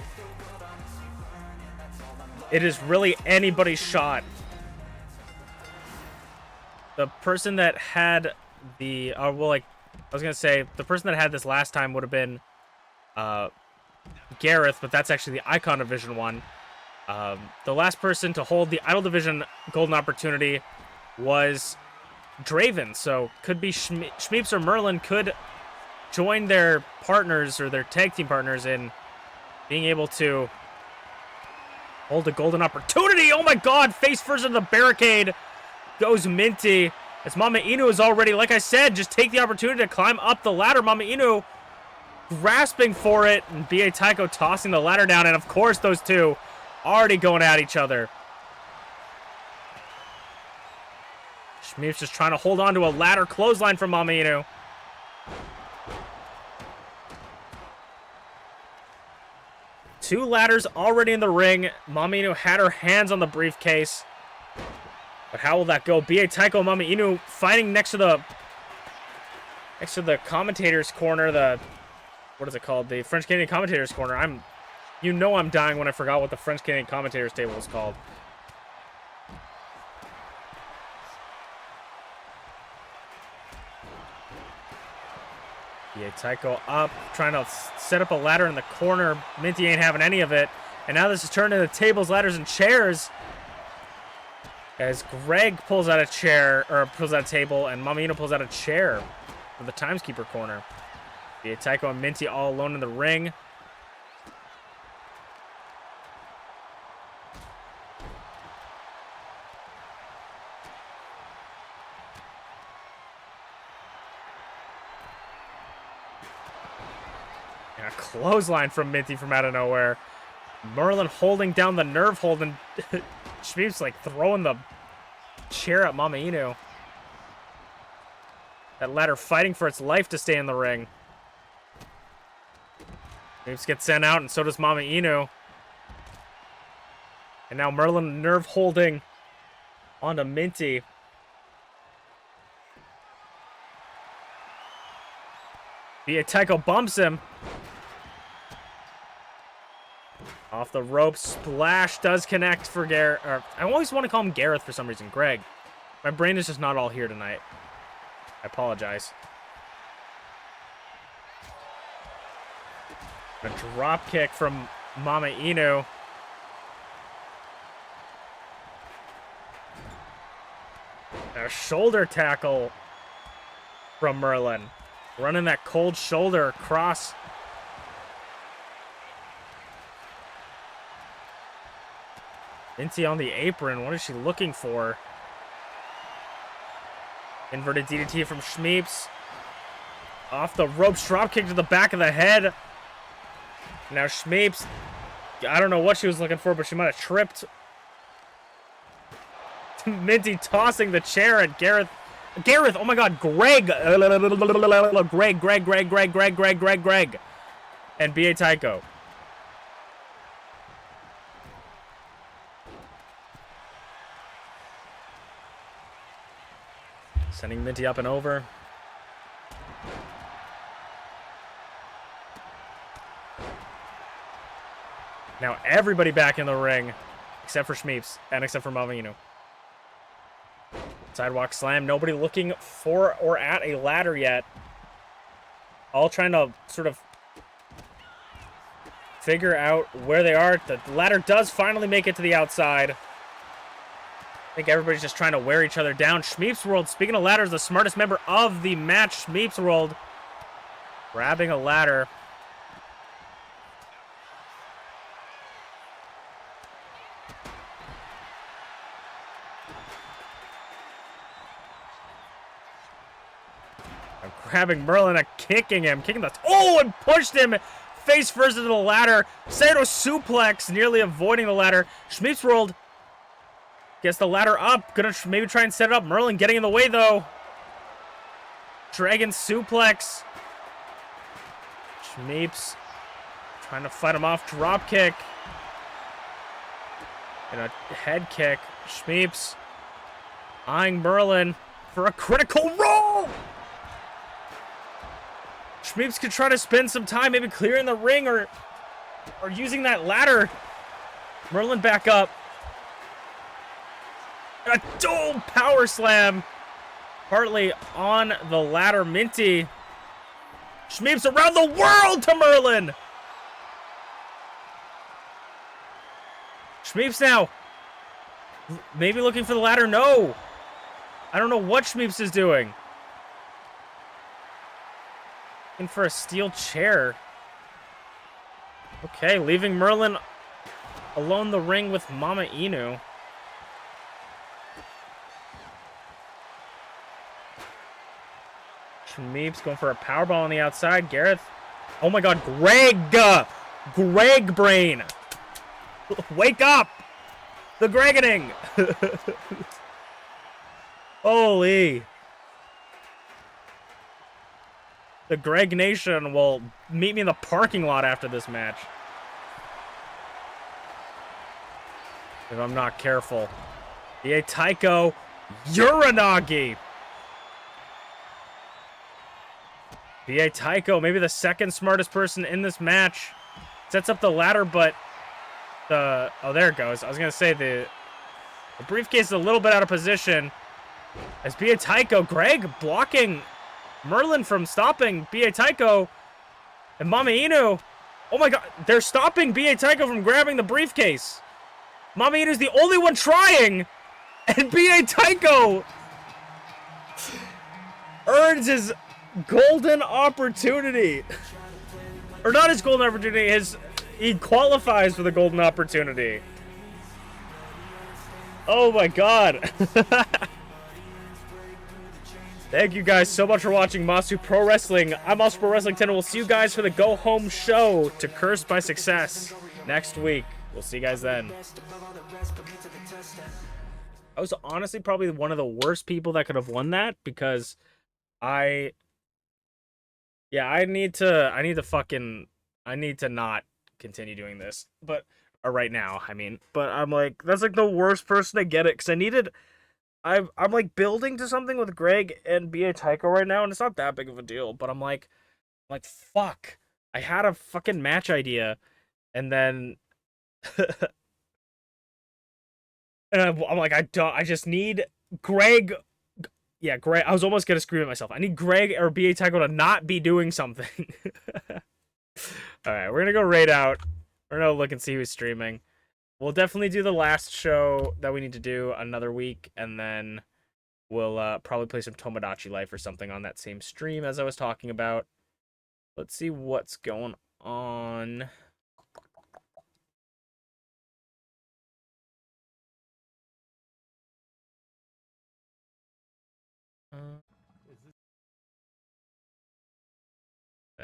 It is really anybody's shot. The person that had the... well, like, I was going to say, the person that had this last time would have been Garreth, but that's actually the Icon Division one. The last person to hold the Idol Division Golden Opportunity was Draven, so could be Shmeeps or Merlin could join their partners or their tag team partners in being able to hold a Golden Opportunity. Oh my god, face first into the barricade goes Minty. As MamaInu is already, like I said, just take the opportunity to climb up the ladder. MamaInu grasping for it, and B.A. Tycho tossing the ladder down, and of course those two already going at each other. Shmeeps just trying to hold on to a ladder clothesline from MamaInu. Two ladders already in the ring. MamaInu had her hands on the briefcase. But how will that go? B.A. Tycho and MamaInu fighting next to the commentator's corner. The, what is it called? The French Canadian commentator's corner. You know I'm dying when I forgot what the French Canadian commentators table is called. Yeah, Tycho up, trying to set up a ladder in the corner. Minty ain't having any of it. And now this is turned into tables, ladders, and chairs. As Greg pulls out a chair, or pulls out a table, and MamaInu pulls out a chair for the Timeskeeper corner. Yeah, Tycho and Minty all alone in the ring. And a clothesline from Minty from out of nowhere. Merlin holding down the nerve hold, and Shmeeps like throwing the chair at MamaInu. That ladder fighting for its life to stay in the ring. Shmeeps gets sent out, and so does MamaInu. And now Merlin nerve holding onto Minty. Tycho bumps him. Off the rope, splash does connect for Garreth. I always want to call him Garreth for some reason. Greg. My brain is just not all here tonight. I apologize. A drop kick from MamaInu. A shoulder tackle from Merlin. Running that cold shoulder across. Minty on the apron. What is she looking for? Inverted DDT from Shmeeps. Off the ropes. Drop kick to the back of the head. Now Shmeeps. I don't know what she was looking for, but she might have tripped. Minty tossing the chair at Garreth. Garreth, oh my god, Greg. Greg. And B.A. Tycho. Sending Minty up and over. Now everybody back in the ring, except for Shmeeps and except for MamaInu. Sidewalk slam. Nobody looking for or at a ladder yet. All trying to sort of figure out where they are. The ladder does finally make it to the outside. I think everybody's just trying to wear each other down. ShmeepsWorld, speaking of ladders, the smartest member of the match, ShmeepsWorld, grabbing a ladder. Grabbing Merlin and kicking him. Oh, and pushed him face first into the ladder. Sato suplex, nearly avoiding the ladder. ShmeepsWorld gets the ladder up. Gonna maybe try and set it up. Merlin getting in the way, though. Dragon suplex. Shmeeps trying to fight him off. Drop kick. And a head kick. Shmeeps eyeing Merlin for a critical roll. Shmeeps could try to spend some time, maybe clearing the ring or using that ladder. Merlin back up. A dual power slam. Partly on the ladder. Minty. Shmeeps around the world to Merlin. Shmeeps now. Maybe looking for the ladder. No. I don't know what Shmeeps is doing. Looking for a steel chair. Okay, leaving Merlin alone in the ring with MamaInu. Shmeeps going for a powerball on the outside. Garreth. Oh my god, Greg! Greg brain! Wake up! The Gregening! Holy. The Greg Nation will meet me in the parking lot after this match. If I'm not careful. Yeah, Tycho. Uranagi. B.A. Tycho, maybe the second smartest person in this match. Sets up the ladder, but the... Oh, there it goes. I was going to say the briefcase is a little bit out of position. As B.A. Tycho, Greg blocking Merlin from stopping B.A. Tycho. And MamaInu. Oh my god, they're stopping B.A. Tycho from grabbing the briefcase. MamaInu's the only one trying. And B.A. Tycho earns his golden opportunity. Or not his golden opportunity, he qualifies for the golden opportunity. Oh my god. Thank you guys so much for watching Masu Pro Wrestling. I'm Masu Pro Wrestling 10, and we'll see you guys for the go home show to Cursed by Success. next week. We'll see you guys then. I was honestly probably one of the worst people that could have won that because I need to not continue doing this. But or right now, I mean, but I'm like that's like the worst person to get it cuz I'm like building to something with Greg and BA Tycho right now and it's not that big of a deal, but I'm like fuck. I had a fucking match idea and then and I'm like I just need Greg. Yeah, Greg. I was almost gonna scream at myself. I need Greg or BA Tycho to not be doing something. All right, we're gonna go raid out. We're gonna look and see who's streaming. We'll definitely do the last show that we need to do another week, and then we'll probably play some Tomodachi Life or something on that same stream as I was talking about. Let's see what's going on.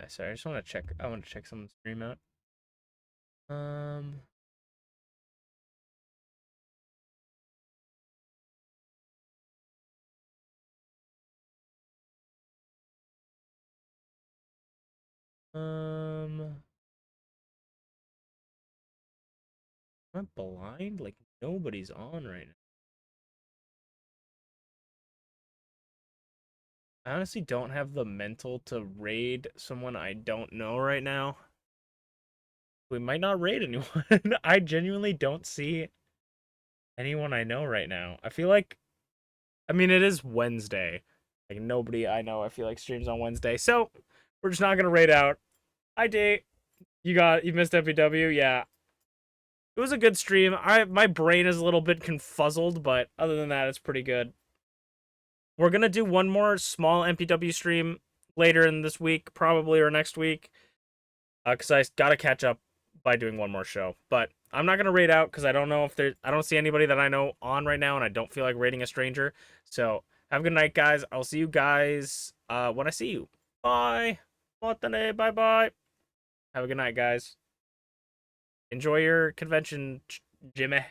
Sorry, I just want to check. I want to check someone's stream out. Am I blind? Like nobody's on right now. I honestly don't have the mental to raid someone I don't know right now. We might not raid anyone. I genuinely don't see anyone I know right now. I feel like, I mean, it is Wednesday. Like nobody I know, I feel like streams on Wednesday. So we're just not gonna raid out. Hi, D. You missed MPW? Yeah. It was a good stream. My brain is a little bit confuzzled, but other than that, it's pretty good. We're gonna do one more small MPW stream later in this week, probably, or next week. Because I gotta catch up by doing one more show. But I'm not gonna raid out because I don't know if I don't see anybody that I know on right now, and I don't feel like raiding a stranger. So have a good night, guys. I'll see you guys when I see you. Bye. Bye bye. Have a good night, guys. Enjoy your convention, Jimmy.